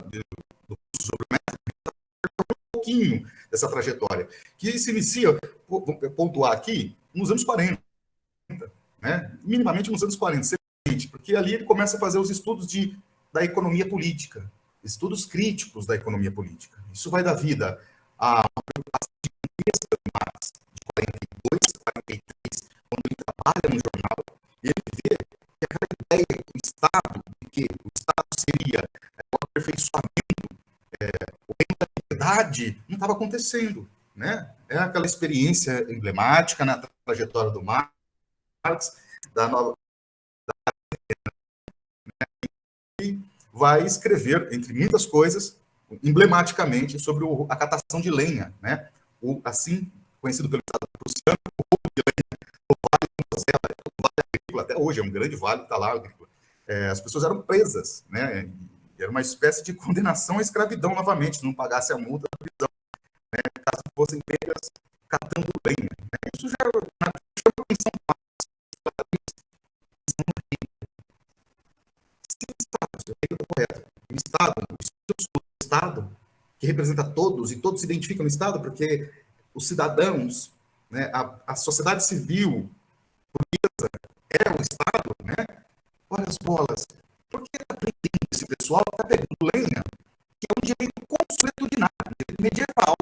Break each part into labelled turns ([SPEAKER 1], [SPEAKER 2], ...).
[SPEAKER 1] do curso sobre um pouquinho dessa trajetória, que se inicia, vou pontuar aqui, nos anos 40, né? Minimamente nos anos 40, porque ali ele começa a fazer os estudos da economia política, estudos críticos da economia política. Isso vai dar vida a uma preocupação de 42, 43, quando ele trabalha no jornal, e ele vê que aquela ideia que o Estado, de que o Estado seria o aperfeiçoamento, o reino da liberdade, não estava acontecendo, né? É aquela experiência emblemática na trajetória do Marx, da nova, e vai escrever, entre muitas coisas, emblematicamente, sobre a catação de lenha, né? O assim conhecido pelo Estado prussiano, o roubo de lenha, o Vale do Mosela, o Vale Agrícola, até hoje é um grande vale que está lá, agrícola. As pessoas eram presas, né? Era uma espécie de condenação à escravidão novamente, se não pagasse a multa da prisão, né? Caso fossem pegas catando lenha. Né? Isso já chama atenção. O Estado, que representa todos, e todos se identificam no Estado, porque os cidadãos, né, a sociedade civil, é o Estado, né? Olha as bolas. Por que está prendendo esse pessoal que está pegando lenha, que é um direito consuetudinário, um direito medieval,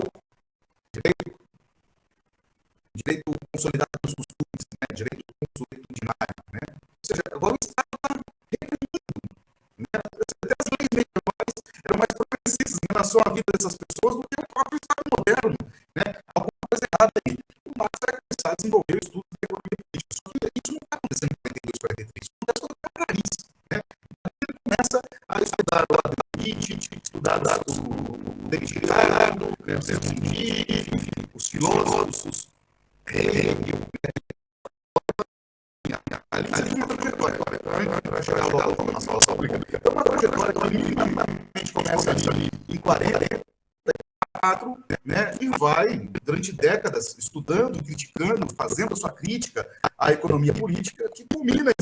[SPEAKER 1] direito consolidado dos costumes, né? Direito consuetudinário, né? Ou seja, agora o Estado está reprimindo, né? Até as leis medievais eram mais progressistas em relação à vida dessas pessoas do que o próprio Estado moderno, né? Alguma coisa errada aí. O Marx vai começar a desenvolver o estudo da economia política. Só que isso não está acontecendo em 42, 43. Isso acontece quando está em Paris, né? Ele começa a estudar o lado da Nietzsche, estudar o David Ricardo, né? Os filósofos, Hegel, ali tem uma trajetória para chegar ao na nossa pública. É uma trajetória que minimamente começa ali em 44, né, e vai, durante décadas, estudando, criticando, fazendo a sua crítica à economia política, que culmina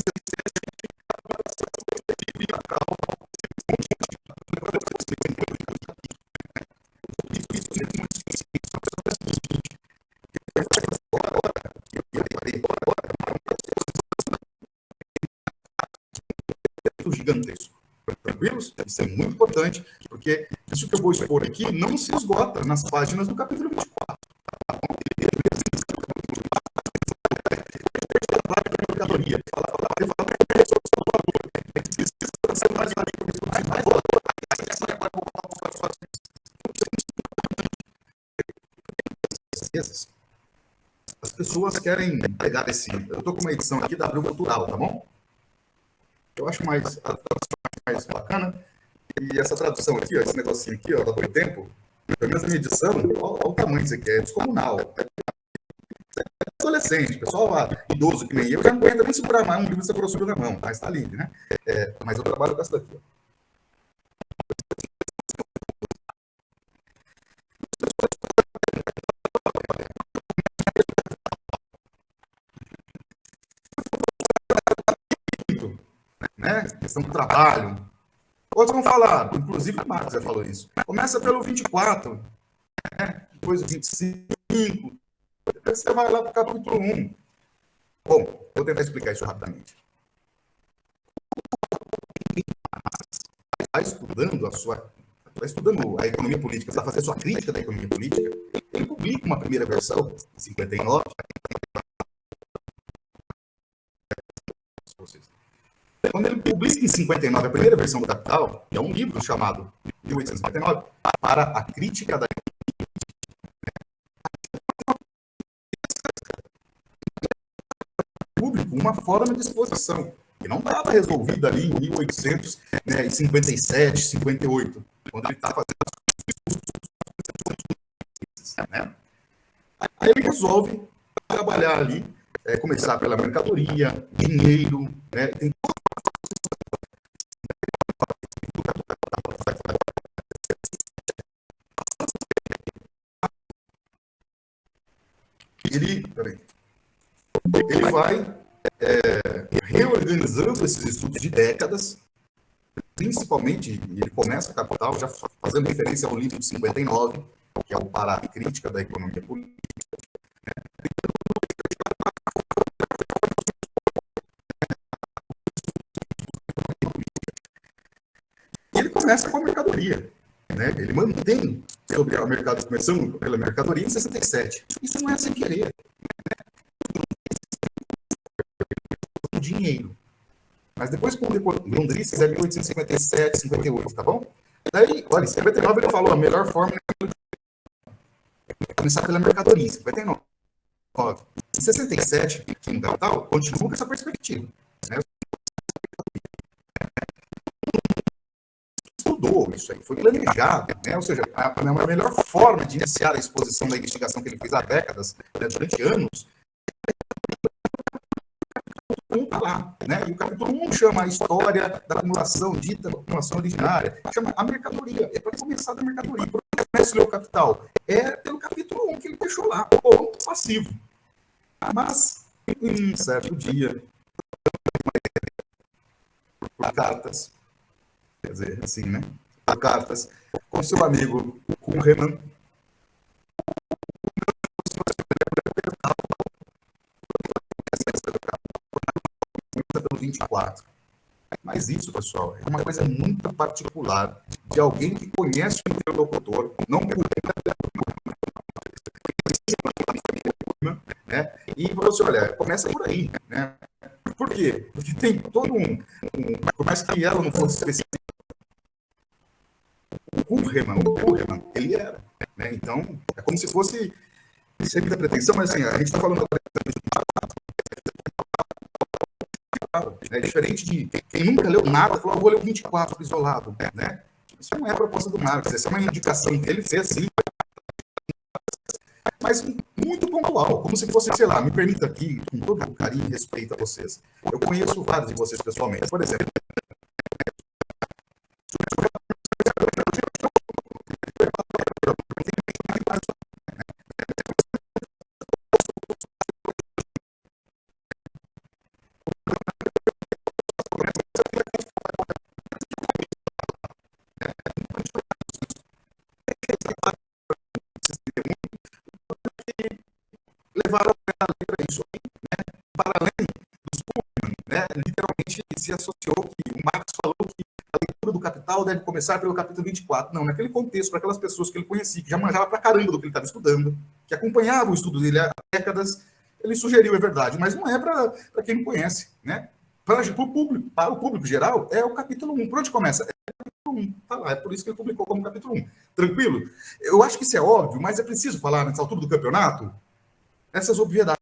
[SPEAKER 1] gigantesco. Tranquilos? Isso é muito importante, porque isso que eu vou expor aqui não se esgota nas páginas do capítulo 24. As pessoas querem pegar esse... Eu estou com uma edição aqui da Abril Cultural, tá bom? Eu acho a tradução mais bacana. E essa tradução aqui, ó, esse negocinho aqui, ó, da Boitempo, pelo menos a minha edição, olha o tamanho disso aqui, é descomunal. Adolescente, pessoal idoso que nem eu, já não aguenta nem segurar mais um livro dessa grossura na mão, mas tá livre, né? Mas eu trabalho com essa daqui, ó. Né? Questão do trabalho. Outros vão falar, inclusive o Marx já falou isso. Começa pelo 24, né? Depois o 25, depois você vai lá para o capítulo 1. Bom, vou tentar explicar isso rapidamente. Está estudando a economia política, para fazer a sua crítica da economia política, ele publica uma primeira versão, em 59. Quando ele publica em 59 a primeira versão do Capital, que é um livro chamado 1859, para a crítica da público, uma forma de exposição, que não estava resolvida ali em 1857, 58, quando ele está fazendo as né? Aí ele resolve trabalhar ali, começar pela mercadoria, dinheiro, né? Tem ele vai reorganizando esses estudos de décadas, principalmente, ele começa a Capital já fazendo referência ao livro de 59, que é o Pará e Crítica da Economia Política. E ele começa com a mercadoria, né? Ele mantém sobre o mercado, começando pela mercadoria em 67. Isso não é sem querer. É dinheiro. Mas depois, com o Grundrisse, é 1857, 58, tá bom? Daí, olha, em 59 ele falou, a melhor forma é começar pela mercadoria, 59. Em 67, aqui no Capital, continua com essa perspectiva. Né? Estudou isso aí, foi planejado, né? Ou seja, a melhor forma de iniciar a exposição da investigação que ele fez há décadas, né, durante anos, está lá, né? E o capítulo 1 chama a história da acumulação dita, da acumulação originária, chama a mercadoria, é para começar da mercadoria. Por que começa o capital? É pelo capítulo 1 que ele deixou lá, ponto passivo. Mas, em um certo dia, por cartas, quer dizer, assim, né? Por cartas, com seu amigo, com o Renan, pelo 24. Mas isso, pessoal, é uma coisa muito particular de alguém que conhece o interlocutor, não né? E falou assim, olha, começa por aí, né? Por quê? Porque tem todo por mais que ela não fosse específica, o Kuhlmann, ele era, né? Então, é como se fosse, sem muita pretensão, mas assim, a gente está falando agora, é diferente de quem nunca leu nada, falou, vou ler o 24 isolado, né? Isso não é a proposta do Marx, essa é uma indicação que ele fez, sim, mas muito pontual, como se fosse, sei lá, me permita aqui, com todo carinho e respeito a vocês. Eu conheço vários de vocês pessoalmente. Por exemplo, levaram a letra isso, né? Para além dos Kuhlmann, né? Literalmente se associou que o Marx falou que a leitura do Capital deve começar pelo capítulo 24. Não, naquele contexto, para aquelas pessoas que ele conhecia, que já manjava pra caramba do que ele estava estudando, que acompanhava o estudo dele há décadas, ele sugeriu, é verdade, mas não é para quem não conhece, né? Para o público geral, é o capítulo 1. Por onde começa? É o capítulo 1. Tá lá, é por isso que ele publicou como capítulo 1. Tranquilo? Eu acho que isso é óbvio, mas é preciso falar nessa altura do campeonato essas obviedades,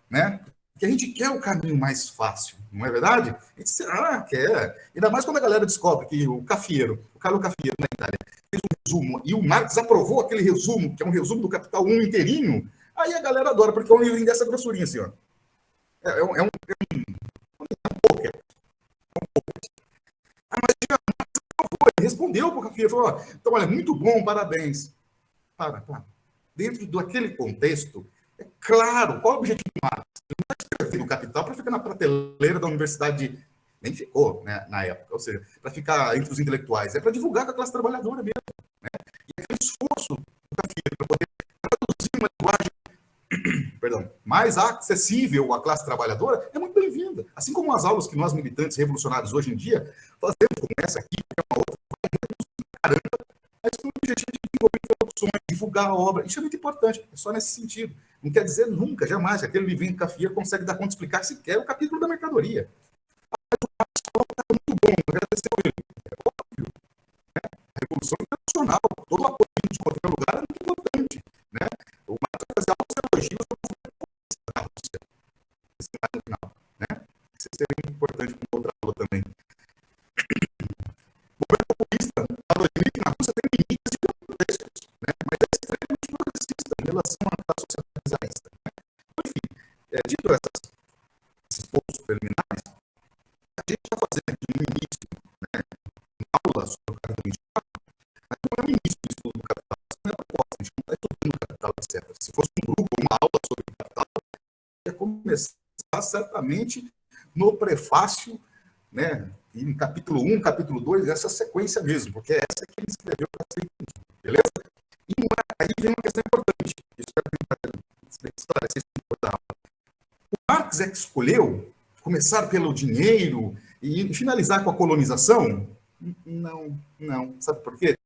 [SPEAKER 1] né? Porque a gente quer o caminho mais fácil, não é verdade? A gente quer. Ainda mais quando a galera descobre que o Carlo Cafiero, na Itália, fez um resumo, e o Marx aprovou aquele resumo, que é um resumo do Capital 1 inteirinho, aí a galera adora, porque é um livrinho dessa grossurinha, assim, ó. É um poker. Mas ele respondeu para o Cafiero, falou, ó, então, olha, muito bom, parabéns. Para. Dentro daquele contexto, é claro, qual é o objetivo do Marx? Ele não vai escrever no Capital para ficar na prateleira da universidade, nem ficou, né, na época, ou seja, para ficar entre os intelectuais, é para divulgar com a classe trabalhadora mesmo. Né? E aquele esforço do Cafiero para poder traduzir uma linguagem mais acessível à classe trabalhadora é muito bem-vinda. Assim como as aulas que nós, militantes revolucionários, hoje em dia, fazemos, como essa aqui, que é uma outra, caramba, mas com o objetivo de desenvolver introduções, divulgar a obra. Isso é muito importante, é só nesse sentido. Não quer dizer nunca, jamais, que aquele livrinho de Cafiero consegue dar conta de explicar sequer o capítulo da mercadoria. Está muito bom, agradeceu ele. É óbvio. Né? A Revolução Internacional, todo o apoio de qualquer lugar é muito importante. Né? O Marx vai fazer altos elogios da Rússia. Esse é o final. Né? Isso seria muito importante para outra aula também. O governo populista, na Rússia, tem limites de contextos, né? Mas é extremamente progressista em relação à sociedade czarista. Né? Enfim, dito esses pontos preliminares, a gente está fazendo aqui no início, né, uma aula sobre o Capital 24, mas não é o início do estudo do Capital, não é a proposta, a gente não está estudando o Capital, etc. Se fosse um grupo, uma aula sobre o Capital, ia começar certamente no prefácio, né, E no capítulo 1, capítulo 2, essa sequência mesmo, porque é essa que ele escreveu para ser entendido, beleza? E aí vem uma questão importante. Isso é esclarecer isso importante. O Marx é que escolheu começar pelo dinheiro e finalizar com a colonização? Não, não. Sabe por quê?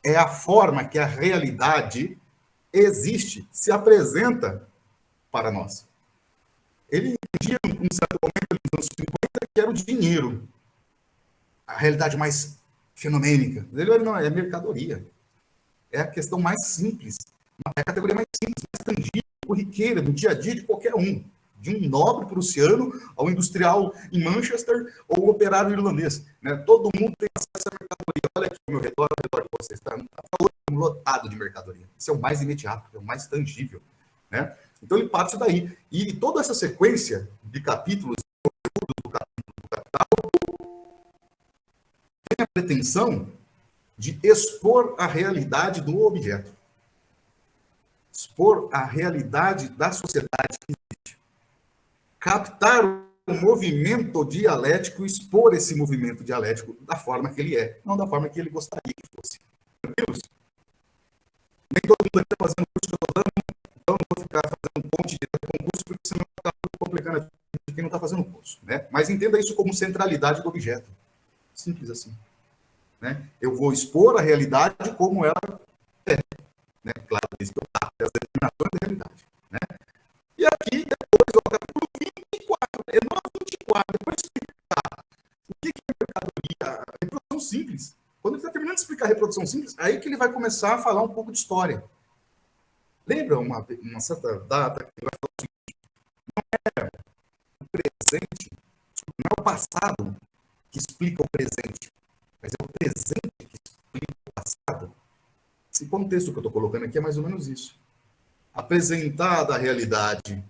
[SPEAKER 1] É a forma que a realidade existe, se apresenta para nós. Ele entendia, num certo momento, nos anos 50, que era o dinheiro. A realidade mais fenomênica. Ele não, é mercadoria. É a questão mais simples. É a categoria mais simples, mais tangível, corriqueira, do dia a dia de qualquer um. De um nobre prussiano ao industrial em Manchester ou o operário irlandês. Né? Todo mundo tem acesso à mercadoria. Olha aqui ao meu redor, ao redor de vocês. Está lotado de mercadoria. Isso é o mais imediato, é o mais tangível. Né? Então ele parte daí. E toda essa sequência de capítulos do Capital tem a pretensão de expor a realidade do objeto. Expor a realidade da sociedade que existe. Captar o movimento dialético, expor esse movimento dialético da forma que ele é, não da forma que ele gostaria que fosse. Tranquilos? Nem todo mundo está fazendo o curso que eu estou dando, então não vou ficar fazendo um ponte de concurso, porque senão está complicando a vida de quem não está fazendo o curso. Né? Mas entenda isso como centralidade do objeto. Simples assim. Né? Eu vou expor a realidade como ela é. Né? Claro, isso que eu faço, as determinações da realidade. Né? E aqui, depois, o capítulo 24, é no 24, depois de explicar o que é mercadoria, a reprodução simples. Quando ele está terminando de explicar a reprodução simples, aí que ele vai começar a falar um pouco de história. Lembra uma certa data que ele vai falar o seguinte: não é o presente, não é o passado que explica o presente, mas é o presente que explica o passado. Esse contexto que eu estou colocando aqui é mais ou menos isso. Apresentada a realidade,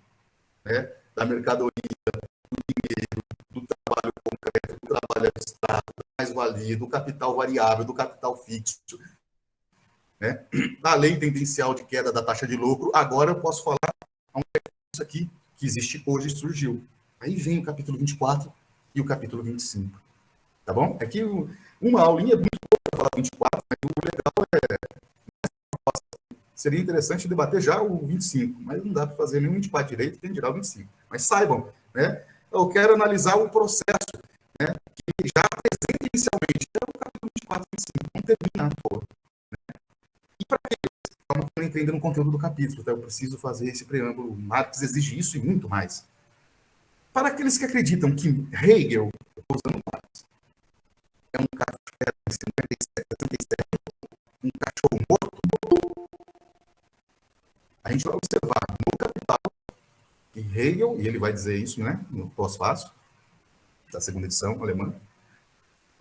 [SPEAKER 1] né, da mercadoria, do dinheiro, do trabalho concreto, do trabalho abstrato, da mais-valia, do capital variável, do capital fixo, né, da lei tendencial de queda da taxa de lucro. Agora eu posso falar a um isso aqui que existe hoje e surgiu. Aí vem o capítulo 24 e o capítulo 25. Tá bom? Aqui uma aulinha é muito boa para falar 24, mas o legal seria interessante debater já o 25, mas não dá para fazer nenhum 24 direito, tem que tirar o 25. Mas saibam, né? Eu quero analisar o processo, né, que já apresenta inicialmente, é o capítulo 24 e 25, não termina à toa. Né? E para que calma que eu entendo no conteúdo do capítulo, tá? Eu preciso fazer esse preâmbulo. Marx exige isso e muito mais. Para aqueles que acreditam que Hegel, eu estou usando Marx, é um cara que era em 57, 77, um cachorro morto, a gente vai observar no Capital que Hegel, e ele vai dizer isso, né, no pós-fácil, da segunda edição alemã,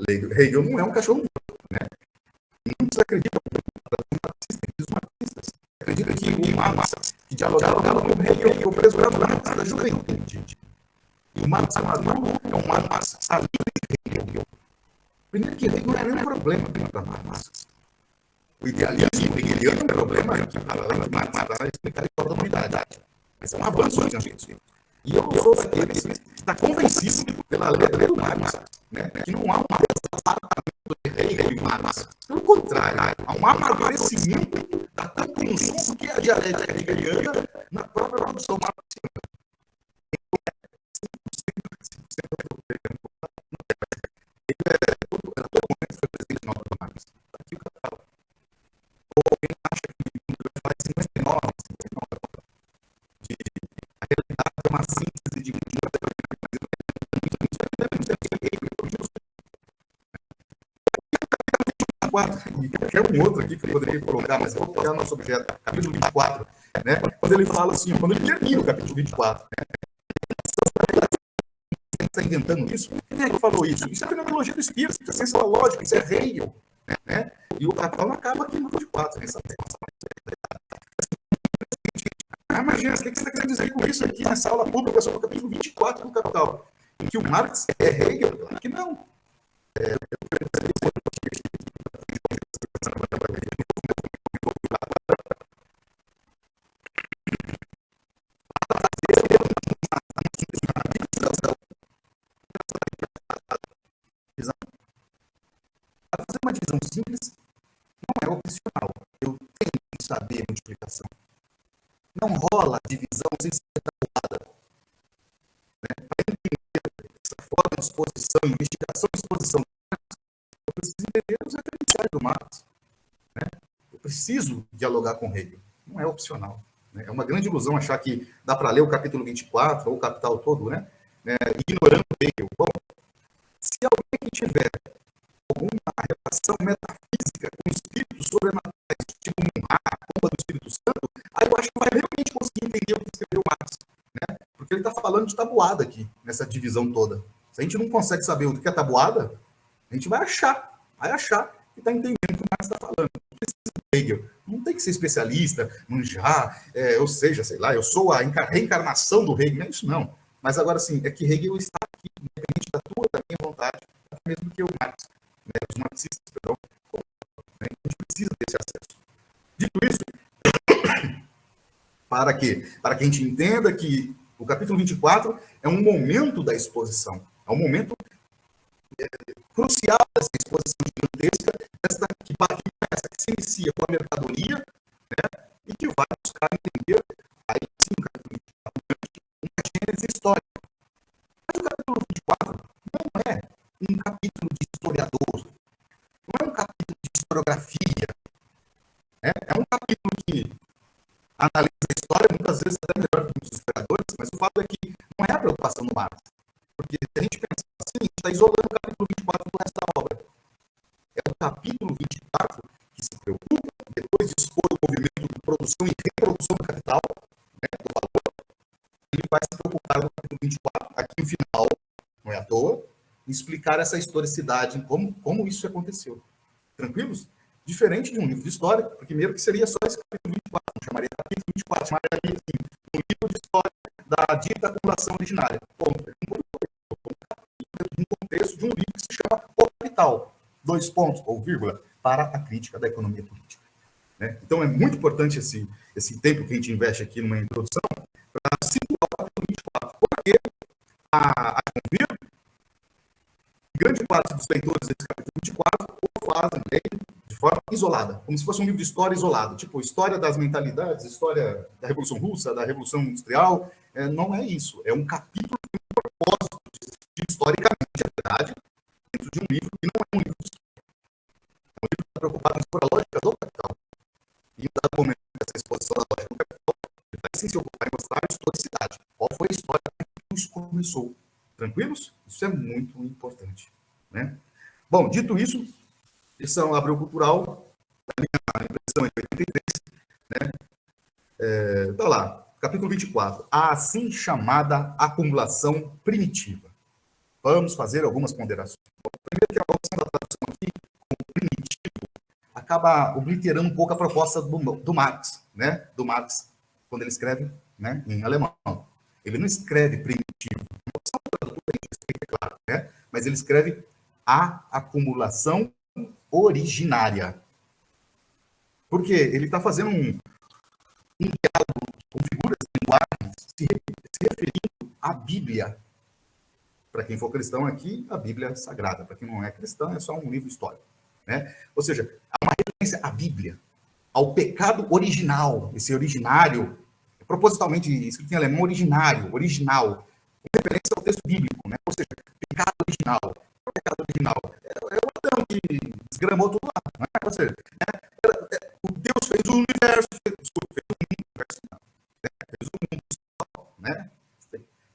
[SPEAKER 1] Hegel não é um cachorro morto, né? Muitos acreditam que os marxistas acreditam que o Marx, que dialogava com Hegel, ficou preso na Marx da juventude. E o Marx é um Marx salido de Hegel. Primeiro que Hegel não é nenhum problema para Marx. O idealismo hegeliano é um problema que, paralelo de Marx, para explicar a história da humanidade. Mas é um avanço gigantesco. E eu sou daqueles que está convencido pela letra do Marx, né, que não há um desapatamento de Hegel e Marx. Pelo contrário, há um amadurecimento da compreensão que é a dialética hegeliana na própria produção marxiana. Todo momento foi presente na obra do Marx. Está aqui o capital. Ou alguém acha que vai falar 59, de a realidade é uma síntese de e qualquer um outro aqui que eu poderia colocar, mas eu vou pegar o nosso objeto, capítulo 24, né? Quando ele fala assim, quando ele termina o capítulo 24, né? Está inventando isso? Quem é que falou isso? Isso é a fenomenologia do espírito, isso é ciência da lógica, isso é Hegel, né? E o Capital acaba aqui no 24, né? Imagina, o que você está querendo dizer com isso aqui nessa aula pública sobre o capítulo 24 do Capital? Em que o Marx é Hegel? Claro que não. divisão simples não é opcional. Eu tenho que saber multiplicação. Não rola divisão sem ser tabuada. Né? Para entender essa forma de exposição, investigação e exposição, eu preciso entender os referenciais do Marx. Né? Eu preciso dialogar com Hegel. Não é opcional. Né? É uma grande ilusão achar que dá para ler o capítulo 24 ou o Capital todo, né? Ignorando Hegel. Bom, se alguém que tiver alguma relação metafísica com espíritos sobrenaturais, tipo a pomba do Espírito Santo, aí eu acho que vai realmente conseguir entender o que escreveu Marx. Né? Porque ele está falando de tabuada aqui, nessa divisão toda. Se a gente não consegue saber o que é tabuada, a gente vai achar que está entendendo o que o Marx está falando. Não precisa de Hegel. Não tem que ser especialista, manjar, ou seja, sei lá, eu sou a reencarnação do Hegel. Não é isso, não. Mas agora, sim, é que Hegel está aqui, independente da tua, da minha vontade, até mesmo que o Marx, né, os marxistas, perdão, né, a gente precisa desse acesso. Dito isso, para quê? Para que a gente entenda que o capítulo 24 é um momento da exposição, é um momento crucial dessa exposição gigantesca, que se inicia com a mercadoria, né, e que vai buscar entender, aí sim, o capítulo 24, uma gênese histórica. Mas o capítulo 24 não é um capítulo de historiador, não é um capítulo de historiografia, né? É um capítulo que analisa a história, muitas vezes até melhor que muitos historiadores, mas o fato é que não é a preocupação do Marx. Porque se a gente pensa assim, a gente está isolando o capítulo 24 do resto da obra. É o capítulo 24 que se preocupa, depois de expor o movimento de produção e reprodução do capital, né, do valor, ele vai se preocupar no capítulo 24, aqui no final, não é à toa, em explicar essa historicidade, como isso aconteceu. Tranquilos? Diferente de um livro de história, primeiro que seria só esse capítulo 24, não chamaria capítulo 24, chamaria assim, um livro de história da dita acumulação originária. Ponto. Um contexto de um livro que se chama O Capital, 2 pontos, ou vírgula, para a crítica da economia política. Né? Então, é muito importante esse tempo que a gente investe aqui numa introdução para situar o capítulo 24, porque a grande parte dos leitores desse capítulo 24 o fazem de forma isolada, como se fosse um livro de história isolado, tipo história das mentalidades, história da Revolução Russa, da Revolução Industrial. Não é isso. É um capítulo que tem um propósito de historicamente, é verdade, dentro de um livro que não é um livro de história. É um livro que está preocupado em expor a lógica do capital. E em dado momento dessa exposição da lógica do capital, ele vai se ocupar em mostrar a historicidade. Qual foi a história que isso começou? Tranquilos? Isso é muito importante. Né? Bom, dito isso, lição agrocultural, a minha impressão é 83, né? Tá lá, capítulo 24, a assim chamada acumulação primitiva. Vamos fazer algumas ponderações. Bom, primeiro que a opção da tradução aqui, como primitivo, acaba obliterando um pouco a proposta do Marx, né? Do Marx, quando ele escreve, né, em alemão. Ele não escreve primitivo, a opção da tradução é claro, né? Mas ele escreve a acumulação originária. Porque ele está fazendo um diálogo com figuras de linguagem se referindo à Bíblia. Para quem for cristão aqui, a Bíblia é sagrada. Para quem não é cristão, é só um livro histórico. Né? Ou seja, há uma referência à Bíblia, ao pecado original, esse originário, propositalmente escrito em alemão, original, com referência ao texto bíblico, né? Ou seja, pecado original. O pecado original é o Adão que desgramou tudo lá. Não é? Ou seja, o Deus fez o universo, fez o mundo só, né?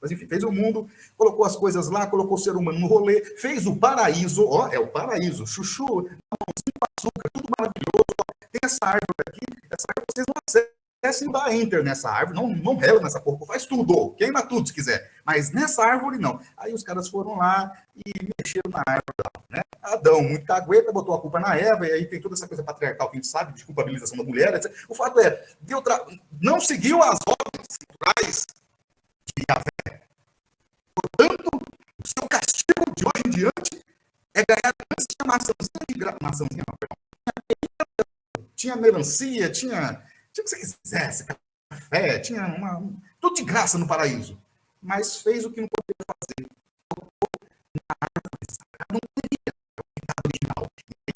[SPEAKER 1] Mas enfim, fez o mundo, colocou as coisas lá, colocou o ser humano no rolê, fez o paraíso, ó, é o paraíso, chuchu, mãozinho com açúcar, tudo maravilhoso, ó, tem essa árvore aqui, essa árvore vocês não acessem, dá enter nessa árvore, não rela nessa porra, faz tudo, queima tudo se quiser, mas nessa árvore não. Aí os caras foram lá e mexeram na árvore, né? Adão, muito cagueta, botou a culpa na Eva, e aí tem toda essa coisa patriarcal que a gente sabe, de culpabilização da mulher, etc. O fato é, não seguiu as ordens naturais de Yahvé. Portanto, o seu castigo de hoje em diante é ganhar antes de maçãzinha, não, perdão. Tinha melancia, tinha o que você quisesse, café, tinha tudo de graça no paraíso. Mas fez o que não podia fazer. Colocou na árvore sagrada, não queria. É o pecado original.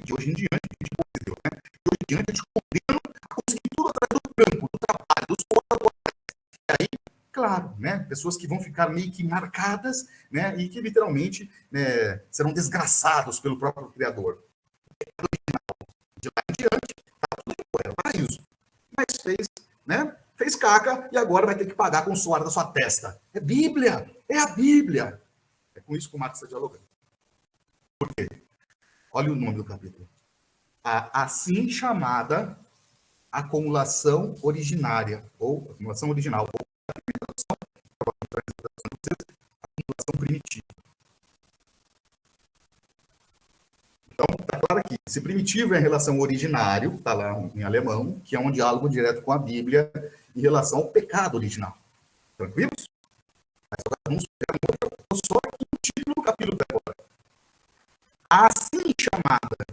[SPEAKER 1] E hoje em diante de Deus, né? De hoje em diante eu te condeno a conseguir tudo através do trampo, do trabalho, dos colaboradores. E aí, claro, né? Pessoas que vão ficar meio que marcadas, né? E que literalmente, né, serão desgraçados pelo próprio Criador. De lá em diante, tá tudo era paraíso. Mas fez, né? Fez caca e agora vai ter que pagar com o suor da sua testa. É Bíblia, é a Bíblia. É com isso que o Marx está dialogando. Por quê? Olha o nome do capítulo. A assim chamada acumulação originária, ou acumulação original, ou acumulação primitiva. Então, está claro aqui. Se primitivo é em relação ao originário, está lá em alemão, que é um diálogo direto com a Bíblia em relação ao pecado original. Tranquilos? Mas agora vamos pegar só aqui o título do capítulo da agora. A assim chamada.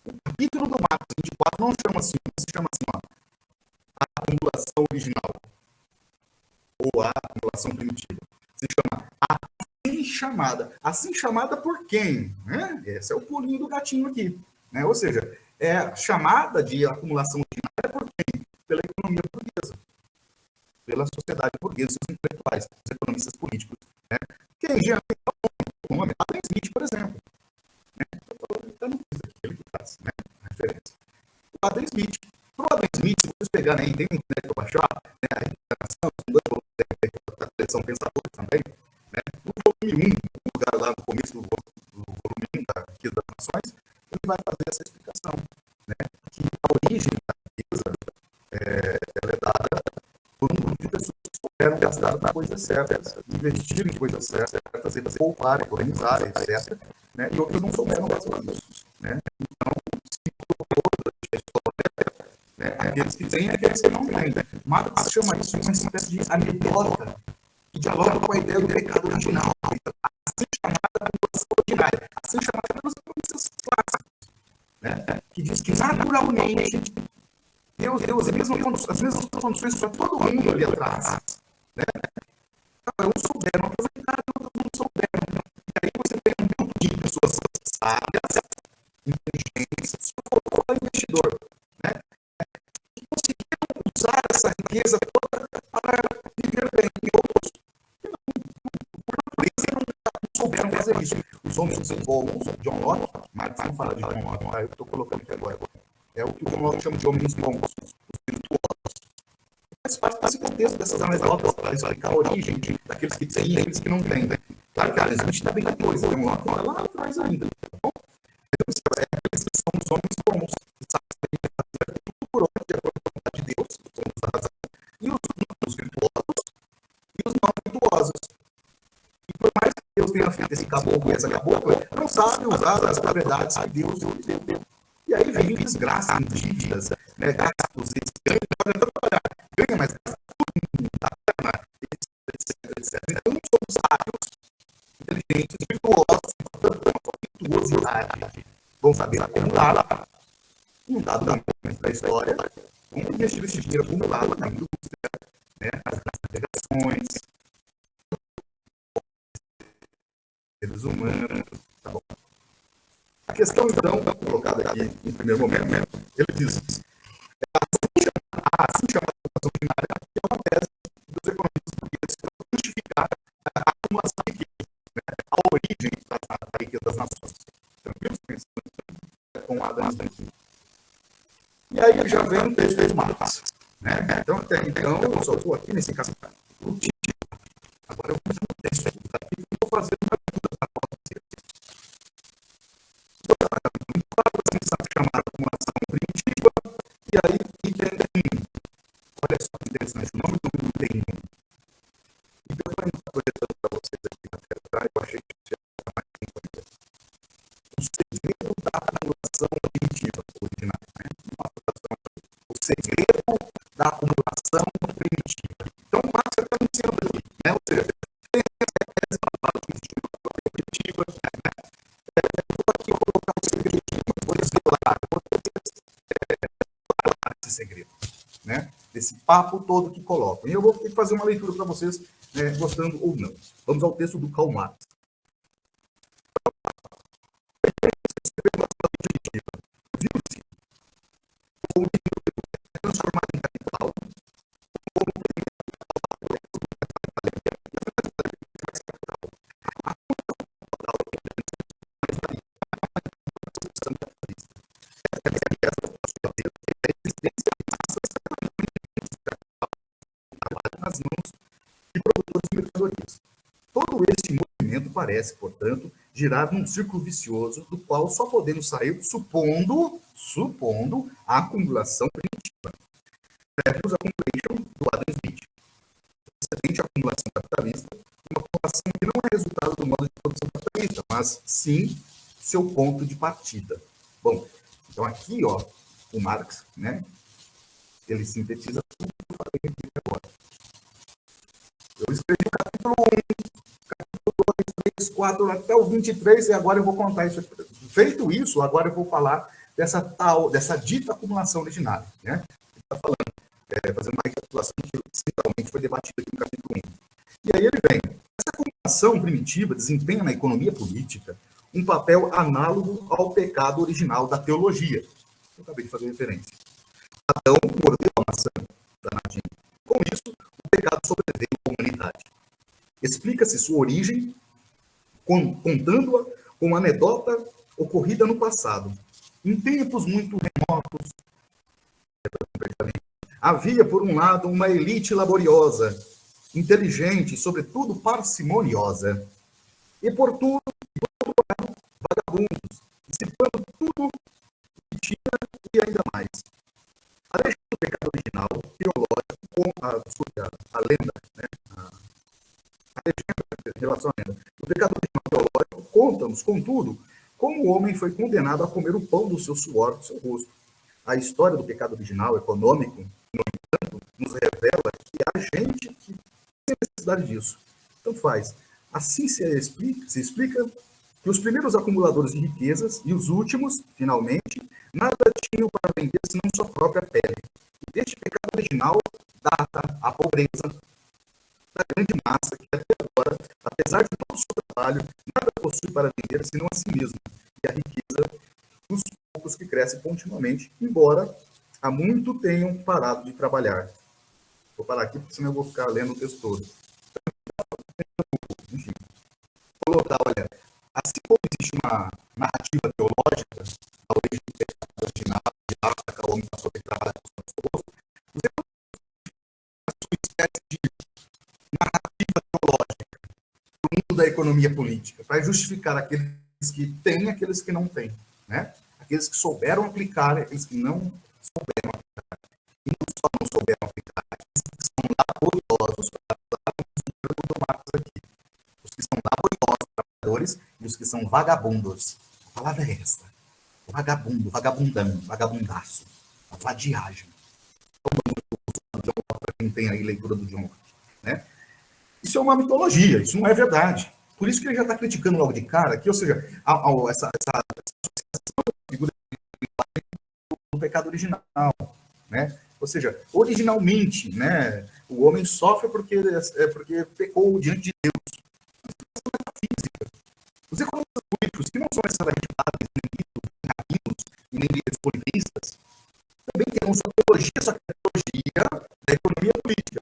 [SPEAKER 1] O capítulo do Marcos 24 não chama assim, se chama assim, ó, a acumulação original. Ou a acumulação primitiva. Se chama a assim chamada. Assim chamada por quem? Né? Esse é o pulinho do gatinho aqui. Né? Ou seja, é chamada de acumulação originária por quem? Pela economia burguesa. Pela sociedade burguesa, os intelectuais, os economistas políticos. Né? Quem geralmente é o nome? Adam Smith, por exemplo. Né? Eu não fiz aqui, ele que faz, né? A referência. O Adam Smith. Para o Adam Smith, se vocês pegarem aí, tem um internet para baixar, né? A reencarnação, da coleção Pensadores também, né? No volume 1, no lugar lá no começo do volume 1 da Riqueza das Nações, ele vai fazer essa explicação, né? Que a origem da riqueza ela é dada por um grupo de pessoas que souberam gastar na coisa certa, investir em coisas certas, fazer poupar, economizar, etc. Né? E outros não souberam fazer isso. Né? Então, se colocou durante a história, né? Aqueles que têm e aqueles que não têm. Marx chama isso de uma espécie de anedota que dialoga com a ideia do pecado original. Assim chamada população ordinária. Assim chamada pelos economistas clássicos. Né? Que diz que naturalmente Deus as mesmas condições para todo mundo ali atrás. Né? Uns souberam aproveitar, outros não souberam. E aí você tem um grupo de pessoas sábias, inteligentes, só investidor, né? Que conseguiram usar essa riqueza toda para viver bem. E outros que por natureza, não souberam fazer isso. Os homens bons, John Locke, Marx não fala de John Locke, eu estou colocando aqui agora. É o que o John Locke chama de homens bons, os virtuosos. Faz parte desse contexto dessas anedotas para explicar a origem daqueles que têm e daqueles que não têm. Claro que a gente está bem depois, tem um Locke lá atrás ainda. Tá bom? Então, eles são os homens bons, que sabem fazer tudo por onde é a vontade de Deus, somos a razão, e os virtuosos e os não virtuosos. E por mais que Deus tenha feito esse caboclo e essa cabocla, não sabe usar as propriedades que Deus deu. E aí vem desgraça, dívidas, né, gastos, ganha, mas gasta tudo, etc. Então, somos sábios, inteligentes, virtuosos, virtuosidade. Vão saber acumular um dado momento da história, vão investir esse dinheiro acumulado na indústria, né, nas navegações, seres humanos, tá bom? A questão, então, colocada aqui em primeiro momento, ele diz: assim chamada população primária, que é uma tese dos economistas portugueses para justificar a acumulação de riqueza, né? A origem da riqueza das nações. Tranquilo? Com Adam Smith. E aí já vem um texto de Marx. Né? Então, eu só estou aqui nesse capítulo. Agora eu vou fazer um texto do capítulo e vou fazer uma pergunta para vocês. Chamada acumulação primitiva, e aí item 1. Olha só que interessante, o nome do item 1. E eu vou projetando para vocês aqui na tela, eu achei que já está mais importante. O segredo da acumulação primitiva originária. Né? O segredo da acumulação primitiva. Então, o Marx está iniciando aqui, né? Ou seja, tem essa palavra primitiva, né? Eu vou aqui colocar o segredo, vou revelar esse segredo, né? Desse papo todo que colocam. E eu vou fazer uma leitura para vocês, né, gostando ou não. Vamos ao texto do Karl Marx. e mercadorias. Todo este movimento parece, portanto, girar num círculo vicioso do qual só podemos sair supondo a acumulação primitiva. Previous accumulation do Adam Smith. Precedente à acumulação capitalista, uma acumulação que não é resultado do modo de produção capitalista, mas sim seu ponto de partida. Bom, então aqui, ó, o Marx, né, ele sintetiza tudo que eu falei aqui agora. Eu escrevi o capítulo 1, 4 até o 23, e agora eu vou contar isso. Feito isso, agora eu vou falar dessa dita acumulação originária, né? Está falando, fazendo uma recapitulação que centralmente foi debatida aqui no capítulo 1. E aí ele vem. Essa acumulação primitiva desempenha na economia política um papel análogo ao pecado original da teologia. Eu acabei de fazer referência. Adão mordeu a maçã, danadinho. Com isso, o pecado sobreveio à humanidade. Explica-se sua origem contando-a com uma anedota ocorrida no passado. Em tempos muito remotos, havia, por um lado, uma elite laboriosa, inteligente e, sobretudo, parcimoniosa. E, por outro lado, vagabundos, dissipando tudo que tinha e ainda mais. A legenda do pecado original, teológico, a lenda, né? A legenda, em relação à lenda, o pecado original teológico conta-nos, contudo, como o homem foi condenado a comer o pão do seu suor, do seu rosto. A história do pecado original econômico, no entanto, nos revela que há gente que tem necessidade disso. Então faz. Assim se explica que os primeiros acumuladores de riquezas e os últimos, finalmente, nada tinham para vender senão sua própria pele. E deste pecado original data a pobreza da grande massa que até agora, apesar de todo o seu trabalho, nada possui para vender senão a si mesmo. E a riqueza dos poucos que crescem continuamente, embora há muito tenham parado de trabalhar. Vou parar aqui, porque senão eu vou ficar lendo o texto todo. Enfim, colocar, olha, assim como existe uma narrativa teológica, a origem do pecado original, de África, o homem passou a ter trabalho com o seu rosto, você não tem uma espécie de narrativa teológica no mundo da economia política, para justificar aqueles que têm e aqueles que não têm, né? Aqueles que souberam aplicar e aqueles que não souberam aplicar. E não só não souberam aplicar, aqueles que são laboriosos, para usar o Marx aqui. Os que são laboriosos, trabalhadores, e os que são vagabundos. A palavra é essa. Vagabundo, vagabundão, vagabundaço. A vadiagem. Para quem tem aí leitura do John, né? Isso é uma mitologia, isso não é verdade. Por isso que ele já está criticando logo de cara aqui, ou seja, essa figura do pecado original, né? Ou seja, originalmente, né, o homem sofre porque pecou diante de Deus. Os economistas políticos, que não são necessariamente padres, nem rabinos, e nem líderes politistas, também têm uma teologia, só que a teologia da economia política,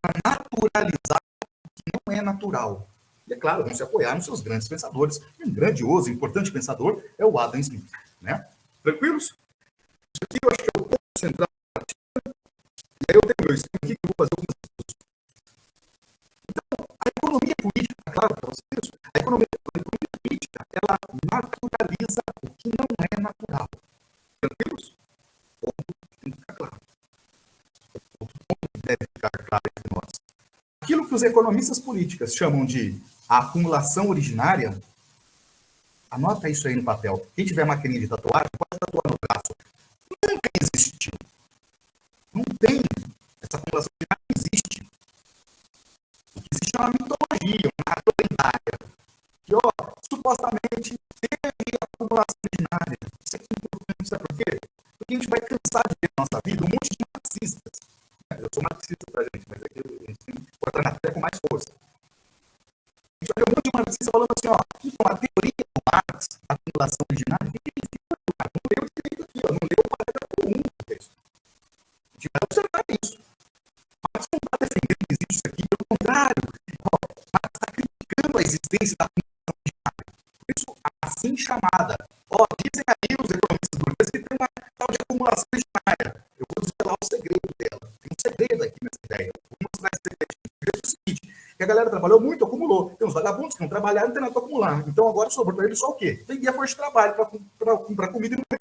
[SPEAKER 1] para naturalizar o que não é natural. E, é claro, vão se apoiar nos seus grandes pensadores. E um grandioso, importante pensador é o Adam Smith. Né? Tranquilos? Isso aqui eu acho que é o ponto central. E aí eu tenho meu esquema aqui que eu vou fazer algumas coisas. Então, a economia política, tá claro para vocês? A economia política, ela naturaliza o que não é natural. Tranquilos? O ponto tem que ficar claro. O ponto deve ficar claro entre nós. Aquilo que os economistas políticos chamam de a acumulação originária, anota isso aí no papel. Quem tiver maquininha de tatuagem, pode tatuar no braço. Nunca existiu. Não tem. Essa acumulação originária não existe. O que existe é uma mitologia, uma atualidade. Que, supostamente, teve a acumulação originária. Isso aqui é importante, sabe por quê? Porque a gente vai cansar de ver na nossa vida um monte de marxistas. Eu sou marxista, tá, gente? Mas aqui a gente tem que botar na tela com mais força. A gente vai ver um monte de marxistas falando assim, então a teoria do Marx, a acumulação originária, não leu direito aqui, não leu o parágrafo 1 do texto. A gente vai observar isso. Marx não está defendendo que existe isso aqui, pelo contrário. Marx está criticando a existência da acumulação originária. Por isso, assim chamada. Dizem aí os economistas burgueses que tem uma tal de acumulação originária. Eu vou desvelar o segredo dela. Tem um segredo aqui nessa ideia. Vou mostrar esse segredo. O segredo é o seguinte, que a galera trabalhar, não tem nada para acumular. Então agora sobrou para ele só o quê? Vender a força de trabalho para comprar comida e não tem.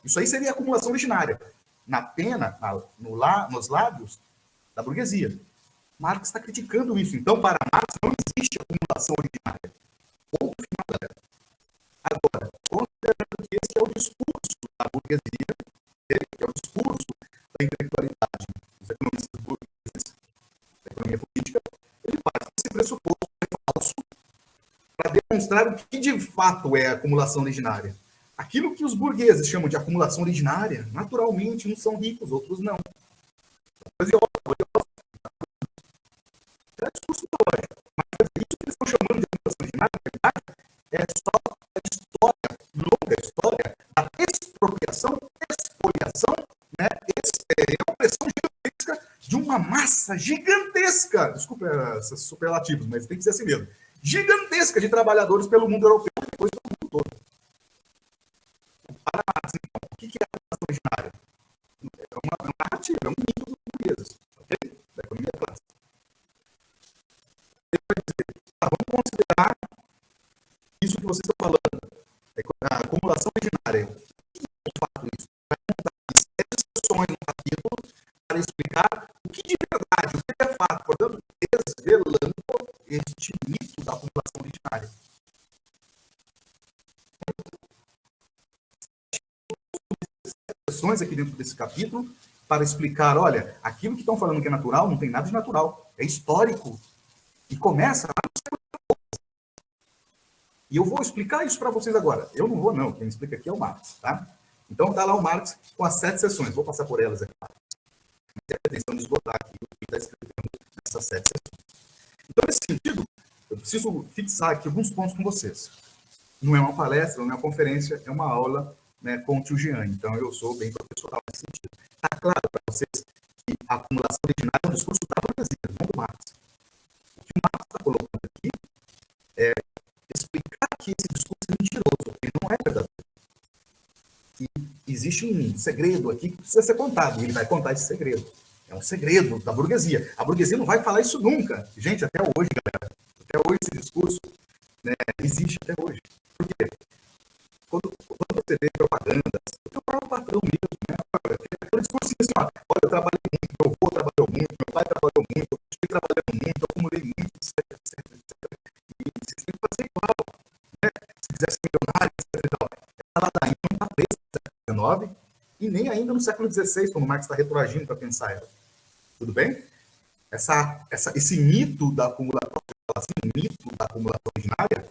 [SPEAKER 1] Isso aí seria acumulação originária. Na pena, nos lábios da burguesia. Marx está criticando isso. Então, para Marx, não existe acumulação originária. Ponto final, galera. Agora, considerando que esse é o discurso da burguesia, que é o discurso da intelectualidade dos economistas burgueses, da economia política, ele parte desse pressuposto falso para demonstrar o que de fato é a acumulação originária. Aquilo que os burgueses chamam de acumulação originária, naturalmente, uns são ricos, outros não. É discurso teórico, mas isso que eles estão chamando de acumulação originária, na verdade, é só a história, longa história, da expropriação, expoliação, né, opressão gigantesca de uma massa gigantesca, desculpa esses superlativos, mas tem que ser assim mesmo, gigantesca de trabalhadores pelo mundo europeu, depois pelo mundo todo. Para Marx, então, o que é a acumulação originária? É uma narrativa, é um mito dos burgueses, ok? Da economia clássica. Ele vai dizer, vamos considerar isso que vocês estão falando, a acumulação originária. O que é de fato isso? Vai contar 7 sessões no capítulo para explicar o que de verdade, o que é fato, portanto, desvelando este mito da acumulação originária. Sessões aqui dentro desse capítulo para explicar, olha, aquilo que estão falando que é natural não tem nada de natural, é histórico e começa lá no século XIV. E eu vou explicar isso para vocês agora. Eu não vou não, quem explica aqui é o Marx, tá? Então tá lá o Marx com as 7 sessões, vou passar por elas aqui. Tem a atenção de esgotar aqui o que está escrevendo nessas 7 sessões. Então nesse sentido, eu preciso fixar aqui alguns pontos com vocês. Não é uma palestra, não é uma conferência, é uma aula, né, com o tio Jean. Então, eu sou bem professoral nesse sentido. Está claro para vocês que a acumulação originária é um discurso da burguesia, não do Marx. O que o Marx está colocando aqui é explicar que esse discurso é mentiroso, que não é verdadeiro. Que existe um segredo aqui que precisa ser contado, e ele vai contar esse segredo. É um segredo da burguesia. A burguesia não vai falar isso nunca. Gente, até hoje, galera, até hoje esse discurso, né, existe até hoje. Por quê? Quando você vê propagandas, o teu próprio patrão mesmo, né? Aquele discurso assim, olha, eu trabalhei muito, meu avô trabalhou muito, meu pai trabalhou muito, eu estive trabalhando muito, eu acumulei muito, etc, etc, etc. E vocês têm que fazer igual, né? Se quiser ser milionário, etc. Ela daí não está presa no século XIX e nem ainda no século XVI, como o Marx está retroagindo para pensar ela. Tudo bem? Esse mito da acumulação, assim, mito da acumulação originária,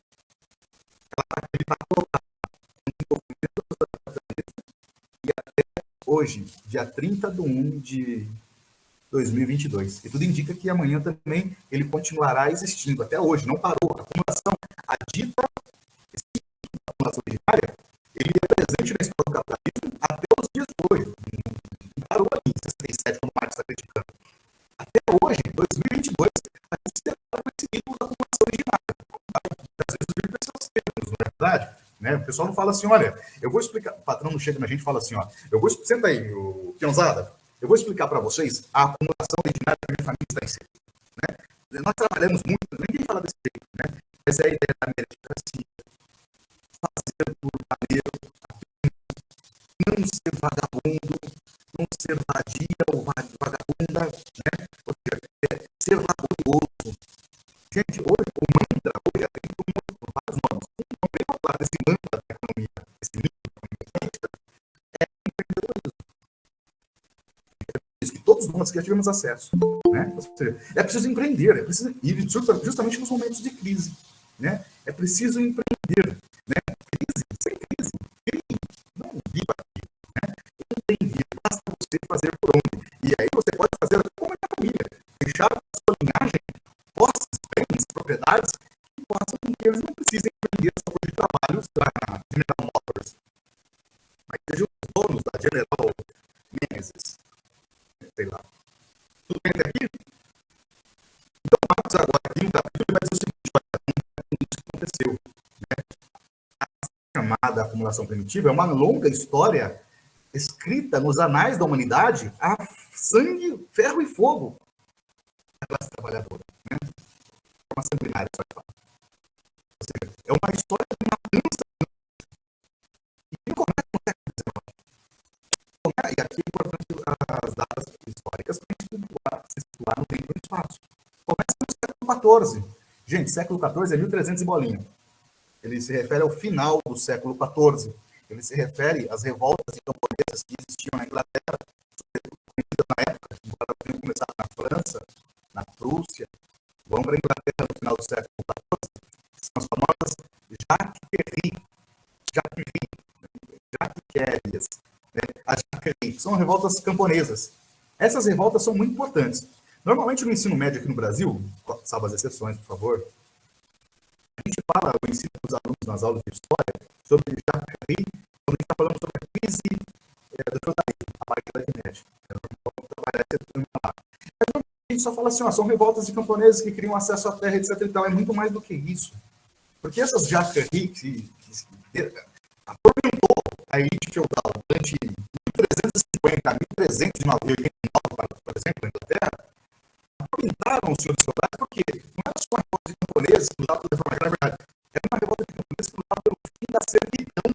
[SPEAKER 1] ele está colocado e até hoje, dia 30 de 1 de 2022. E tudo indica que amanhã também ele continuará existindo. Até hoje, não parou. A acumulação, a dita acumulação originária, ele é presente na história do capitalismo até os dias de hoje. Não parou ali em 67, quando o Marx está criticando. Até hoje, 2022, a gente se depara com esse mito da acumulação originária. Às vezes, os seus termos, não é verdade? Né? O pessoal não fala assim, olha, eu vou explicar, o patrão não chega na gente e fala assim, ó, senta aí, o Pianzada, eu vou explicar para vocês a acumulação originária que a minha família está inserida. Né? Nós trabalhamos muito, ninguém fala desse jeito, né? Mas é a ideia da meritocracia, fazer por valer, não ser vagabundo, não ser vadia ou vagabunda, né? Ou seja, ser laborioso. Gente, hoje o mantra, hoje tem vários nomes. Não vem falar desse mantra da economia, esse mito da economia, é empreendedorismo. É isso que todos nós que tivemos acesso. Né? Ou seja, é preciso empreender, é preciso, e justamente nos momentos de crise. Né? É preciso empreender. Né? Crise, sem crise, não viva aqui. Né? Empreender, basta você fazer por onde. E aí você pode fazer como é a família. Deixar a sua linhagem posses, bens, propriedades, que possam com que eles não precisem empreender essa coisa de trabalho da General Motors. Mas sejam os donos da General Menezes. Sei lá. Tudo bem até aqui? Então, Marx agora aqui no capítulo vai dizer o seguinte, olha, isso que aconteceu. Né? A chamada acumulação primitiva é uma longa história escrita nos anais da humanidade a sangue, ferro e fogo da classe trabalhadora. Né? forma sanguinária. É uma história de uma dança. E começa no século XIX. E aqui é importante as datas históricas para se situar no tempo e no espaço. Começa no século XIV. Gente, século XIV é 1300 e bolinha. Ele se refere ao final do século XIV. Ele se refere às revoltas camponesas que existiam na Inglaterra, na época, embora tenham começado na França, na Prússia, vão para a Inglaterra no final do século XIV, são as famosas Jaquerias, né? As Jaquerias são revoltas camponesas. Essas revoltas são muito importantes. Normalmente no ensino médio aqui no Brasil, salvo as exceções, por favor, a gente fala, eu ensino para os alunos nas aulas de história, sobre Jaqueri, quando a gente está falando sobre a crise do feudalismo, a Baixa Idade Média. A gente só fala assim, ó, são revoltas de camponeses que queriam acesso à terra, etc. e tal. É muito mais do que isso. Porque essas Jaqueri que atormentou a elite feudal durante 1350 a 1389, por exemplo, na Inglaterra, atormentaram os senhores feudais porque não era só uma revolta de camponeses que lutavam pela reforma agrária, na verdade, era uma revolta de camponeses que lutavam pelo fim da servidão.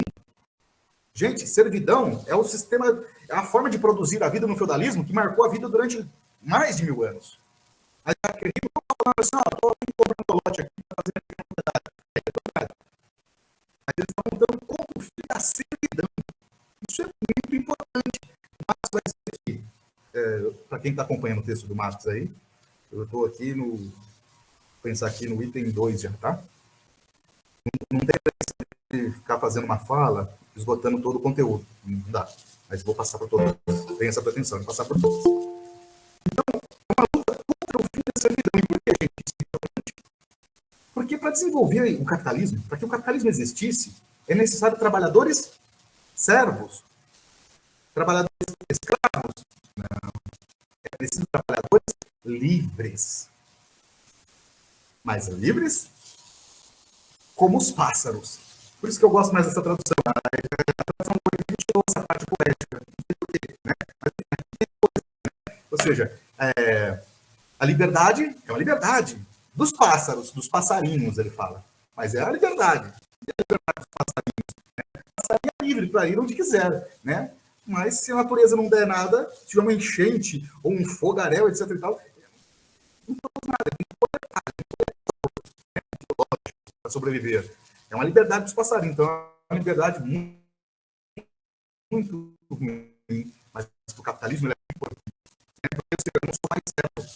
[SPEAKER 1] Gente, servidão é o sistema, é a forma de produzir a vida no feudalismo que marcou a vida durante mais de 1000 anos. A Jaqueri não estava falando assim, estou comprando lote aqui para fazer a propriedade. Mas eles estão lutando contra o fim da servidão. Isso é muito importante. O Marx vai dizer aqui, para quem está acompanhando o texto do Marx aí, eu estou aqui no, pensar aqui no item 2 já, tá? Não tem de ficar fazendo uma fala, esgotando todo o conteúdo. Não dá. Mas vou passar por todos. Tenho essa pretensão de passar por todos. Então, é uma luta contra o fim da servidão. E por que, gente? Isso é importante? Porque para desenvolver o capitalismo, para que o capitalismo existisse, é necessário trabalhadores servos. Trabalhadores escravos? Não. É preciso trabalhadores livres. Mas livres como os pássaros. Por isso que eu gosto mais dessa tradução. A tradução poética tirou essa parte poética. Não sei porquê, né? Ou seja, a liberdade é uma liberdade dos pássaros, dos passarinhos, ele fala. Mas é a liberdade. E a liberdade dos passarinhos. Né? O passarinho é livre para ir onde quiser, né? Mas se a natureza não der nada, se tiver uma enchente ou um fogaréu, etc. e tal, não produz nada. Para sobreviver. É uma liberdade dos passarinhos. Então, é uma liberdade muito, muito ruim. Mas para o capitalismo, ele é muito importante. Eu não sou mais servo.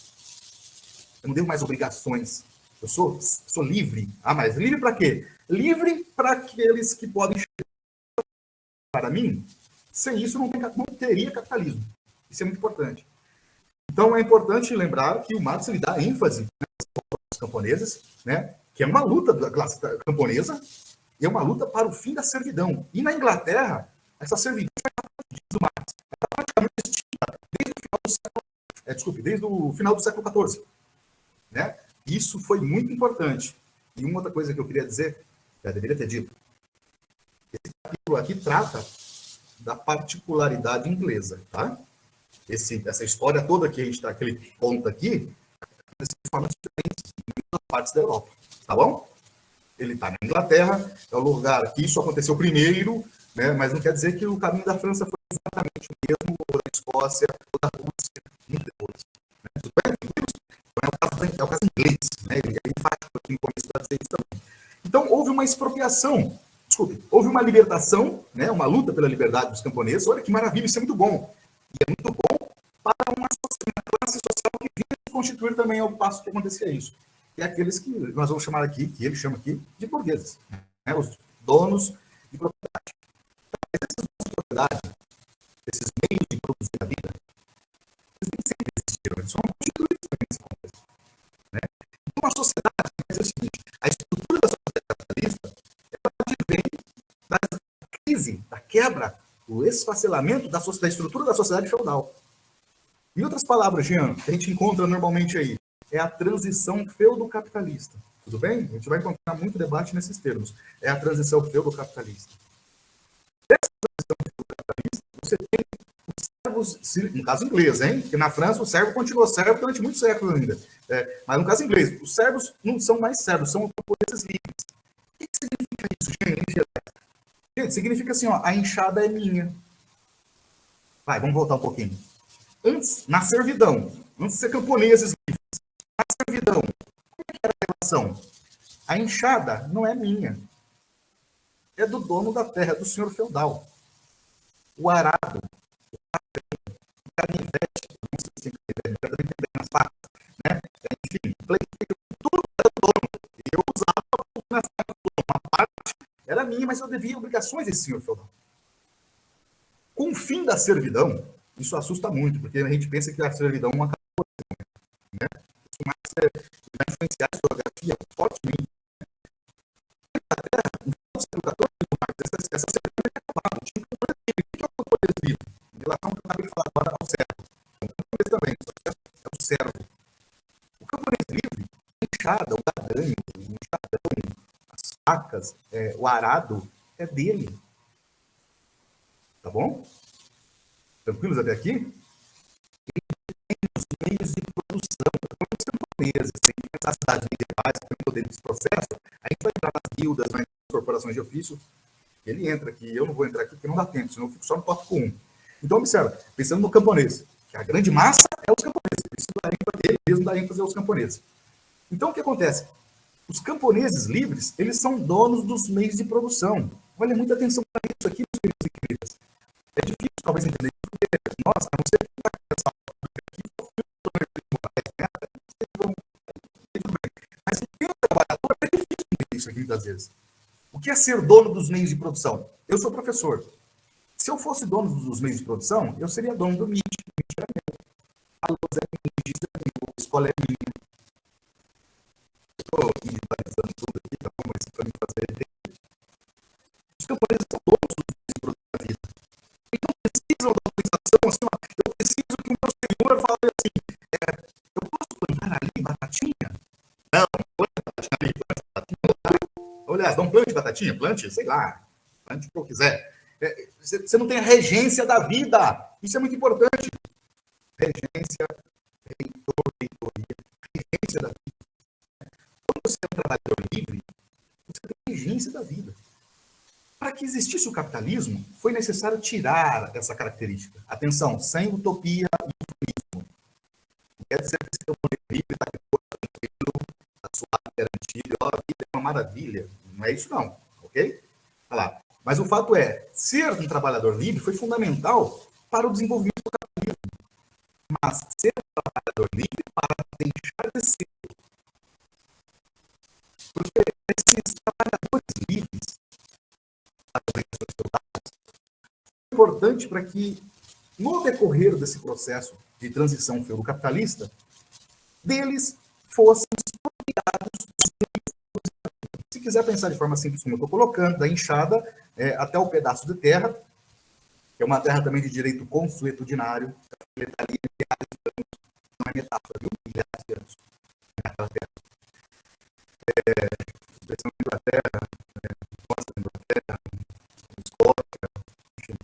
[SPEAKER 1] Eu não devo mais obrigações. Eu sou livre. Ah, mas livre para quê? Livre para aqueles que podem chegar para mim. Sem isso, não teria capitalismo. Isso é muito importante. Então, é importante lembrar que o Marx ele dá ênfase nas camponesas, né? Que é uma luta da classe camponesa, e é uma luta para o fim da servidão. E na Inglaterra, essa servidão do Marx está praticamente extinta desde o final do século XIV. Né? Isso foi muito importante. E uma outra coisa que eu queria dizer, já deveria ter dito, esse capítulo aqui trata da particularidade inglesa. Tá? Essa história toda que a gente está, que ele conta aqui, de formas diferentes em muitas partes da Europa. Tá bom? Ele está na Inglaterra, é o lugar que isso aconteceu primeiro, né? Mas não quer dizer que o caminho da França foi exatamente o mesmo, ou da Escócia, ou da Rússia, muito depois. Né? Tudo bem? Então, é o caso inglês, né? Ele é enfático aqui no começo da dizer isso também. Então, houve uma expropriação, houve uma libertação, né? Uma luta pela liberdade dos camponeses. Olha que maravilha, isso é muito bom. E é muito bom para uma classe social que vinha se constituir também ao passo que acontecia isso. E aqueles que nós vamos chamar aqui, que ele chama aqui, de burgueses, né? Os donos de propriedade. Mas esses donos de propriedade, esses meios de produzir a vida, eles nem sempre existiram, eles foram constituídos também nesse contexto. Né? Então, a sociedade, quer dizer o seguinte, a estrutura da sociedade capitalista, ela advém da crise, da quebra, do esfacelamento da estrutura da sociedade feudal. Em outras palavras, Jean, que a gente encontra normalmente aí, é a transição feudo-capitalista. Tudo bem? A gente vai encontrar muito debate nesses termos. É a transição feudo-capitalista. Nessa transição feudo-capitalista, você tem os servos servos, no caso inglês, hein? Porque na França o servo continuou servo durante muitos séculos ainda. Mas no caso inglês, os servos não são mais servos, são camponeses livres. O que significa isso, gente? Gente, significa assim, ó, a enxada é minha. Vai, vamos voltar um pouquinho. Antes, na servidão, antes de ser camponeses livres, na servidão, como é que era a relação? A enxada não é minha. É do dono da terra, do senhor feudal. O arado, o canivete, não sei se tem nas partes, né? Enfim, tudo era do dono. Eu usava uma parte, era minha, mas eu devia obrigações a esse senhor feudal. Com o fim da servidão, isso assusta muito, porque a gente pensa que a servidão é uma coisa, né? Isso vai influenciar a historiografia fortemente. Até no século XIV, essa servidão é acabada. Tinha um camponês livre. Em relação ao que eu acabei de falar agora ao servo. O camponês também, é o servo. O camponês livre, a enxada, o gadanho, o enxadão, as facas, o arado, é dele. Tá bom? Tranquilos até aqui? Os meios de produção, os camponeses, sem pensar cidades medievais, que tem poder desse processo, a gente vai entrar nas guildas, nas corporações de ofício, ele entra aqui, eu não vou entrar aqui porque não dá tempo, senão eu fico só no tópico 1. Então, observa, pensando no camponês, que a grande massa é os camponeses, preciso dar ênfase, ele mesmo dá ênfase aos camponeses. Então, o que acontece? Os camponeses livres, eles são donos dos meios de produção. Olha, muita atenção para isso aqui, meus queridos e queridas. É difícil, talvez, entender, porque nós, a não ser que está essa mas quem é trabalhador é difícil entender isso aqui, muitas vezes. O que é ser dono dos meios de produção? Eu sou professor. Se eu fosse dono dos meios de produção, eu seria dono do MIT. O MIT era meu. A luz é minha, a escola é minha. Estou digitalizando tudo aqui, tá bom? Mas para mim fazer. Os camponeses são donos dos meios de produção da vida. Então precisam da autorização, assim, ó, eu preciso que o meu senhor fale assim, eu posso plantar ali batatinha? Não, plante batatinha ali, plante batatinha lá. Aliás, não plante batatinha, plante, sei lá, plante o que eu quiser. Você não tem a regência da vida, isso é muito importante. Regência, reitoria, regência da vida. Quando você é um trabalhador livre, você tem regência da vida. Para que existisse o capitalismo, foi necessário tirar essa característica. Atenção, sem utopia e utopismo. Não quer dizer que esse camponês livre está tranquilo, está suave, garantido, a vida é uma maravilha. Não é isso não, ok? Olha lá. Mas o fato é, ser um trabalhador livre foi fundamental para o desenvolvimento do capitalismo. Mas ser um trabalhador livre para deixar de ser. Porque esses trabalhadores livres é importante para que, no decorrer desse processo de transição feudo-capitalista, deles fossem expropriados dos bens. Se quiser pensar de forma simples, como eu estou colocando, da enxada até o pedaço de terra, que é uma terra também de direito consuetudinário, não é metáfora, viu? Milhares de anos. Naquela terra. Expressão da Inglaterra, Costa da Inglaterra, Escócia, enfim,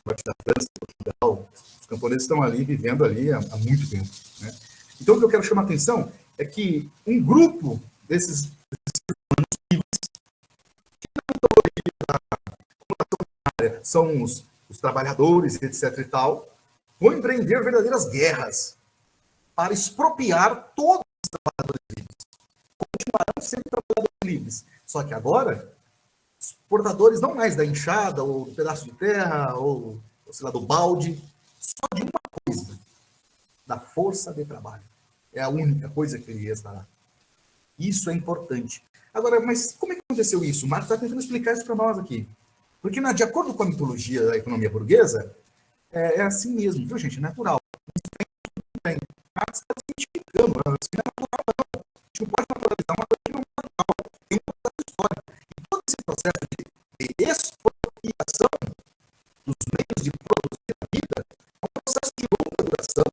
[SPEAKER 1] norte da França, Portugal, os camponeses estão ali, vivendo ali há muito tempo. Né? Então, o que eu quero chamar a atenção é que um grupo desses humanos livres, que não estão ali na população, são os trabalhadores, etc. e tal, vão empreender verdadeiras guerras para expropriar todos os trabalhadores livres. Continuarão sendo trabalhadores livres. Só que agora, os portadores não mais da enxada, ou do pedaço de terra, ou sei lá, do balde, só de uma coisa, da força de trabalho. É a única coisa que ele restará. Isso é importante. Agora, mas como é que aconteceu isso? O Marx está tentando explicar isso para nós aqui. Porque, de acordo com a mitologia da economia burguesa, é assim mesmo, viu, gente? É natural. Marx está cientificando, assim, é natural, não. A gente não pode naturalizar uma coisa que não é natural. Tem um processo histórico. E todo esse processo de expropriação dos meios de produzir a vida é um processo de longa duração.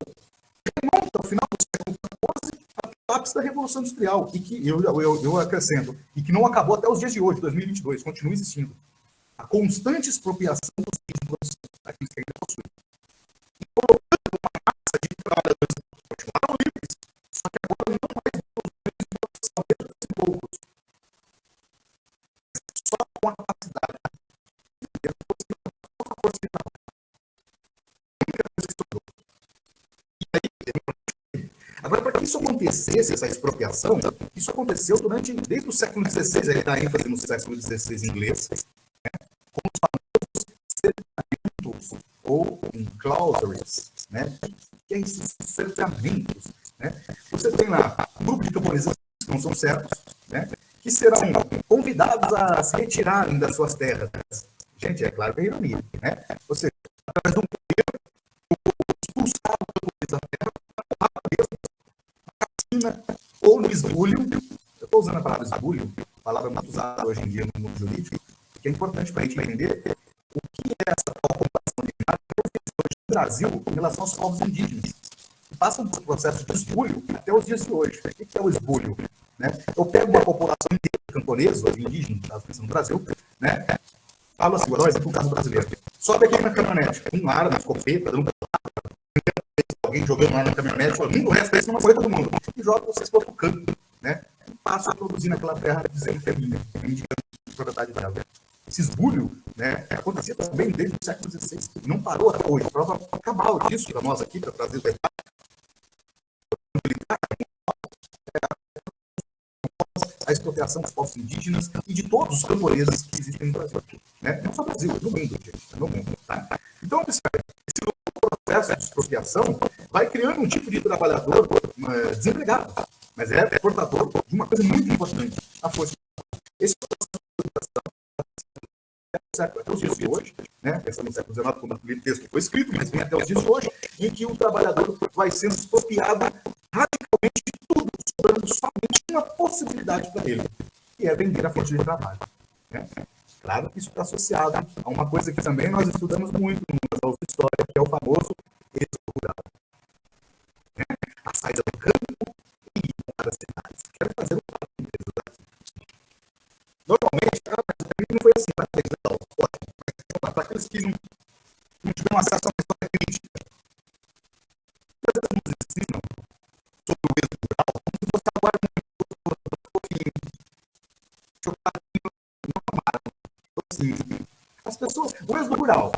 [SPEAKER 1] Remonta ao final do século XIV até o ápice da Revolução Industrial. E que, eu acrescento, e que não acabou até os dias de hoje, 2022, continua existindo. A constante expropriação dos meios de produção daqueles que ainda possuem. que isso acontecesse, essa expropriação, isso aconteceu desde o século XVI, aí dá ênfase no século XVI inglês, né, com os famosos cercamentos, ou enclosures, né, que é esses cercamentos, né? Você tem lá um grupo de camponeses que não são certos, né, que serão convidados a se retirarem das suas terras. Gente, é claro que é ironia, né? Ou seja, através de um expulsar o camponês da terra, ou no esbulho. Eu estou usando a palavra esbulho, palavra muito usada hoje em dia no mundo jurídico, que é importante para a gente entender o que é essa tal ocupação de hoje no Brasil em relação aos povos indígenas, que passam por um processo de esbulho até os dias de hoje. O que é o esbulho? Né? Eu pego uma população inteira camponesa, indígena, no Brasil, né? Falo assim, vou dar um exemplo do caso brasileiro. Sobe aqui na caminhonete, um arma, escopeta, dando alguém jogando lá na caminhonete, falando, o resto desse não foi todo mundo. E joga vocês para outro canto, né? E passa a produzir naquela terra dizendo que é minha, indicando a propriedade dela. Esse esbulho, né, acontecia também desde o século XVI. Não parou até hoje. Prova cabal disso para nós aqui, para trazer o debate. A expropriação dos povos indígenas e de todos os camponeses que existem no Brasil. Né? Não só no Brasil, no mundo, gente. No mundo, tá? Então, esse processo de expropriação vai criando um tipo de trabalhador desempregado, mas é portador de uma coisa muito importante, a força. Esse processo de expropriação até os dias de hoje, né? Pensando no século XIX, quando o texto foi escrito, mas vem até os dias de hoje, em que o trabalhador vai sendo expropriado radicalmente de tudo, sobrando somente uma possibilidade para ele, que é vender a força de trabalho. Né? Claro que isso está associado a uma coisa que também nós estudamos muito nas aulas de história, que é o famoso êxodo rural. Né? A saída do campo e ir para as cidades. Quero fazer um trabalho de empresas aqui. Normalmente, mas não foi assim, para aqueles que não tiveram acesso a uma história crítica, eles nos ensinam sobre o êxodo rural, como se fosse agora as pessoas, o êxodo rural,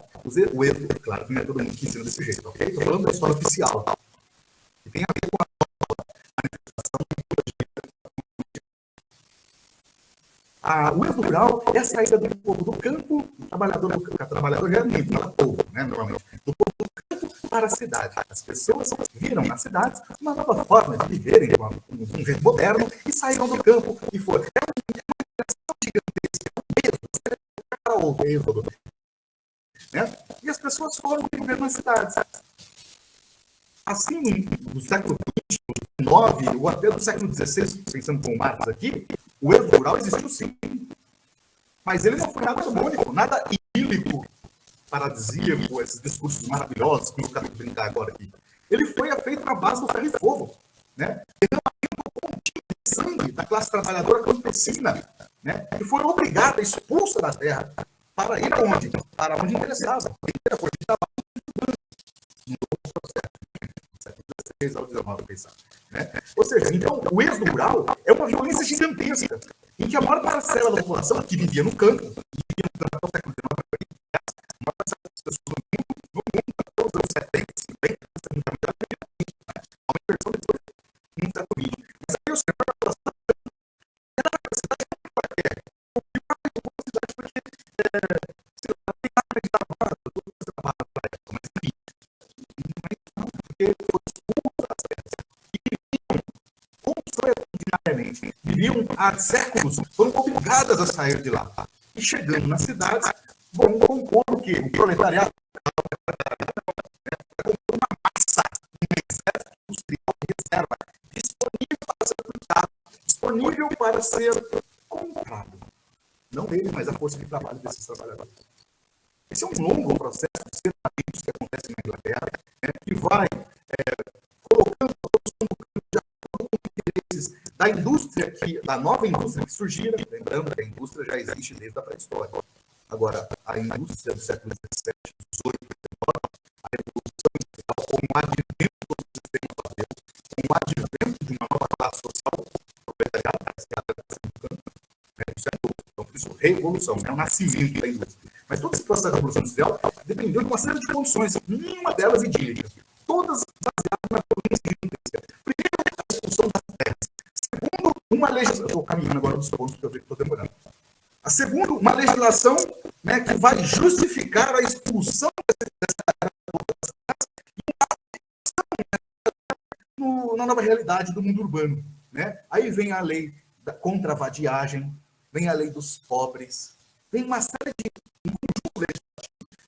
[SPEAKER 1] o êxodo, claro que não é todo mundo que ensina desse jeito, ok? Estou falando da história oficial, que tem a ver com a manifestação da o êxodo rural é a saída do povo do campo, o trabalhador realmente, não é povo, né, normalmente, do povo do campo para a cidade. As pessoas viram nas cidades uma nova forma de viverem, um jeito moderno, e saíram do campo e foram. É uma gigantesca, o êxodo. Né? E as pessoas foram viver nas cidades. Assim, no século XX, XIX, ou até do século XVI, pensando com o Marx aqui, o êxodo rural existiu sim. Mas ele não foi nada harmônico, nada idílico, paradisíaco, esses discursos maravilhosos que eu quero brincar agora aqui. Ele foi feito na base do ferro e fogo. Né? De sangue da classe trabalhadora campesina, né? Que foi obrigada, expulsa da terra, para ir aonde? Para onde interessava. Primeira coisa de trabalho no século XVI ao XIX, pensar. Né? Ou seja, então, o êxodo rural é uma violência gigantesca, em que a maior parcela da população que vivia no campo, até o século XIX, a maior parcela das pessoas no mundo, até os anos 70, 50, uma inversão depois no século XX. Mas aí o senhor viviam há séculos, foram obrigadas a sair de lá. E chegando nas cidades, vão compor o quê? O proletariado compor uma massa, um exército industrial de reserva, disponível para ser aplicado, disponível para ser comprado. Não ele, mas a força de trabalho desses trabalhadores. Esse é um longo processo de cercamentos que acontece na Inglaterra, né, que vai colocando interesses da indústria, da nova indústria que surgira, lembrando que a indústria já existe desde a pré-história. Agora, a indústria do século XVII, XVIII, a revolução industrial, com o advento do sistema papel, com o advento de uma nova classe social, proletariado, então, por isso, revolução, é o nascimento da indústria. Mas todo esse processo da revolução industrial dependeu de uma série de condições, nenhuma delas idílica, todas baseadas na violência gigantesca. Primeiro, a segundos, porque eu estou demorando. A segunda, uma legislação, né, que vai justificar a expulsão na nova realidade do mundo urbano, né? Aí vem a lei contra a vadiagem, vem a lei dos pobres, vem uma série de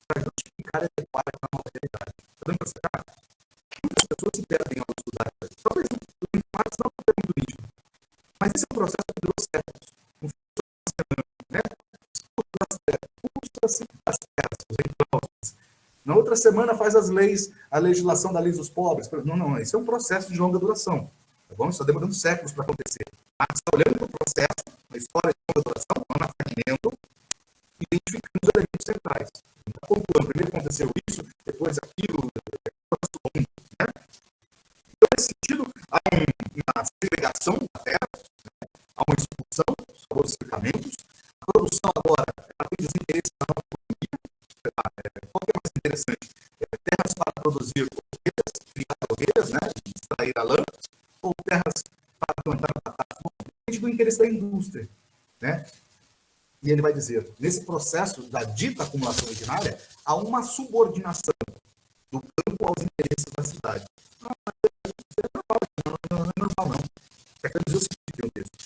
[SPEAKER 1] para justificar e adequar a nova realidade. Está dando para sacar? Muitas pessoas se perdem ao estudar. Talvez o Marx não é muito nítido, mas esse é um processo que durou séculos. Não foi uma semana, né? As terras, os impostos. Na outra semana faz as leis, a legislação da lei dos pobres. Não, isso é um processo de longa duração. Tá bom? Isso está demorando séculos para acontecer. Mas está olhando para o processo, na história de longa duração, não fragmento, identificando os elementos centrais. Está pontuando, primeiro aconteceu isso, depois aquilo, né? Então, nesse sentido, há uma segregação da terra, né? Há uma expulsão dos favorecimentos. A produção agora, ela tem desinteresse na nova economia. Qual que é mais interessante? Terras para produzir ovelhas, criar ovelhas, né? Extrair a lã, ou terras para plantar batatas? Depende do interesse da indústria, né? E ele vai dizer, nesse processo da dita acumulação ordinária, há uma subordinação do campo aos interesses da cidade. Não é normal, não. É que dizer o seguinte, texto.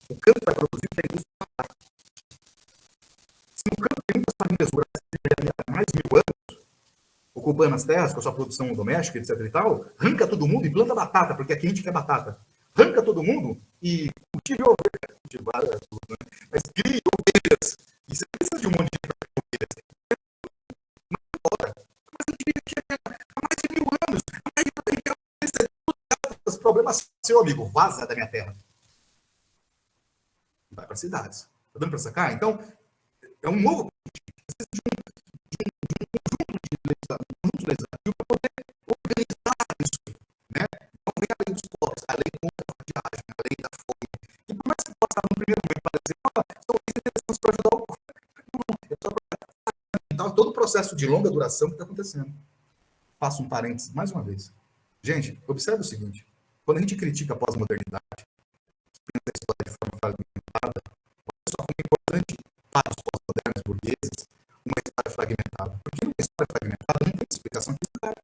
[SPEAKER 1] O campo vai produzir para a indústria. Se no campo tem muitas famílias rurais há mais de 1000 anos, ocupando as terras com a sua produção doméstica, etc e tal, arranca todo mundo e planta batata, porque aqui a gente quer batata. Arranca todo mundo e cultive ovelhas, cultivar, né? Mas crie ovelhas. E você precisa de um monte de ovelhas. Não importa. Mas a gente vive aqui há mais de 1000 anos. Os problemas, seu amigo, vaza da minha terra. Vai para as cidades. Está dando para sacar? Então, é um novo precisa de um conjunto legislativo para poder organizar isso, né? Então, vem a lei dos pobres, a lei contra a vadiagem, a lei da fome. E por mais que possa, no primeiro momento, parecer, são leis interessantes para ajudar o povo. Então, todo o processo de longa duração que está acontecendo. Faço um parênteses, mais uma vez. Gente, observe o seguinte. Quando a gente critica a pós-modernidade, pensa a história de forma fragmentada, olha só como é importante para os pós-modernos burgueses uma história fragmentada. Porque uma história fragmentada não tem explicação fiscal.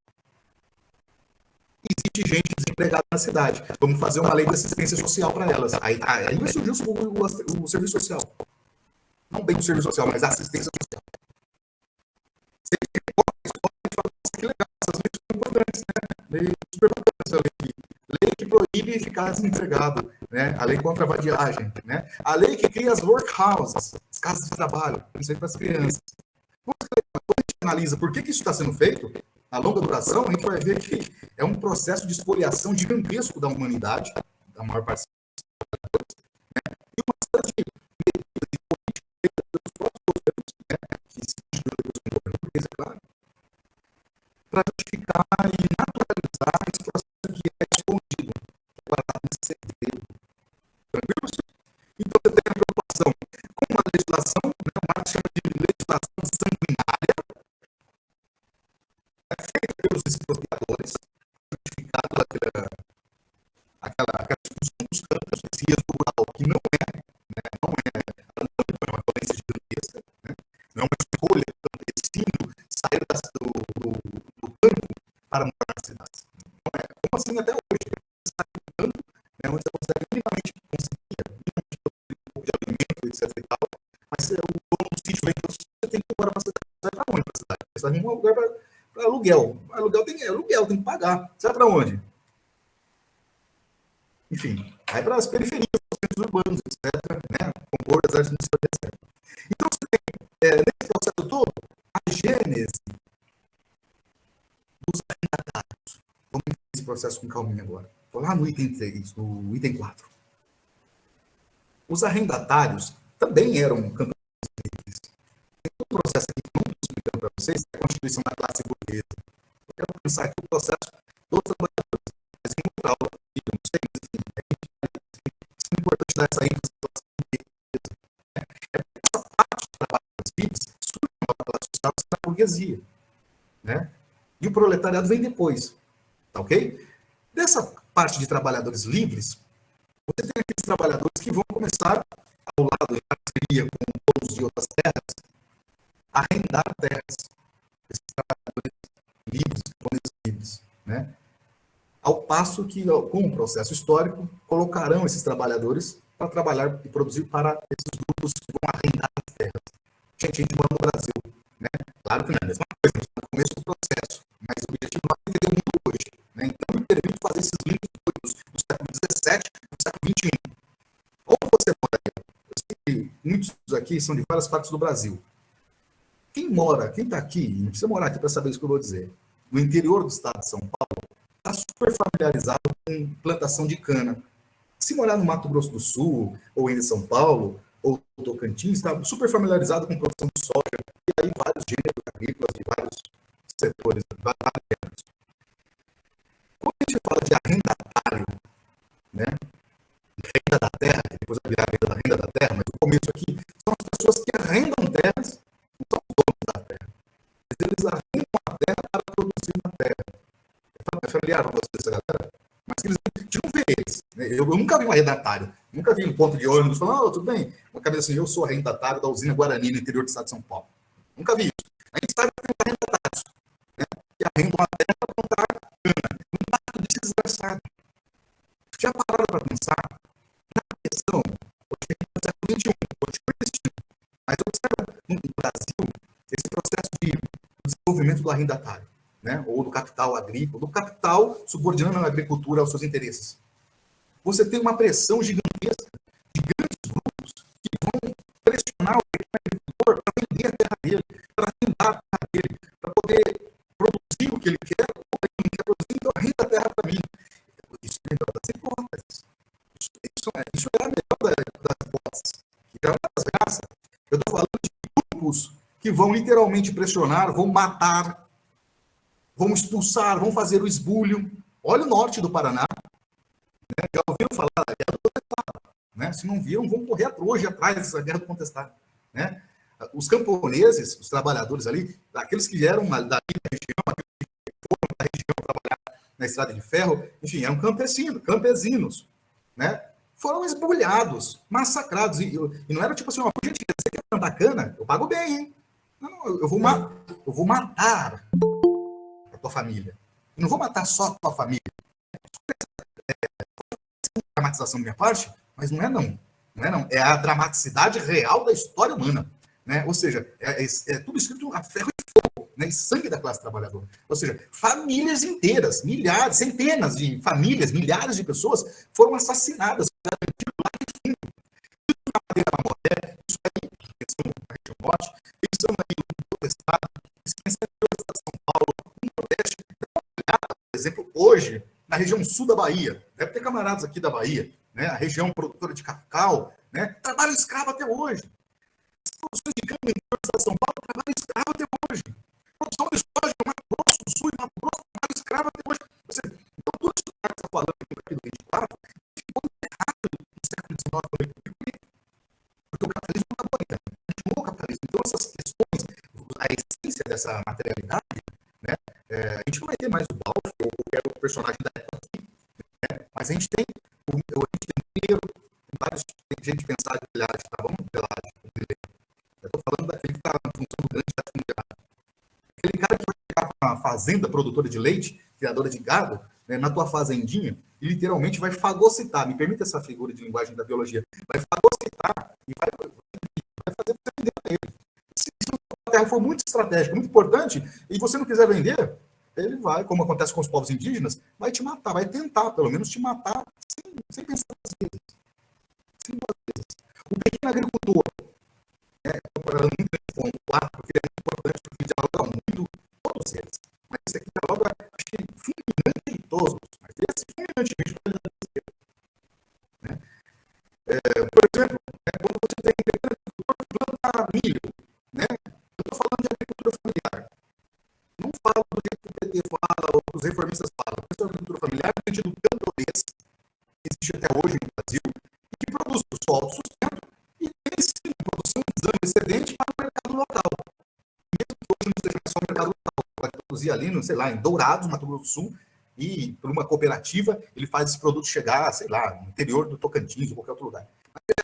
[SPEAKER 1] Existe gente desempregada na cidade. Vamos fazer uma lei de assistência social para elas. Aí vai surgir o serviço social. Não bem o serviço social, mas a assistência social. Que legal, essas leis são importantes, né? Lei super importante essa lei. Lei que proíbe ficar desempregado, né? A lei contra a vadiagem, né? A lei que cria as workhouses, as casas de trabalho, principalmente para as crianças. Quando a gente analisa por que isso está sendo feito, a longa duração, a gente vai ver que é um processo de expoliação gigantesco da humanidade, da maior parte né? E uma série de medidas e políticas dos próprios governos, né? Que se depois com o governo português, é claro, para justificar e naturalizar esse processo que é escondido, guardado em segredo. Tranquilo? Então, você tem a preocupação com uma legislação, né, o Marx chama de legislação sanguinária, feita pelos expropriadores, justificado aquela expulsão dos campos, esse êxodo rural, que não é uma violência gigantesca, né, não é uma escolha campesino sair do campo para morar nas cidades. Não é, como assim até hoje, você sai do campo, né, onde você consegue minimamente um pouco de alimento, etc e tal, mas o dono do sítio vem, você tem que ir embora para a cidade. Você vai para onde para a cidade? Você vai em um lugar para aluguel. Aluguel tem que pagar. Você vai para onde? Enfim, vai para as periferias, os centros urbanos, etc., né, compor as áreas municipais, etc. Então, você tem, nesse processo todo, a gênese dos arrendatários. Vamos ver esse processo com calminha agora. Estou lá no item 3, no item 4. Os arrendatários também eram camponeses livres. Tem um processo aqui que eu não estou explicando para vocês, é a constituição da classe burguesa. Eu quero pensar aqui o processo dos trabalhadores. Mas em outra aula, eu não sei, mas enfim, é importante dar essa ênfase à classe burguesa. Essa parte dos trabalhadores livres surge uma classe social da burguesia, né? E o proletariado vem depois, tá ok? Dessa parte de trabalhadores livres, você tem aqueles trabalhadores que vão começar ao lado, em parceria com donos de outras terras, arrendar terras. Esses trabalhadores livres, camponeses livres, né? Ao passo que, com o processo histórico, colocarão esses trabalhadores para trabalhar e produzir para esses grupos que vão arrendar as terras. Gente, a gente mora no Brasil, né? Claro que não é a mesma coisa, a gente está no começo do processo, mas o objetivo não é entender o mundo hoje, né? Então, me permite fazer esses links do século XVII e do século XXI. Ou você mora, eu sei que muitos aqui são de várias partes do Brasil. Quem mora, quem está aqui, não precisa morar aqui para saber isso que eu vou dizer, no interior do estado de São Paulo, está super familiarizado com plantação de cana. Se morar no Mato Grosso do Sul, ou ainda em São Paulo, ou Tocantins, está super familiarizado com produção de soja, e aí vários gêneros agrícolas de vários setores, vários gêneros. Quando a gente fala de arrendatário, né, renda da terra, que depois vai virar a renda da terra, mas o começo aqui são as pessoas que arrendam terras, não são os donos da terra. Eles arrendam a terra para produzir na terra. É familiar para vocês, essa galera? Mas eles, a gente não vê eles. Né? Eu nunca vi um arrendatário, nunca vi um ponto de ônibus falando, tudo bem, uma cabeça assim, eu sou arrendatário da usina Guarani, no interior do estado de São Paulo. Nunca vi isso. A gente sabe que tem arrendatários, né, que arrendam a terra para plantar cana. Um impacto disso é desgraçado. Já pararam para pensar na questão, hoje a gente está no século XXI, continua existindo, mas observa no Brasil esse processo de desenvolvimento do arrendatário, né, ou do capital agrícola, do capital subordinando a agricultura aos seus interesses. Você tem uma pressão gigantesca de grandes grupos que vão pressionar o pequeno agricultor para vender a terra dele, para arrendar a terra dele, para poder produzir o que ele quer, ou ele não quer produzir, então arrenda a terra para mim. Isso é melhor das hipóteses. Isso é a melhor das hipóteses. É uma das graças. Eu estou falando de grupos que vão literalmente pressionar, vão matar, vão expulsar, vão fazer o esbulho. Olha o norte do Paraná. Né? Já ouviram falar da Guerra do Contestado? Né? Se não viram, vão correr hoje atrás dessa Guerra do Contestado. Né? Os camponeses, os trabalhadores ali, aqueles que eram dali da região, aqueles que foram da região trabalhar na estrada de ferro, enfim, eram campesinos, né? Foram esbulhados, massacrados. E não era tipo assim, ó, gente, você quer plantar cana? Eu pago bem, hein? Não, eu vou matar a tua família. Eu não vou matar só a tua família. Dramatização da minha parte, mas não é não. Não é não. É a dramaticidade real da história humana. Né? Ou seja, é tudo escrito a ferro e fogo, né? E sangue da classe trabalhadora. Ou seja, famílias inteiras, milhares, centenas de famílias, milhares de pessoas foram assassinadas lá em fundo. Isso aí, pensando na região norte, pensando aí no Estado, pensando no Estado de São Paulo, no Nordeste, por exemplo, hoje, na região sul da Bahia, deve ter camaradas aqui da Bahia, né? A região produtora de cacau, né? Trabalho escravo até hoje. As produções de cana no interior do estado de São Paulo, trabalho escravo até hoje. Produção de soja no Mato Grosso do Sul e Mato Grosso, trabalho escravo até hoje. Então, tudo isso que está falando aqui do 24 ficou errado no século XIX, porque o capitalismo não acabou ainda. Continuou o capitalismo. Então, essas questões, a essência dessa materialidade, né? A gente não vai ter mais o Balfour ou qualquer outro personagem da época aqui, né? Mas a gente tem dinheiro, tem gente pensar de Villares, tá bom? Villares, eu estou falando daquele que está na função do grande latifundiário. Aquele cara que vai chegar com uma fazenda produtora de leite, criadora de gado, né, na tua fazendinha, e literalmente vai fagocitar, me permita essa figura de linguagem da biologia, vai fagocitar e vai fazer você vender para ele. Se a terra for muito estratégica, muito importante, e você não quiser vender, ele vai, como acontece com os povos indígenas, vai te matar, vai tentar, pelo menos, te matar sem pensar duas vezes. O pequeno agricultor, comparando muito esse ponto lá, porque ele é muito importante, porque ele dialoga muito com todos eles. Mas esse aqui dialoga, acho que fulminante de todos, mas esse fulminantemente para ele né? Por exemplo, quando você tem pequeno agricultor que planta milho, né? Eu estou falando de agricultura familiar. Não falo do jeito que o PT fala, ou os reformistas falam. Eu estou agricultura familiar no sentido camponês, que existe até hoje no Brasil, e que produz o seu autossustento e tem sim produção de exame excedente para o mercado local. Mesmo que hoje não seja só o mercado local, pode produzir ali, no, sei lá, em Dourados, Mato Grosso do Sul, e por uma cooperativa ele faz esse produto chegar, sei lá, no interior do Tocantins ou qualquer outro lugar. Mas é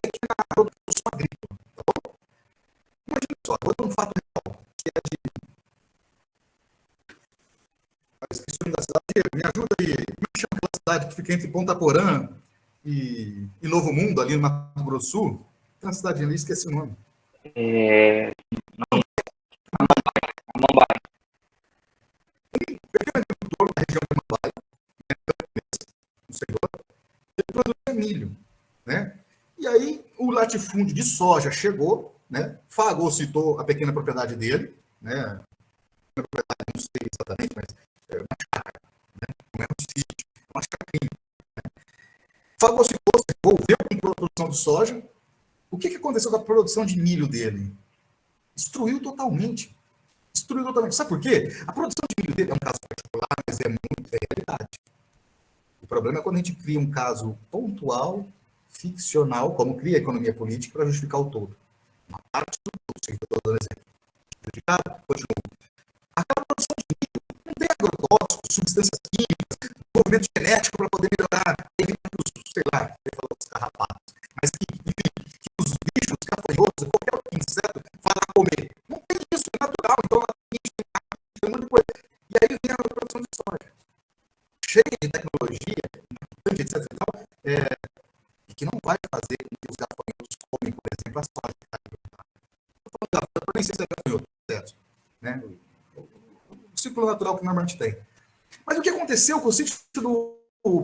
[SPEAKER 1] que na produção esqueci o nome da cidade. Diego, me ajuda aí. Como é que chama aquela cidade que fica entre Ponta Porã e Novo Mundo, ali no Mato Grosso do Sul? Tem uma cidade ali, esqueci o nome.
[SPEAKER 2] Samambaia.
[SPEAKER 1] Pequeno agricultor na região de Samambaia, no Senhor, ele produzia milho, né? E aí o latifúndio de soja chegou, né? Fagocitou a pequena propriedade dele, né? A propriedade não sei exatamente, mas é uma chácara, né? Não é um sítio, é uma chacrinha. Fagocitou, se envolveu com a produção de soja. O que aconteceu com a produção de milho dele? Destruiu totalmente. Destruiu totalmente. Sabe por quê? A produção de milho dele é um caso particular, mas é muito realidade. O problema é quando a gente cria um caso pontual, ficcional, como cria a economia política, para justificar o todo. Uma parte do todo, que eu estou dando exemplo. Justificado? Continua. Aquela produção de milho não tem agrotóxicos, substâncias químicas, desenvolvimento genético para poder melhorar, evitar que os, sei lá, eu falo os carrapatos, mas que, enfim, que os bichos, os gafanhotos, qualquer outro inseto, vá lá comer. Não tem isso, é natural. Então, tem um monte de coisa. E aí vem a produção de soja. Cheia de tecnologia, etc. E, tal, e que não vai fazer com que os gafanhotos comem, por exemplo, a soja. Estou falando gafanhoto, nem sei se é gafanhoto, certo? Né? O ciclo natural que normalmente tem. Mas o que aconteceu com o sítio do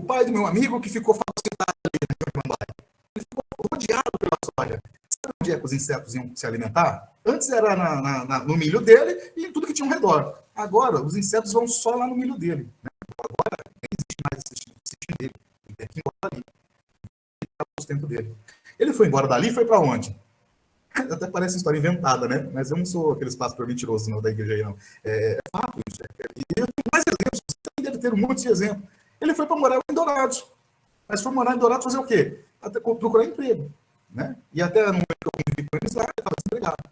[SPEAKER 1] pai do meu amigo que ficou fagocitado ali na região de Mambaia? Ele ficou rodeado pela soja. Sabe onde é que os insetos iam se alimentar? Antes era no milho dele e em tudo que tinha ao redor. Agora, os insetos vão só lá no milho dele. Né? Agora, nem existe mais esse sítio dele. Ele tem que ir embora dali. O sustento dele. Ele foi embora dali e foi para onde? Até parece uma história inventada, né? Mas eu não sou aqueles pastor mentiroso não, da igreja aí, não. É fato isso. E eu tenho mais exemplos. Você também deve ter um monte de exemplos. Ele foi para morar em Dourados. Mas foi morar em Dourados fazer o quê? Até procurar emprego. Né? E até no momento que eu convivi com eles lá, ele estava desempregado.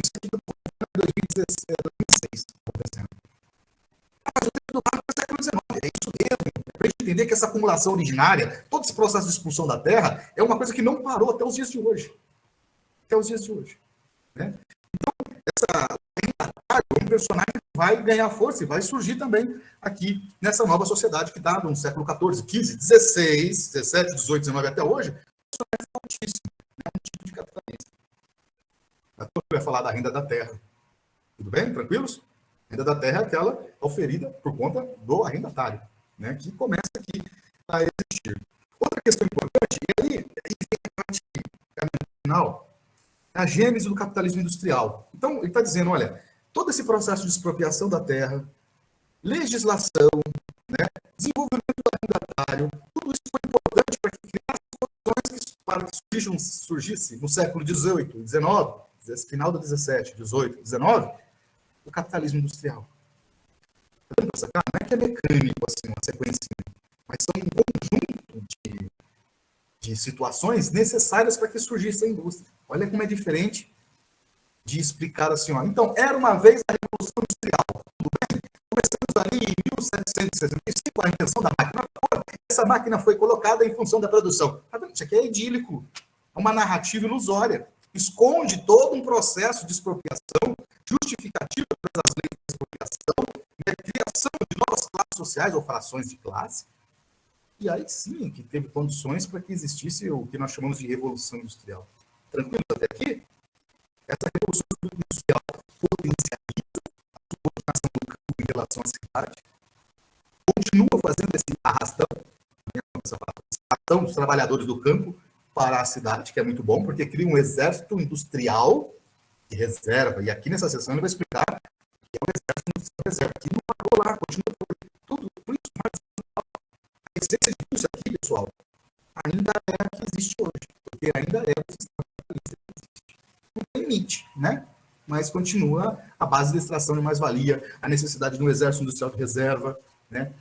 [SPEAKER 1] Isso aqui em 2016, mas o tempo do barco é século XIX, é isso mesmo. É para a gente entender que essa acumulação originária, todo esse processo de expulsão da terra, é uma coisa que não parou até os dias de hoje. Até os dias de hoje. Né? Então, um personagem que vai ganhar força e vai surgir também aqui nessa nova sociedade que dá no século XIV, XV, XVI, XVII, XVIII, XIX até hoje, personagem fortíssimo, né? Um tipo de capitalista. A turma vai falar da renda da terra. Tudo bem? Tranquilos? A renda da terra é aquela oferida por conta do arrendatário, né? Que começa aqui a existir. Outra questão importante, e aí vem a parte final, a gênese do capitalismo industrial. Então, ele está dizendo, olha, todo esse processo de expropriação da terra, legislação, né, desenvolvimento do arrendatário, tudo isso foi importante para que criasse condições para que surgisse no século XVIII, XIX, final do XVII, XVIII, XIX, o capitalismo industrial. Tá dando para sacar? Não é que é mecânico, assim, uma sequência, mas são um conjunto de situações necessárias para que surgisse a indústria. Olha como é diferente de explicar assim, ó. Então, era uma vez a Revolução Industrial, tudo bem? Começamos ali em 1765, a invenção da máquina. Essa máquina foi colocada em função da produção. Tá vendo? Isso aqui é idílico. É uma narrativa ilusória. Esconde todo um processo de expropriação, justificativa das leis de expropriação, né, criação de novas classes sociais ou frações de classe. E aí sim que teve condições para que existisse o que nós chamamos de Revolução Industrial. Tranquilo até aqui? Essa Revolução Industrial potencializa a subordinação do campo em relação à cidade, continua fazendo esse arrastão dos trabalhadores do campo para a cidade, que é muito bom, porque cria um exército industrial de reserva. E aqui nessa sessão ele vai explicar que é um exército industrial de reserva, que não parou lá, continua tudo. Por isso, a essência de tudo isso aqui, pessoal, ainda é a que existe hoje, porque ainda é o sistema capitalista que existe. Não tem limite, né? Mas continua a base de extração de mais-valia, a necessidade de um exército industrial de reserva, né?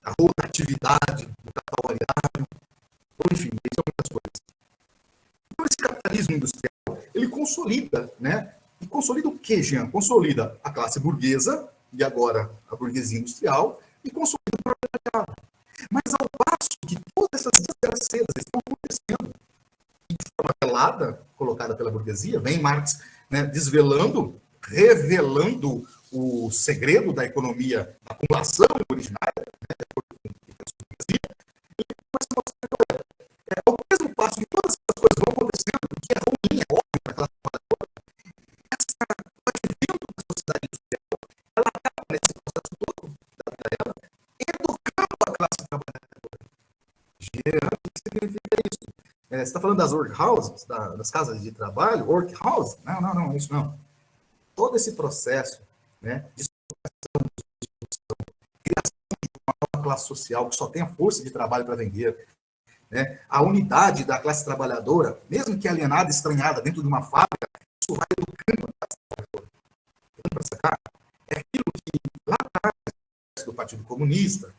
[SPEAKER 1] A rotatividade do capital variável, ou enfim, são muitas coisas. Então, esse capitalismo industrial, ele consolida, né? E consolida o quê, Jean? Consolida a classe burguesa, e agora a burguesia industrial, e consolida o proletariado. Mas ao passo que todas essas desgraças estão acontecendo de forma velada, colocada pela burguesia, vem Marx, né, desvelando, revelando o segredo da economia, da acumulação originária, né, de acordo com o que ele começa a mostrar que ao mesmo passo que todas essas coisas vão acontecendo, o que é ruim, é óbvio para aquela trabalhadora, o advento da sociedade industrial, ela acaba nesse processo todo da vida dela, educando a classe trabalhadora, gerando o que significa isso. Você está falando das workhouses, das casas de trabalho, workhouse? Não, isso não. Todo esse processo, né, de criação de uma nova classe social que só tem a força de trabalho para vender, né, a unidade da classe trabalhadora, mesmo que alienada, estranhada dentro de uma fábrica, isso vai educando a classe trabalhadora. Para sacar, é aquilo que lá atrás do Partido Comunista,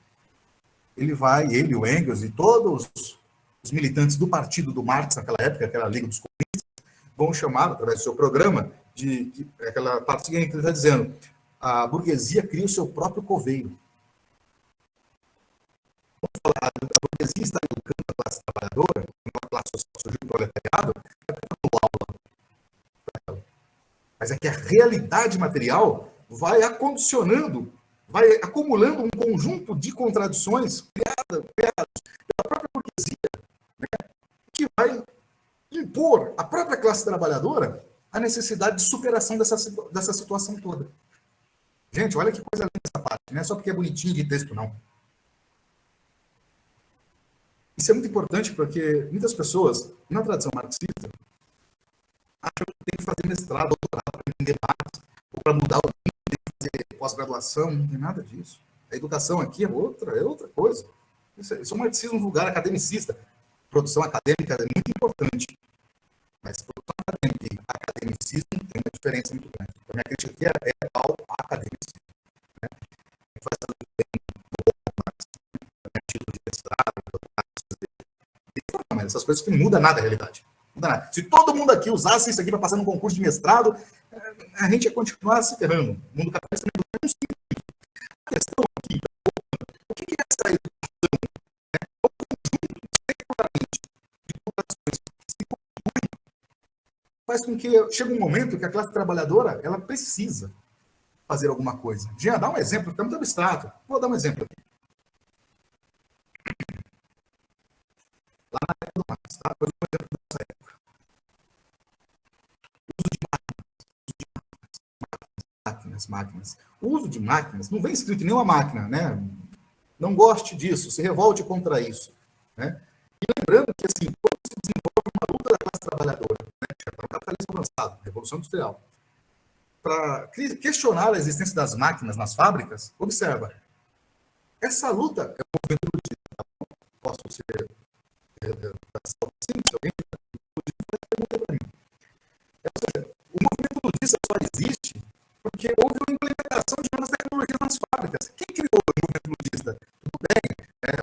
[SPEAKER 1] ele, o Engels e todos os militantes do partido do Marx naquela época, aquela Liga dos Comunistas, vão chamar, através do seu programa, de aquela parte seguinte que ele está dizendo: a burguesia cria o seu próprio coveiro. A burguesia está educando a classe trabalhadora, uma classe social surgiu do proletariado, mas é que a realidade material vai acondicionando, vai acumulando um conjunto de contradições criadas pela própria burguesia, né, que vai impor à própria classe trabalhadora a necessidade de superação dessa situação toda. Gente, olha que coisa linda essa parte, não é só porque é bonitinho de texto, não. Isso é muito importante porque muitas pessoas, na tradição marxista, acham que tem que fazer mestrado, doutorado para entender Marx, ou para mudar o mundo, tem que fazer pós-graduação, não tem nada disso. A educação aqui é outra coisa. Isso é um marxismo vulgar, academicista. Produção acadêmica é muito importante, mas produção acadêmica e academicismo tem uma diferença muito grande. A minha crítica aqui é ao academicismo. Né? Faz título de mestrado, doutorado, essas coisas que não mudam nada a realidade. Não muda nada. Se todo mundo aqui usasse isso aqui para passar num concurso de mestrado, a gente ia continuar se ferrando. O mundo capitalista não é um sentido. A questão aqui, o que é essa educação? É um conjunto, secularmente, de populações que se constituem, faz com que chegue um momento que a classe trabalhadora ela precisa fazer alguma coisa. Jean, dá um exemplo, está muito abstrato. Vou dar um exemplo aqui. Lá na época do Marx, tá? Vou dar um exemplo dessa época. Máquinas. O uso de máquinas, não vem escrito em nenhuma máquina, né? Não goste disso, se revolte contra isso, né? E lembrando que, assim, quando se desenvolve uma luta da classe trabalhadora, né, que é para o capitalismo avançado, Revolução Industrial, para questionar a existência das máquinas nas fábricas, observa, essa luta é um movimento ludista, tá? Posso ser se alguém pergunta para mim. Ou seja, o movimento ludista só existe porque houve uma implementação de novas tecnologias nas fábricas. Quem criou o movimento ludista? Tudo bem,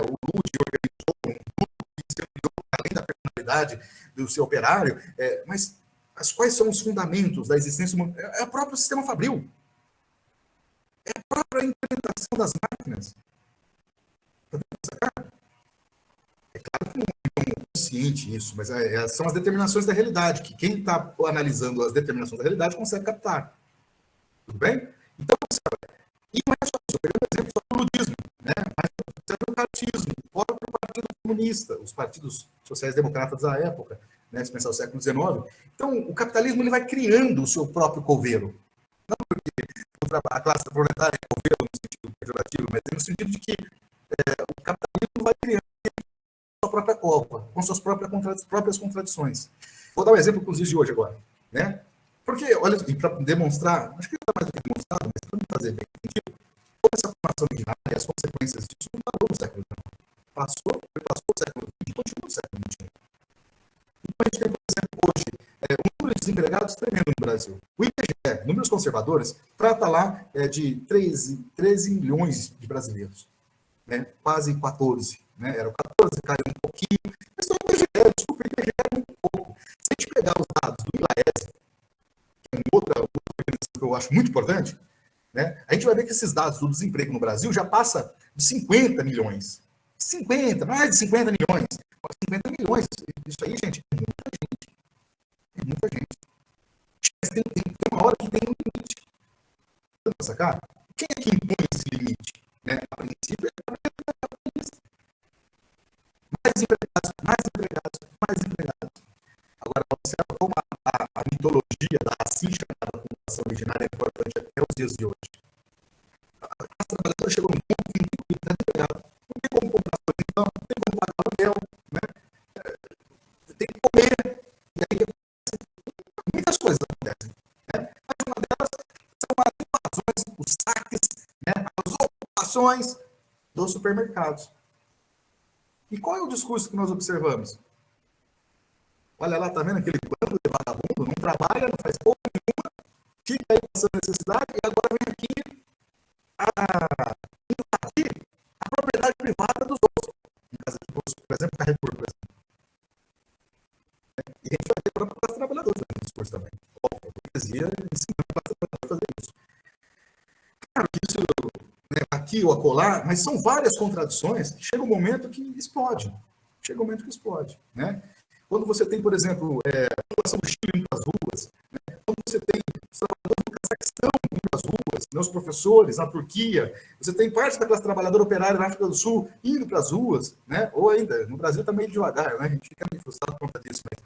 [SPEAKER 1] o Lud organizou um grupo que se criou além da personalidade do seu operário, mas quais são os fundamentos da existência humana? É o próprio sistema fabril. É a própria implementação das máquinas. É claro que não é consciente isso, mas são as determinações da realidade, que quem está analisando as determinações da realidade consegue captar. Tudo bem? Então, e não é só isso, eu peguei um exemplo só do ludismo, né? Mas o cartismo, o próprio Partido Comunista, os partidos sociais-democratas da época, né? Se pensar o século XIX. Então, o capitalismo ele vai criando o seu próprio coveiro. Não porque a classe proletária é coveiro no sentido pejorativo, mas no sentido de que o capitalismo vai criando a sua própria cova, com suas próprias contradições. Vou dar um exemplo com os dias de hoje agora, né? Porque, olha, para demonstrar, acho que não está mais do que demonstrado, mas para me fazer bem entendido, toda essa formação originária e as consequências disso não parou no século XIX. Passou o século XX e continua no século XXI. Então, a gente tem, por exemplo, hoje, um número de desempregados tremendo no Brasil. O IBGE, números conservadores, trata lá de 13 milhões de brasileiros. Né? Quase 14. Né? Eram 14, caiu um pouquinho. Mas o IBGE, desculpa, o IBGE é muito pouco. Se a gente pegar os dados do ILAES, outra organização que eu acho muito importante, né? A gente vai ver que esses dados do desemprego no Brasil já passa de 50 milhões. Mais de 50 milhões. 50 milhões. Isso aí, gente, é muita gente. É muita gente. Mas tem uma hora que tem um limite. para sacar? Quem é que impõe esse limite? Né? A princípio, é mais empregados, mais empregados, mais empregados. Agora, observa como a mitologia da assim chamada população originária é importante até os dias de hoje. A classe trabalhadora chegou num ponto que não tem empregado. Não tem como comprar sua então, não tem como pagar aluguel, né? Tem que comer. E aí muitas coisas acontecem. Né? Mas uma delas são as invasões, os saques, né? As ocupações dos supermercados. E qual é o discurso que nós observamos? Olha lá, tá vendo aquele bando de vagabundo? Não trabalha, não faz porra nenhuma, fica aí passando necessidade e agora vem aqui invadir a propriedade privada dos outros. No caso aqui, por exemplo, Carrefour, por exemplo. E a gente vai ter a própria classe trabalhadora fazendo discurso também. Óbvio, a burguesia ensinando a classe trabalhadora a fazer isso. Claro que isso, né, aqui ou acolá, mas são várias contradições que chega um momento que explode. Chega um momento que explode, né? Quando você tem, por exemplo, a população do Chile indo para as ruas, né? Quando você tem os trabalhadores do Cazaquistão indo para as ruas, né? Os professores na Turquia, você tem parte da classe trabalhadora operária na África do Sul indo para as ruas, né? Ou ainda, no Brasil está meio devagar, né? A gente fica meio frustrado por conta disso, mas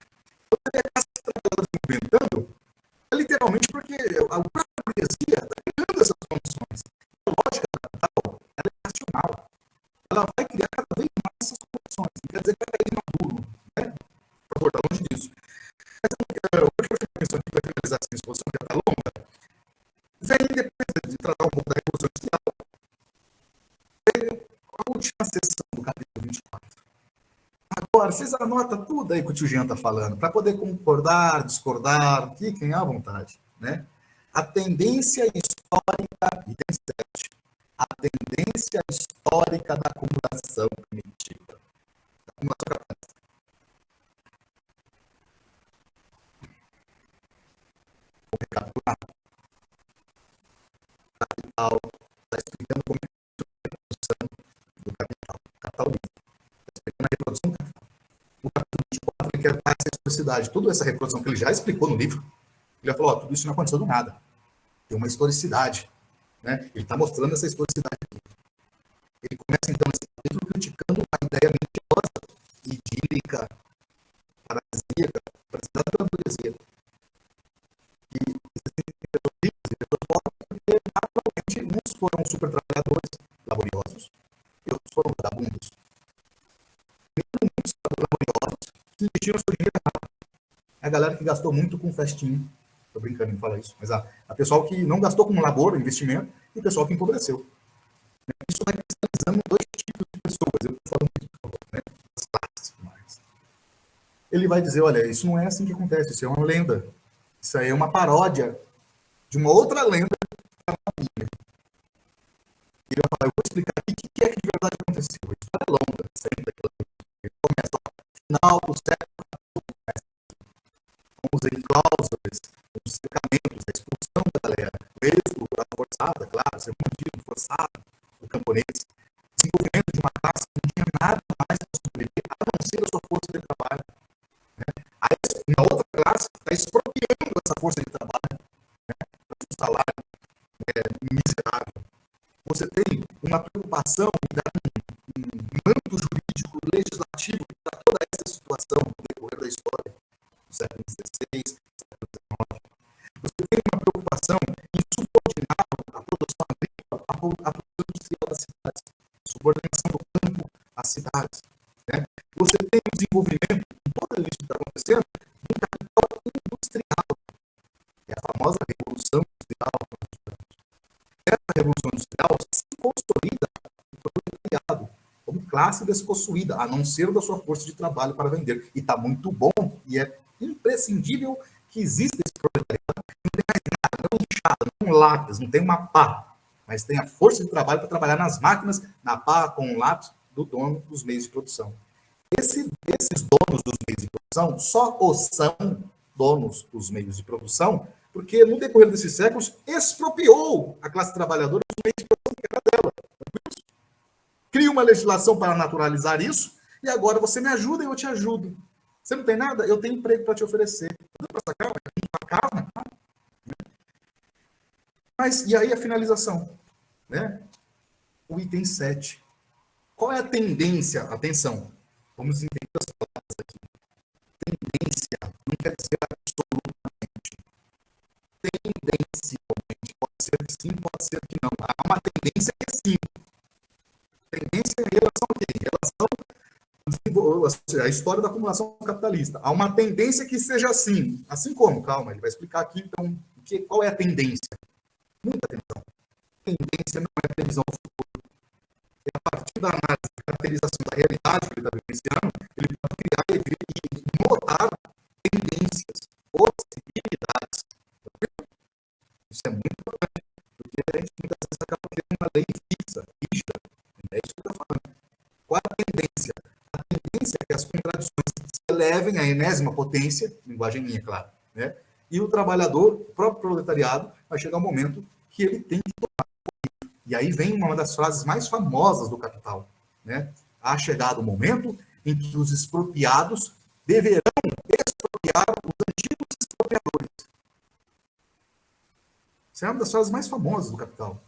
[SPEAKER 1] quando você tem a classe trabalhadora se movimentando, é literalmente porque a própria burguesia está criando essas condições. A lógica capital, ela é racional. Ela vai criar cada vez mais essas condições. Não quer dizer que vai cair maduro, né? Por favor, está longe disso. Mas eu vou chamar a atenção aqui para finalizar essa exposição, já está longa. Vem, depois de tratar um pouco da Revolução Industrial, veio a última sessão do capítulo 24. Agora, vocês anotam tudo aí que o tio Jean está falando, para poder concordar, discordar, fiquem à vontade, né? A tendência histórica, item 7, a tendência histórica da acumulação primitiva. Da acumulação capitalista. Vou recapitular. O capital está explicando como é a reprodução do capital. Capital livre. Está explicando a reprodução do capital. O capítulo 24 ele quer dar essa historicidade. Toda essa reprodução que ele já explicou no livro, ele já falou, tudo isso não aconteceu do nada. Tem uma historicidade. Né? Ele está mostrando essa historicidade aqui. Ele começa, então, esse capítulo criticando a ideia mentirosa, idílica, paradisíaca, apresentada pela burguesia. E existem pessoas ricas e pessoas pobres porque, naturalmente, uns foram super trabalhadores, laboriosos, e outros foram vagabundos. Mesmo muitos laboriosos que investiram seu dinheiro errado. É a galera que gastou muito com festinha. Estou brincando em falar isso, mas a pessoal que não gastou com labor, investimento, e o pessoal que empobreceu. Isso vai cristalizando dois tipos de pessoas. Eu estou falando isso, né? As classes mais. Ele vai dizer, olha, isso não é assim que acontece, isso é uma lenda. Isso aí é uma paródia de uma outra lenda da Bíblia. Ele vai falar, eu vou explicar aqui o que é que de verdade aconteceu. A história é longa, sempre daquela coisa. Ele começa no final do século XIV, com os enclausuras, os cercamentos, a expulsão da galera, o êxodo, a forçada, claro, ser mantido, forçado, o camponês, desenvolvimento de uma classe que não tinha nada mais para sobreviver, a não ser a sua força de trabalho. Né? Aí, uma outra classe está expropriando essa força de trabalho, né? Um salário miserável. Você tem uma preocupação em dar um manto jurídico legislativo para toda essa situação no decorrer da história do século XVI, século XIX. Você tem uma preocupação em subordinar a produção agrícola à produção industrial das cidades, subordinação do campo às cidades. Né? Você tem um desenvolvimento, com tudo isso que está acontecendo, de um capital industrial. É a famosa Revolução Industrial. Essa Revolução Industrial se consolida o proletariado como classe despossuída, a não ser da sua força de trabalho para vender. E está muito bom, e é imprescindível que exista esse proletariado. Não tem mais nada, não inchada, não lápis, não tem uma pá, mas tem a força de trabalho para trabalhar nas máquinas, na pá, com o lápis do dono dos meios de produção. Esses donos dos meios de produção só são donos dos meios de produção porque, no decorrer desses séculos, expropriou a classe trabalhadora dos meios de produção que era dela. Cria uma legislação para naturalizar isso, e agora você me ajuda e eu te ajudo. Você não tem nada? Eu tenho emprego para te oferecer. Para essa casa, uma casa, Mas, e aí a finalização? Né? O item 7. Qual é a tendência? Atenção, vamos entender as palavras aqui. Tendência não quer dizer absolutamente. Tendencialmente, pode ser que sim, pode ser que não. Há uma tendência que é sim. Tendência em relação a quê? Em relação à história da acumulação capitalista. Há uma tendência que seja assim. Assim como? Calma, ele vai explicar aqui, então, qual é a tendência? Muita atenção. Tendência não é previsão do futuro. E a partir da análise, da caracterização da realidade que ele está vivenciando, ele pode criar e notar tendências, possibilidades. Isso é muito importante, porque a gente muitas vezes acaba tendo uma lei fixa, rígida. É isso que eu estou falando. Qual é a tendência? A tendência é que as contradições se elevem à enésima potência, linguagem minha, claro, né? E o trabalhador, o próprio proletariado, vai chegar um momento que ele tem que tomar. E aí vem uma das frases mais famosas do Capital, né? Há chegado o momento em que os expropriados deverão expropriar os antigos expropriadores. Essa é uma das frases mais famosas do Capital.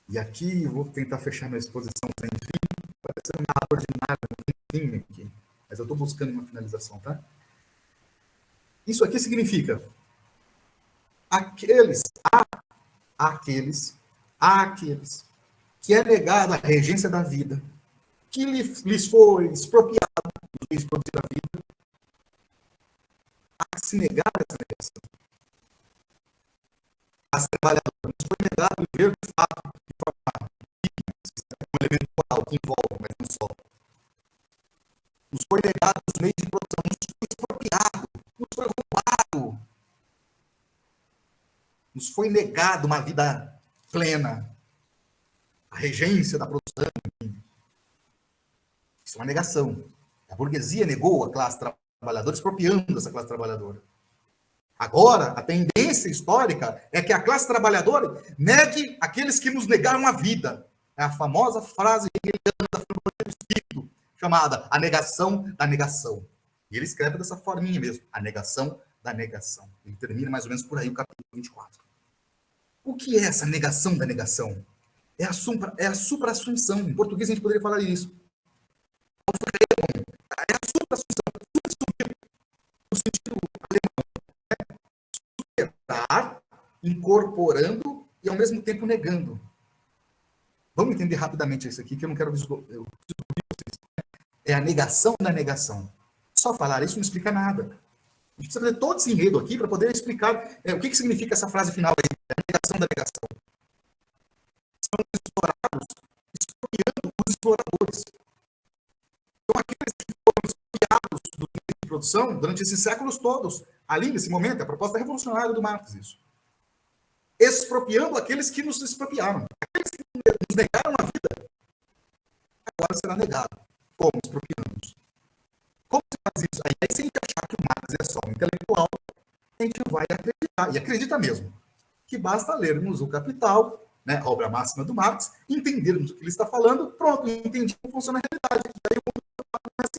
[SPEAKER 1] E aqui eu vou tentar fechar minha exposição sem fim, parece uma aula ordinária, não tem fim aqui, mas eu estou buscando uma finalização, tá? Isso aqui significa aqueles que é negada a regência da vida, que lhes foi expropriado os bens produzidos da vida, a se negar essa negação. As trabalhadoras nos foi negado o dever de fato, de forma um elemento moral que envolve, mas não só. Nos foi negado os meios de produção, nos foi expropriado, nos foi roubado. Nos foi negado uma vida plena, a regência da produção. Isso é uma negação. A burguesia negou a classe trabalhadora, expropriando essa classe trabalhadora. Agora, a tendência histórica é que a classe trabalhadora negue aqueles que nos negaram a vida. É a famosa frase hegeliana da filosofia do espírito, chamada a negação da negação. E ele escreve dessa forminha mesmo, a negação da negação. Ele termina mais ou menos por aí o capítulo 24. O que é essa negação da negação? É a supra-assunção. Em português a gente poderia falar isso. É a supra-assunção. No sentido alemão. Superar, incorporando e ao mesmo tempo negando. Vamos entender rapidamente isso aqui, que eu não quero descobrir vocês. É a negação da negação. Só falar isso não explica nada. A gente precisa fazer todo esse enredo aqui para poder explicar o que significa essa frase final aí, a negação da negação. São os explorados expropriando os exploradores. Então, aqueles que foram expropriados do meio de produção durante esses séculos todos, ali nesse momento, a proposta revolucionária do Marx, isso. Expropriando aqueles que nos expropriaram. Aqueles que nos negaram a vida, agora será negado. Como expropriamos? Como se faz isso? Aí, se a gente achar que o Marx é só um intelectual, a gente vai acreditar, e acredita mesmo, que basta lermos o Capital, né, a obra máxima do Marx, entendermos o que ele está falando, pronto, entendi como funciona a realidade. E aí o mundo começa a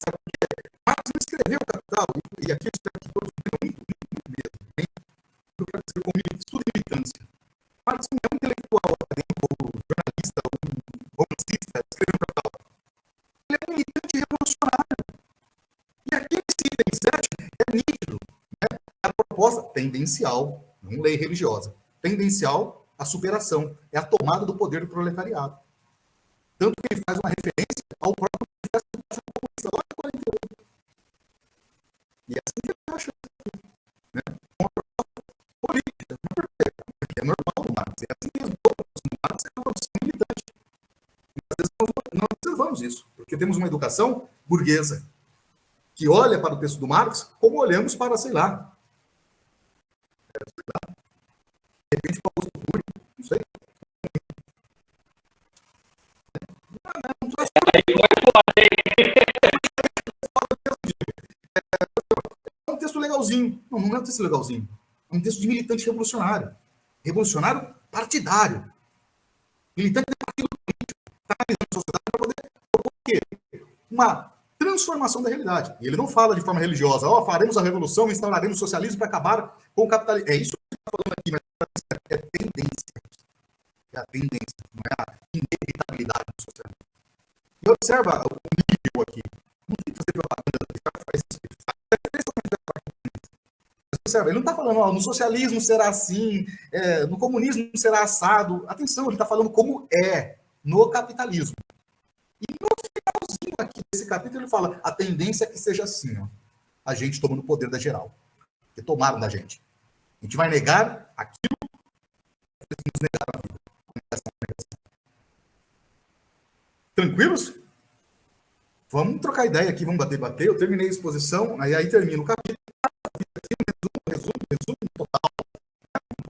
[SPEAKER 1] sabe por quê? Marx não escreveu o Capital, e aqui eu espero que todos muito mesmo, hein? Eu quero dizer como estudo de militância. Marx não é um intelectual acadêmico, ou jornalista, ou romancista, escreveu o Capital. Ele é um militante revolucionário. E aqui nesse item 7 é nítido, né? A proposta tendencial, não lei religiosa, tendencial à superação, é a tomada do poder do proletariado. Tanto que ele faz uma referência ao próprio manifesto do Partido Comunista, lá em 48. E é assim que ele acha, né? Uma proposta política, não perfeita, porque é normal no Marx, é assim mesmo, no Marx é uma produção militante. E às vezes nós observamos isso, porque temos uma educação burguesa, que olha para o texto do Marx como olhamos para, sei lá, de repente para o Augusto Cury, não sei. É um texto legalzinho. Não, não é um texto legalzinho. É um texto de militante revolucionário. Revolucionário partidário. Militante de partido político. Está analisando a sociedade para poder propor o quê? Uma transformação da realidade. E ele não fala de forma religiosa, faremos a revolução, instauraremos o socialismo para acabar com o capitalismo. É isso que falando aqui, mas é tendência. É a tendência, não é a inevitabilidade do socialismo. E observa o nível aqui. Não tem que fazer propaganda do cara faz isso. Observa, ele não está falando, ó, no socialismo será assim, no comunismo será assado. Atenção, ele está falando como é no capitalismo. E no finalzinho aqui desse capítulo ele fala, a tendência é que seja assim, ó, a gente tomando o poder da geral. Que tomaram da gente. A gente vai negar aquilo que eles nos negaram a vida. Tranquilos? Vamos trocar ideia aqui, vamos bater. Eu terminei a exposição, aí termina o capítulo. Resumo total.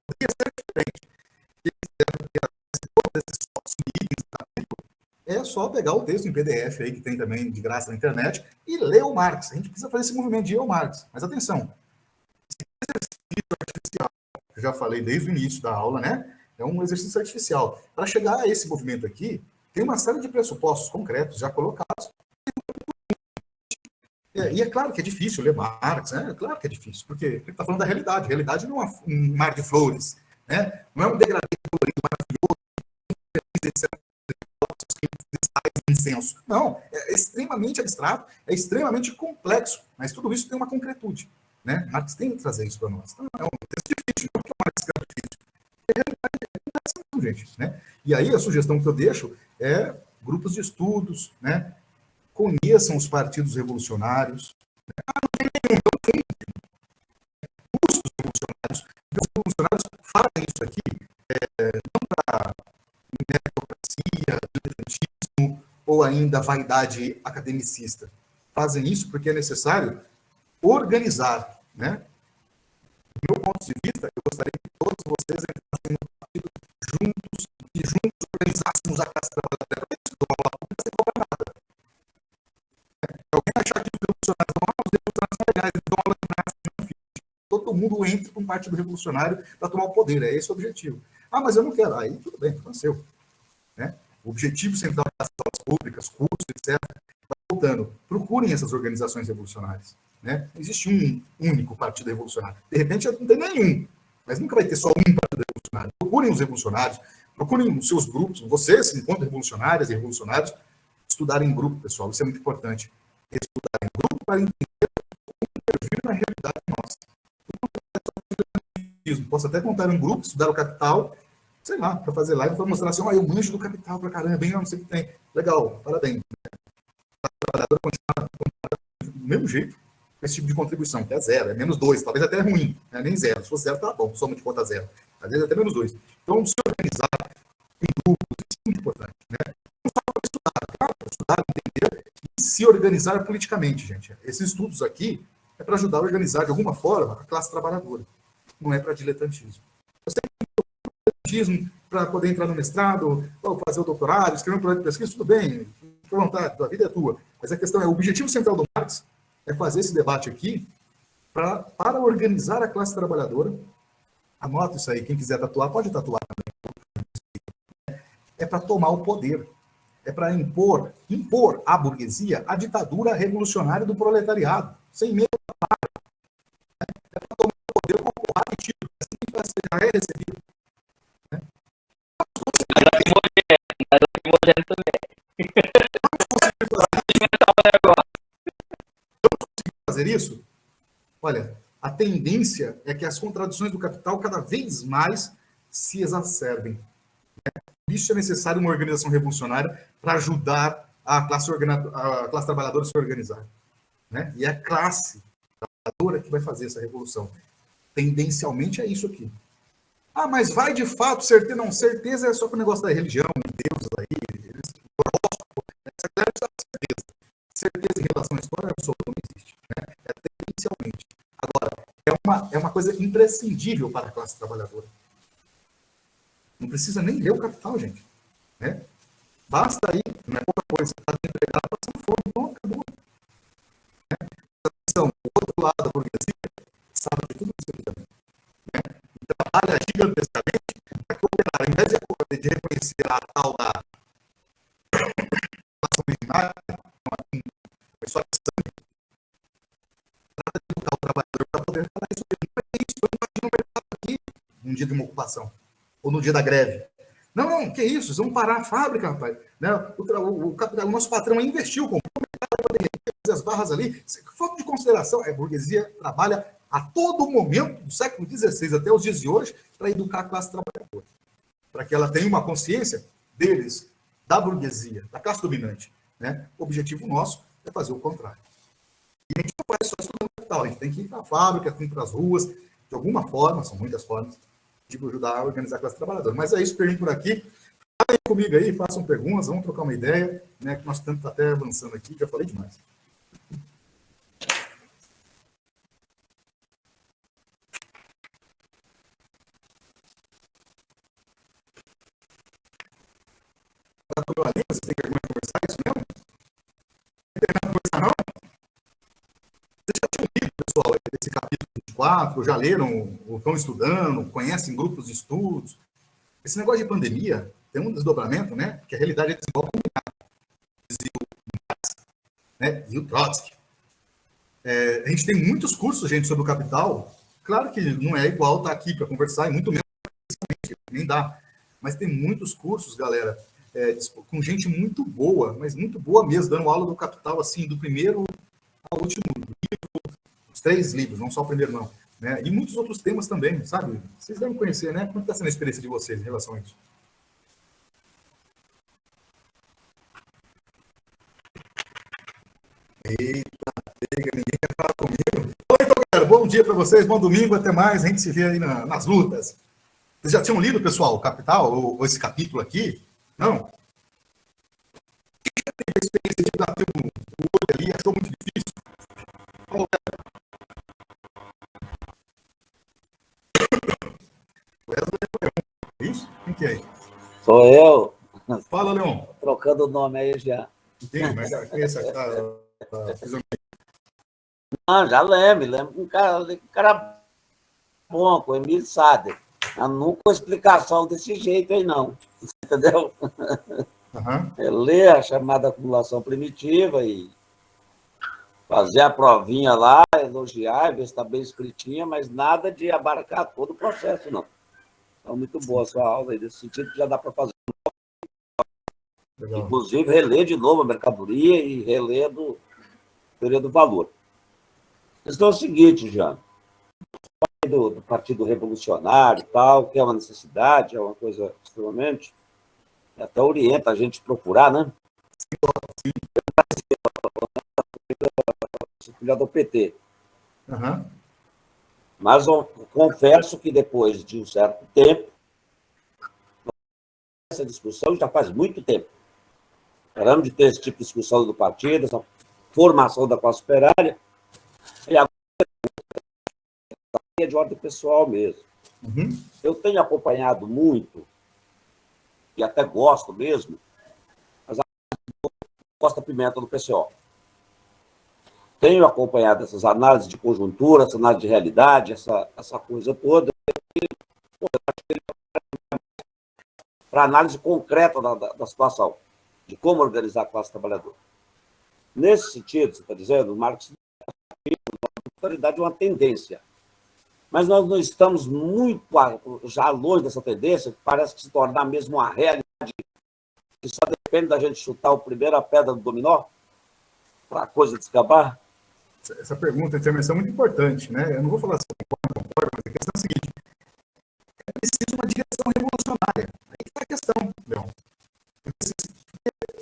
[SPEAKER 1] Poderia ser diferente. É só pegar o texto em PDF aí, que tem também de graça na internet, e ler o Marx. A gente precisa fazer esse movimento de ler o Marx. Mas atenção, esse exercício artificial, que eu já falei desde o início da aula, né? É um exercício artificial. Para chegar a esse movimento aqui, tem uma série de pressupostos concretos já colocados. E é claro que é difícil ler Marx, né? É claro que é difícil, porque ele está falando da realidade. A realidade não é um mar de flores, né? Não é um degradê colorido maravilhoso, etc. Incenso. Não, é extremamente abstrato, é extremamente complexo, mas tudo isso tem uma concretude, né? Marx tem que trazer isso para nós. Então, é um texto difícil, não é que o Marx é difícil. É realidade, gente, né? E aí a sugestão que eu deixo é grupos de estudos, né? Conheçam os partidos revolucionários. Os revolucionários fazem isso aqui não para meritocracia, diletantismo ou ainda vaidade academicista. Fazem isso porque é necessário organizar, né? Do meu ponto de vista, eu gostaria que todos vocês entrassem no partido juntos e juntos organizássemos a classe trabalhadora. Sem cobrar nada. Alguém achar que os revolucionários são legais, então todo mundo entra para um partido revolucionário para tomar o poder. É esse o objetivo. Ah, mas eu não quero. Aí tudo bem, nasceu. Né? O objetivo central das escolas públicas, cursos, etc., está voltando. Procurem essas organizações revolucionárias. Né? Não existe um único partido revolucionário. De repente, não tem nenhum. Mas nunca vai ter só um partido revolucionário. Procurem os revolucionários, procurem os seus grupos, vocês, enquanto revolucionárias e revolucionários, estudarem em grupo, pessoal. Isso é muito importante. Estudar em grupo para entender como intervir na realidade nossa. Posso até contar um grupo, estudar o capital, sei lá, para fazer live, para mostrar assim, eu manjo do capital para caramba, bem, eu não sei o que tem. Legal, parabéns. O trabalhador continua do mesmo jeito, com esse tipo de contribuição, que é zero, é -2, talvez até ruim, né? Nem zero. Se fosse zero, tá bom, soma de conta zero. Às vezes até -2. Então, se organizar em grupos, isso é muito importante, né? Não só para estudar, claro, para estudar, entender e se organizar politicamente, gente. Esses estudos aqui é para ajudar a organizar, de alguma forma, a classe trabalhadora. Não é para diletantismo. Eu sei que diletantismo para poder entrar no mestrado, ou fazer o doutorado, escrever um projeto de pesquisa, tudo bem, fica à vontade, a vida é tua. Mas a questão é, o objetivo central do Marx é fazer esse debate aqui para organizar a classe trabalhadora. Anota isso aí, quem quiser tatuar, pode tatuar também. É para tomar o poder. É para impor à burguesia a ditadura revolucionária do proletariado, sem medo da barra. É para tomar o poder com porrada e tiro. Assim que já é recebido. Né?
[SPEAKER 2] Mas eu tenho mulher também.
[SPEAKER 1] Fazer isso? Olha, a tendência é que as contradições do capital cada vez mais se exacerbem. Né? Por isso é necessário uma organização revolucionária para ajudar a classe trabalhadora a se organizar. Né? E é a classe trabalhadora que vai fazer essa revolução. Tendencialmente é isso aqui. Ah, mas vai de fato, certeza? Não, certeza é só com o negócio da religião, de Deus aí, essa galera está com certeza. Certeza em relação à história absoluta não existe. Né? É tendencialmente. Agora, é uma coisa imprescindível para a classe trabalhadora. Não precisa nem ler o Capital, gente. Né? Basta aí, não é pouca coisa, está empregado passando fome, pronto, acabou. Né? Então, o outro lado da burguesia sabe de tudo isso aqui também. Né? E trabalha gigantescamente para que o operário, ao invés de reconhecer a tal da relação originária, uma história de sangue, trata de educar o trabalhador para poder falar isso. Não é isso, eu imagino o mercado aqui. num dia de uma ocupação, ou no dia da greve. Não, que isso, vocês vão parar a fábrica, rapaz. Né? O nosso patrão investiu, comprou as barras ali. Falta de consideração, a burguesia trabalha a todo momento, do século XVI até os dias de hoje, para educar a classe trabalhadora. Para que ela tenha uma consciência deles, da burguesia, da classe dominante. Né? O objetivo nosso é fazer o contrário. E a gente não faz só estudando capital, a gente tem que ir para a fábrica, tem que ir para as ruas, de alguma forma, são muitas formas, de ajudar a organizar a classe trabalhadora. Mas é isso, pergunto por aqui. Falem comigo aí, façam perguntas, vamos trocar uma ideia, né, que nosso tempo está até avançando aqui, já falei demais. Você tem vergonha de conversar isso mesmo? Não tem vergonha de conversar, não? Vocês já tinham lido, pessoal, esse capítulo 24, já leram, ou estão estudando, conhecem grupos de estudos? Esse negócio de pandemia tem um desdobramento, né? Que a realidade é desigual combinada. Dizia o Marx, né? E o Trotsky. A gente tem muitos cursos, gente, sobre o capital. Claro que não é igual estar aqui para conversar, e muito menos, nem dá. Mas tem muitos cursos, galera, com gente muito boa, mas muito boa mesmo, dando aula do capital, assim, do primeiro ao último livro, os 3 livros, não só o primeiro, não. Né? E muitos outros temas também, sabe? Vocês devem conhecer, né? Como está sendo a experiência de vocês em relação a isso? Eita, pega, ninguém quer falar comigo. Oi, então, galera, bom dia para vocês, bom domingo, até mais, a gente se vê aí nas lutas. Vocês já tinham lido, pessoal, o Capital, ou esse capítulo aqui? Não? Quem já teve a experiência de bater o olho ali, achou muito difícil? Isso? Quem que é?
[SPEAKER 3] Sou eu.
[SPEAKER 1] Fala, Leon.
[SPEAKER 3] Trocando o nome aí já.
[SPEAKER 1] Entendi, mas quem é essa?
[SPEAKER 3] Não, já lembro um cara bom, com o Emílio Sader. Mas nunca uma explicação desse jeito aí, não. Entendeu?
[SPEAKER 1] Uhum.
[SPEAKER 3] Ler a chamada acumulação primitiva e fazer a provinha lá, elogiar, ver se está bem escritinha, mas nada de abarcar todo o processo, não. Então, muito boa a sua aula aí, nesse sentido que já dá para fazer. Legal. Inclusive, reler de novo a mercadoria e reler do teoria do valor. A questão é o seguinte, Jean, do Partido Revolucionário e tal, que é uma necessidade, é uma coisa extremamente, até orienta a gente a procurar, né? Sim. Filial do PT.
[SPEAKER 1] Uhum.
[SPEAKER 3] Mas eu confesso que depois de um certo tempo, essa discussão já faz muito tempo. Paramos de ter esse tipo de discussão do partido, essa formação da classe operária, e agora é de ordem pessoal mesmo.
[SPEAKER 1] Uhum.
[SPEAKER 3] Eu tenho acompanhado muito, e até gosto mesmo, as Costa Pimenta do PCO. Tenho acompanhado essas análises de conjuntura, essa análise de realidade, essa coisa toda, para análise concreta da situação, de como organizar a classe trabalhadora. Nesse sentido, você está dizendo, o Marx é uma tendência. Mas nós não estamos muito já longe dessa tendência, que parece que se tornar mesmo uma realidade, que só depende da gente chutar a primeira pedra do dominó para a coisa descambar.
[SPEAKER 1] Essa pergunta, intervenção é muito importante, né? Eu não vou falar se concordo, mas a questão é a seguinte: é preciso uma direção revolucionária. Aí está a questão, Leon.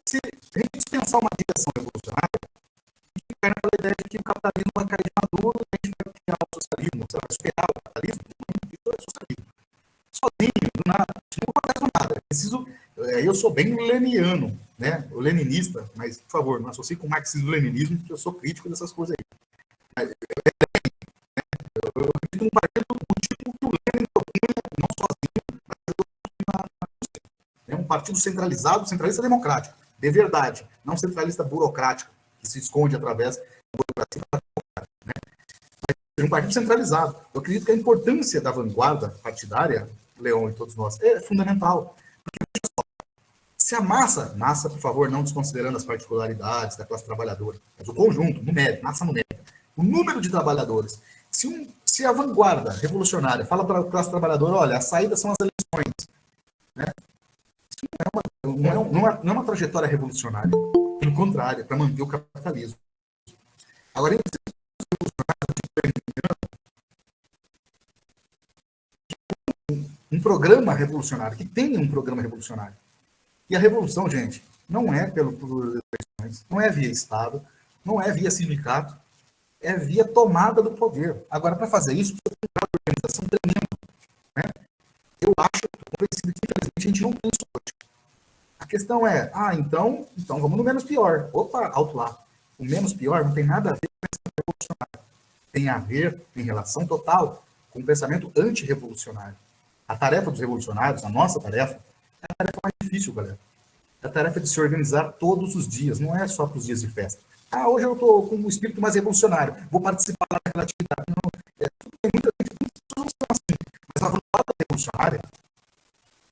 [SPEAKER 1] Se a gente dispensar uma direção revolucionária, a gente cai naquela ideia de que o capitalismo vai cair de maduro e a gente vai criar o socialismo, você vai superar o capitalismo, isso é socialismo. Sozinho, do nada, não acontece nada. É preciso, eu sou bem leniano, né? O leninista, mas, por favor, não associe com o marxismo-leninismo, porque eu sou crítico dessas coisas aí. Eu acredito num partido do tipo que o Lenin propunha, não sozinho, mas é um partido centralizado, centralista democrático, de verdade, não centralista burocrático, que se esconde através da burocracia. Né? Mas é um partido centralizado. Eu acredito que a importância da vanguarda partidária, Leon e todos nós, é fundamental. Porque, se a massa, por favor, não desconsiderando as particularidades da classe trabalhadora, mas o conjunto, numérico, massa numérica, o número de trabalhadores, se Se a vanguarda revolucionária fala para a classe trabalhadora, olha, a saída são as eleições, né? Isso não é uma trajetória revolucionária. Pelo contrário, é para manter o capitalismo. Agora, um programa revolucionário, que tenha um programa revolucionário. E a revolução, gente, não é por eleições, não é via Estado, não é via sindicato, é via tomada do poder. Agora, para fazer isso, precisa ter uma organização tremenda, né? Eu acho, estou convencido que, infelizmente, a gente não tem isso hoje. A questão é, então vamos no menos pior. Opa, alto lá. O menos pior não tem nada a ver com o pensamento revolucionário. Tem a ver, em relação total, com o pensamento antirrevolucionário. A tarefa dos revolucionários, a nossa tarefa, é a tarefa mais difícil, galera. É a tarefa de se organizar todos os dias, não é só para os dias de festa. Ah, hoje eu estou com um espírito mais revolucionário, vou participar da relatividade. Não, muitas pessoas estão assim, mas a vanguarda revolucionária,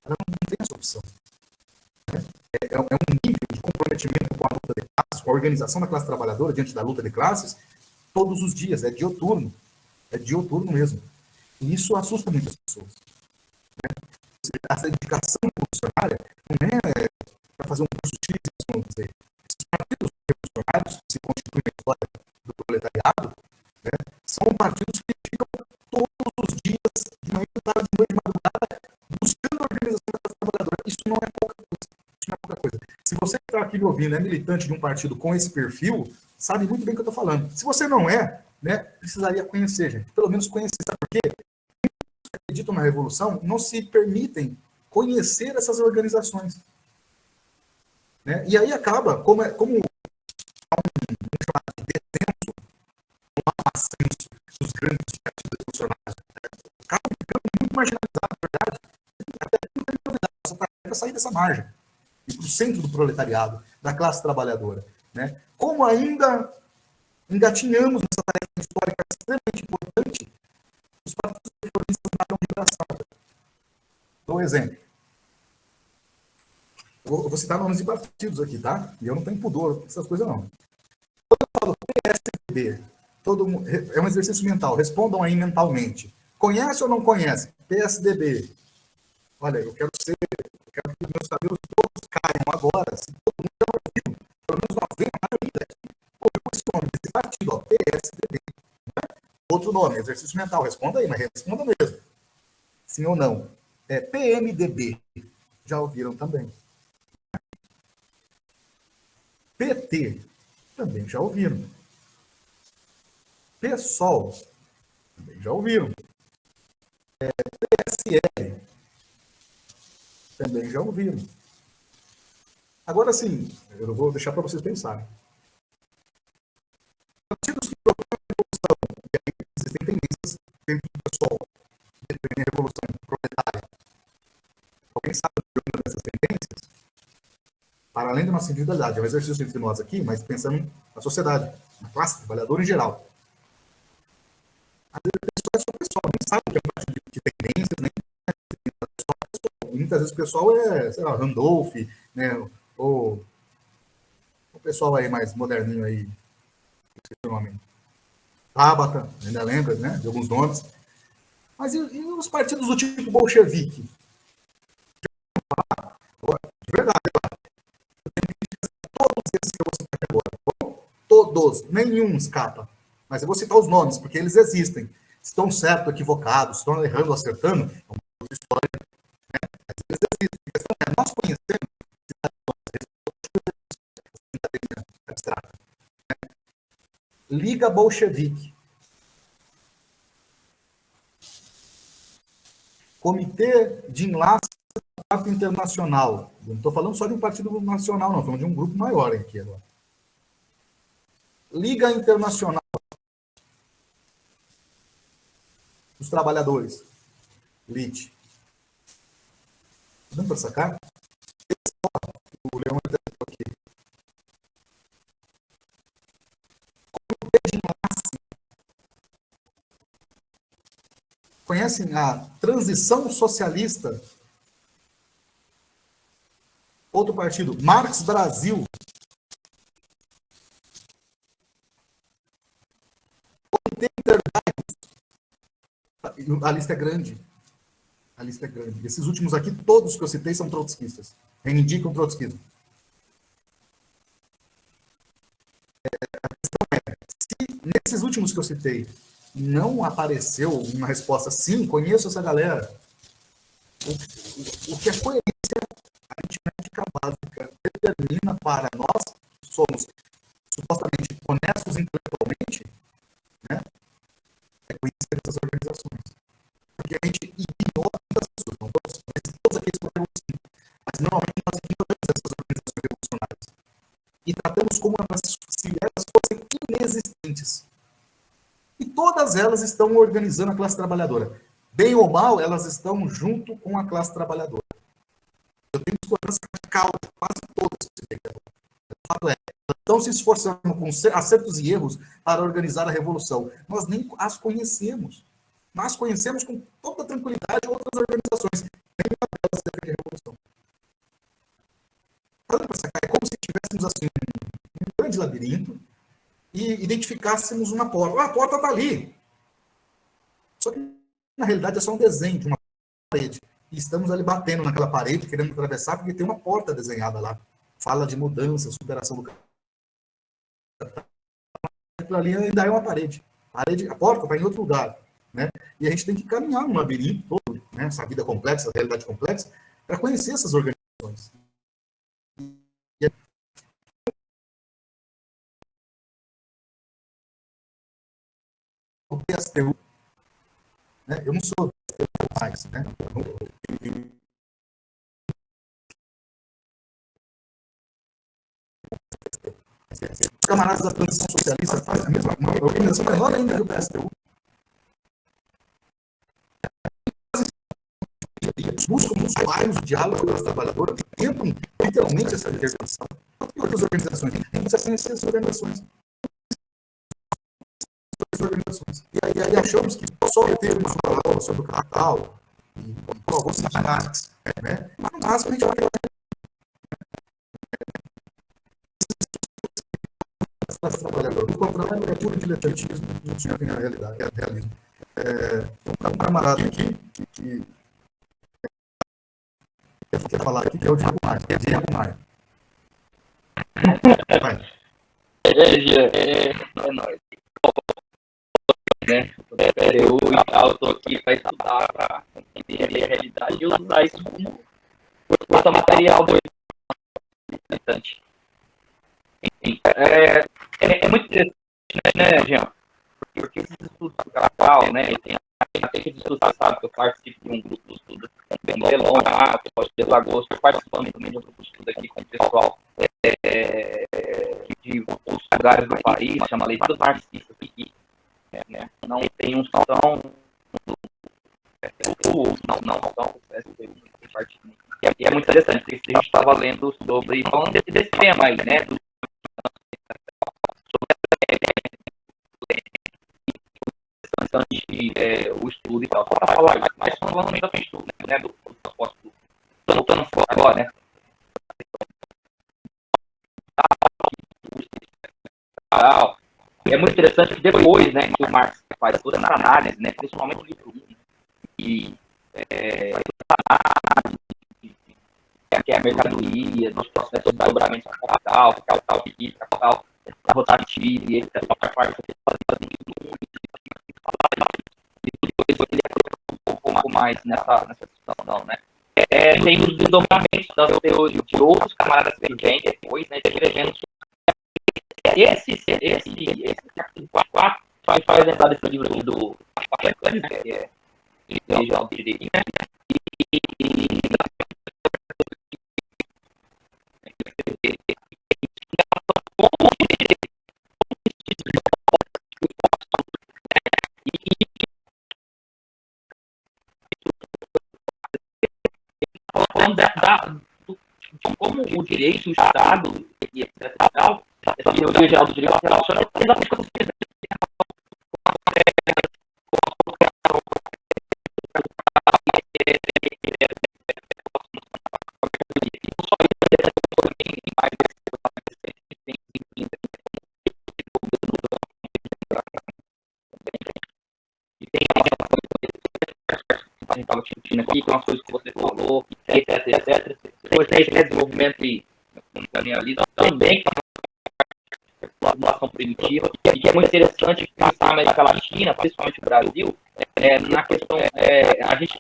[SPEAKER 1] ela não tem essa opção. Né? É um nível de comprometimento com a luta de classes, com a organização da classe trabalhadora diante da luta de classes, todos os dias, é diuturno mesmo. E isso assusta muitas pessoas. Essa dedicação revolucionária não é para fazer um curso X, vamos dizer. Esses partidos revolucionários se constituem na história do proletariado, né, são partidos que ficam todos os dias, de manhã, de tarde, de noite, de madrugada, buscando a organização da classe trabalhadora. Isso não é pouca coisa. Se você que está aqui me ouvindo é militante de um partido com esse perfil, sabe muito bem o que eu estou falando. Se você não é, né, precisaria conhecer, gente. Pelo menos conhecer. Sabe por quê? Acreditam na revolução, não se permitem conhecer essas organizações. Né? E aí acaba, como há um chamado de descenso, um ascenso dos grandes partidos revolucionários, acaba ficando muito marginalizado, na verdade. Até não tem novidade, nossa tarefa é sair dessa margem, e para o centro do proletariado, da classe trabalhadora. Né? Como ainda engatinhamos nessa tarefa histórica extremamente importante, os partidos reformistas nadam de braçada. Dou um exemplo. Eu vou citar nomes de partidos aqui, tá? E eu não tenho pudor com essas coisas, não. Quando eu falo PSDB, é um exercício mental. Respondam aí mentalmente. Conhece ou não conhece? PSDB. Olha, eu quero que meus cabelos todos caiam agora. Se todo mundo já ouviu, pelo menos 90, a maioria aqui, ouviu esse nome desse partido, ó, PSDB. Né? Outro nome, exercício mental. Responda aí, mas responda mesmo. Sim ou não? É PMDB. Já ouviram também. PT, também já ouviram. PSOL, também já ouviram. PSL, também já ouviram. Agora sim, eu vou deixar para vocês pensarem. Partidos que propõem a revolução, e aí existem tendências dentro do pessoal, dependendo da revolução proletária. Alguém sabe de uma dessas tendências? Para além da nossa individualidade, é um exercício entre nós aqui, mas pensando na sociedade, na classe trabalhadora em geral. Às vezes a pessoa nem sabe o que é um partido de tendências, nem muitas vezes o pessoal é, sei lá, Randolph, né, ou o pessoal aí mais moderninho aí, esqueci o nome, Tabata, ainda lembra, né, de alguns nomes. Mas e os partidos do tipo bolchevique? De verdade, todos esses que eu vou citar agora, todos, nenhum escapa. Mas eu vou citar os nomes, porque eles existem. Estão certo, equivocados, estão errando ou acertando, é uma outra história. Né? Mas eles existem. A questão é, nós conhecemos abstrata. Né? Liga Bolchevique. Comitê de Enlace do Pacto Internacional. Eu não estou falando só de um partido nacional, não. Estou falando de um grupo maior aqui agora. Liga Internacional dos Trabalhadores. LIT. Dando para sacar? O Leão aqui. Comitê de Enlace. Conhecem a Transição Socialista? Outro partido, Marx Brasil. Comitê Interdades. A lista é grande. A lista é grande. Esses últimos aqui, todos que eu citei, são trotskistas. Reivindicam o trotskismo. Se nesses últimos que eu citei não apareceu uma resposta sim, conheço essa galera, o que é coerência aritmética básica determina para nós, que somos supostamente honestos intelectualmente, né, é conhecer essas organizações. Porque a gente ignora muitas pessoas, não todos aqueles que podemos sim, mas normalmente nós ignoramos essas organizações revolucionárias e tratamos como se elas fossem inexistentes. E todas elas estão organizando a classe trabalhadora. Bem ou mal, elas estão junto com a classe trabalhadora. Eu tenho discordância radical de quase todas. O fato é, elas estão se esforçando com acertos e erros para organizar a revolução. Nós nem as conhecemos. Nós conhecemos com toda tranquilidade outras organizações. Nenhuma delas defende a revolução. É como se tivéssemos assim, um grande labirinto e identificássemos uma porta. Ah, a porta está ali. Só que, na realidade, é só um desenho de uma parede. E estamos ali batendo naquela parede, querendo atravessar, porque tem uma porta desenhada lá. Fala de mudança, superação do capital. Aquilo ali ainda é uma parede. A porta está em outro lugar. Né? E a gente tem que caminhar no labirinto todo, né? Essa vida complexa, essa realidade complexa, para conhecer essas organizações. O PSTU, né? Eu não sou PSTU mais, né? Os camaradas da transição socialista fazem a mesma uma organização menor ainda que o PSTU. Buscam nos bairros o diálogo com as trabalhadoras e tentam literalmente essa intervenção. E outras organizações têm que conhecer essas organizações. E aí achamos que só termos uma aula sobre o capital e alguns sindicatos, né? Mas no máximo a gente vai trabalhador. O contrário é puro diletantismo, não tinha a realidade, é realismo. Tem um camarada aqui que quer falar aqui, que é o Diego Maia. Diego Maia.
[SPEAKER 2] É nóis. Né? Eu estou aqui para estudar, para entender a realidade e usar isso como força material do militante. É muito interessante, né, Jean? Porque esses estudos do capital, né, tem aqueles estudos passados que eu participo de um grupo de estudo em Leilão, de Lagoas, estou participando também de um grupo de estudo aqui com o pessoal de outros lugares do país, chama Leitura Marxista, aqui, né? Não tem um tão não são e é muito interessante, porque a gente estava lendo sobre, falando desse tema aí, né, o estudo e tal, só para falar, mas falando também do estudo, né, do transporte, voltando agora, né, é muito interessante que depois, né, que o Marx faz toda essa análise, né, principalmente no livro 1, que é a mercadoria, dos processos de dobramento do capital rotativo, e etc. Um pouco mais nessa situação, né? Tem os desdobramentos das teorias de outros camaradas que vêm depois, né, escrevendo esse capítulo 4 faz lembrar desse livro aqui do que é Religião do Direito, né? Falando de como o direito, o Estado e etc. Essa teoria geral do direito se relaciona exatamente com essas questões. China aqui, com as coisas que você falou, etc, etc. Depois tem esse desenvolvimento ali também, a população primitiva, e que é muito interessante pensar a América Latina, principalmente o Brasil, na questão, a gente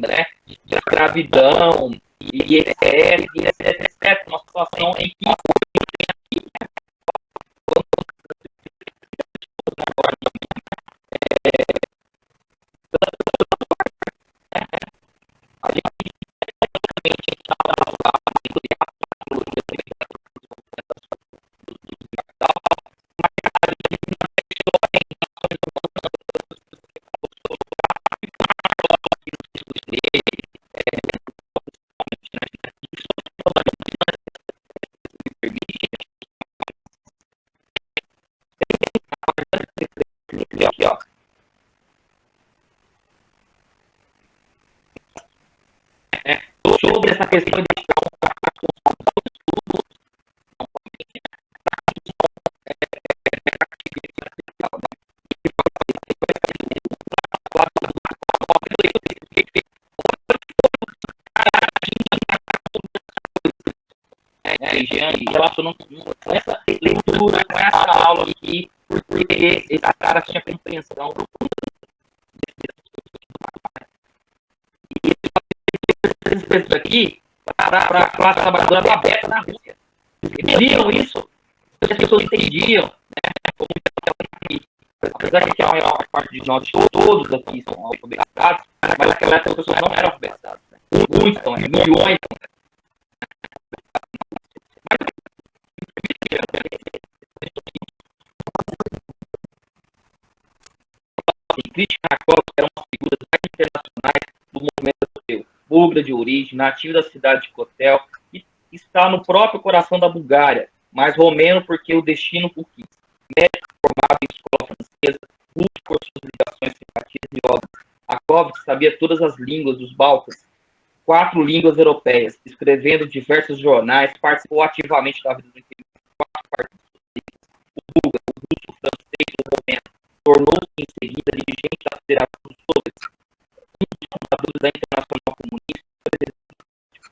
[SPEAKER 2] né, de escravidão, e etc, etc, uma situação em que aqui, ó, sobre essa questão de relacionando com essa leitura, com essa aula aqui, porque esse cara tinha compreensão. E esses preços aqui, para a classe trabalhadora aberta na Rússia. Eles viram isso, as pessoas entendiam, né? Apesar que a maior parte de nós, todos aqui são alfabetizados, mas naquela época as pessoas não eram alfabetizadas. Né? Muitos estão, milhões. Christian Jacob era uma figura internacionais do movimento europeu, búlgara de origem, nativo da cidade de Kotel, e está no próprio coração da Bulgária, mas romeno porque o destino o quis. Médico formado em escola francesa, russo por suas ligações simpatias e obras. Jacob sabia todas as línguas dos Balcãs, 4 línguas europeias, escrevendo diversos jornais, participou ativamente da vida do interior de 4 partidos políticos, o búlgaro, o russo, o francês e o romeno. Tornou-se em seguida dirigente da Federação dos Soviéticos, um dos fundadores da Internacional Comunista,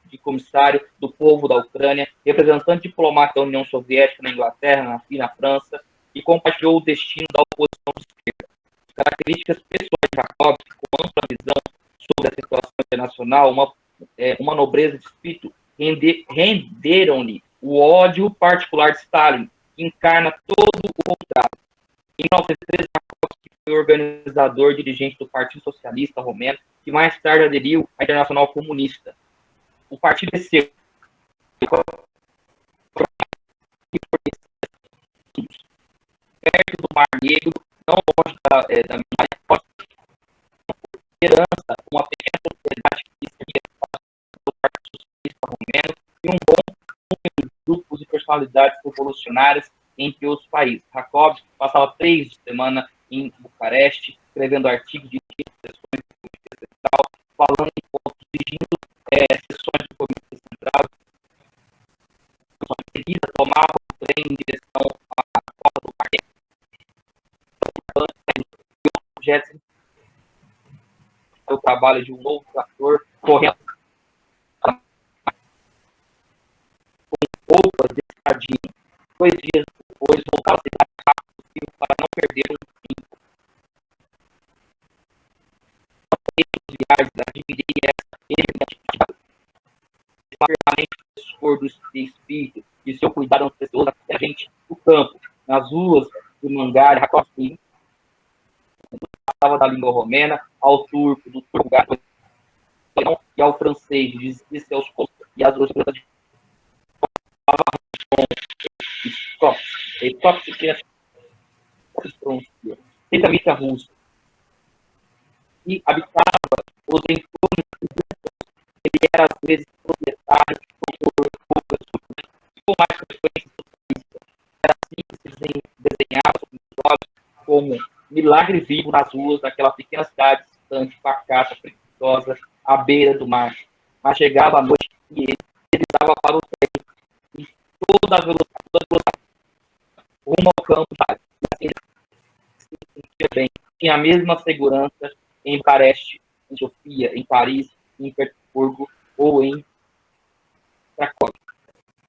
[SPEAKER 2] de comissário do povo da Ucrânia, representante diplomata da União Soviética na Inglaterra e na França, e compartilhou o destino da oposição de esquerda. As características pessoais de Jacob, com ampla visão sobre a situação internacional, uma nobreza de espírito, renderam-lhe o ódio particular de Stalin, que encarna todo o contrário. Em 1913, Jacob foi organizador e dirigente do Partido Socialista Romeno, que mais tarde aderiu à Internacional Comunista. O partido venceu perto do Mar Negro, não longe da minha herança, uma pequena sociedade que seria do Partido Socialista Romeno e um bom número de grupos e personalidades revolucionárias entre os países. Jacob passava 3 semanas em Bucareste, escrevendo artigos de sessões do Comitê Central, falando em pontos, dirigindo sessões do Comitê Central. Em seguida, tomava o trem em direção à costa do Mar Negro. O trabalho de um novo trator correndo com roupas de sardinha. 2 dias depois, voltava a cidade rápido possível para não perder um tempo. As viagens da dividir essa permanente esforço de espírito e seu cuidado das pessoas, até a gente no campo, nas ruas de Mangalha, Racospim, passava da língua romena ao turco, do turco e ao francês, de seus costos e as duas coisas de a Rússia e habitava os entornos. Ele era às vezes proprietário com mais frequência socialista. Era assim que se desenhava sobre os olhos como milagre vivo nas ruas daquela pequena cidade distante, pacata, preguiçosa, à beira do mar. Mas chegava a noite e ele deslizava para o trem em toda a velocidade, rumo ao campo. Ele se sentia bem. Tinha a mesma segurança em Bucareste, em Sofia, em Paris, em Petersburgo ou em Cracóvia.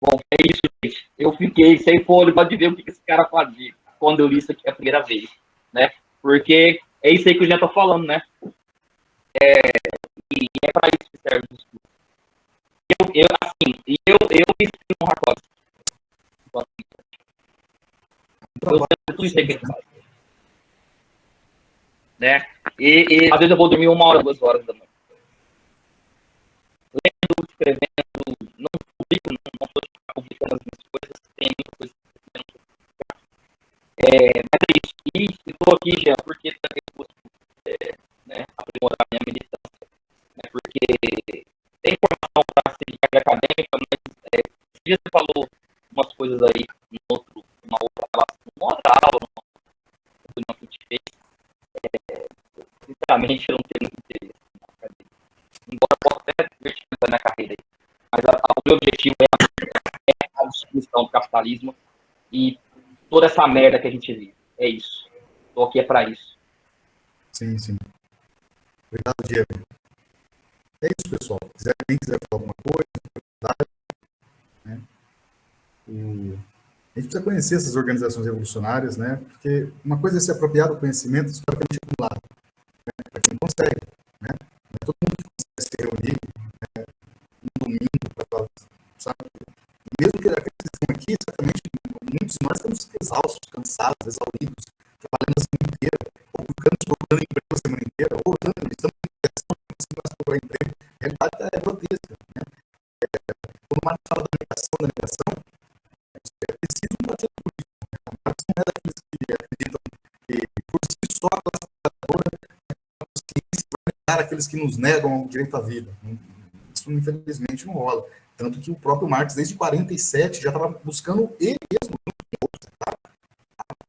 [SPEAKER 2] Bom, é isso, gente. Eu fiquei sem fôlego de ver o que esse cara fazia quando eu li isso aqui a primeira vez, né? Porque é isso aí que eu já tô falando, né? E é para isso que serve o estudo. Eu me sinto um Rakowski. Eu tudo isso aí que ele faz. Né? E às vezes eu vou dormir 1 hora, 2 horas da manhã. Lendo, escrevendo, não publico, não estou publicando as minhas coisas, tem muita coisa mas é isso. E estou aqui, Jean, porque também eu busco aprimorar a minha militância. Né? Porque tem informação para ser de carga acadêmica, mas você falou umas coisas aí numa outra aula, numa reunião que a gente fez. Sinceramente, eu não tenho muito interesse na academia. Embora eu possa até verticalizar minha carreira aí. Mas o meu objetivo é a destruição do capitalismo e toda essa merda que a gente vive. É isso. Estou aqui para isso.
[SPEAKER 1] Sim, sim. Obrigado, Diego. É isso, pessoal. Quem quiser falar alguma coisa, né? A gente precisa conhecer essas organizações revolucionárias, né? Porque uma coisa é se apropriar do conhecimento historicamente acumulado, né? Para quem consegue, né? Não é todo mundo que consegue se reunir, né? Um domingo para, sabe? Mesmo que aqueles que estão aqui, certamente muitos de nós estamos exaustos, cansados, exauridos, trabalhando a semana inteira, ou ficamos procurando emprego a semana inteira, ou estamos em questão de conseguir procurar emprego. A realidade é grotesca, né? Quando o Marx fala da negação, é preciso um partido político. Né? O Marx não é daqueles que acreditam que, por si só, a classe trabalhadora a consciência vai negar aqueles que nos negam o direito à vida. Isso, infelizmente, não rola. Tanto que o próprio Marx, desde 47, já estava buscando ele mesmo,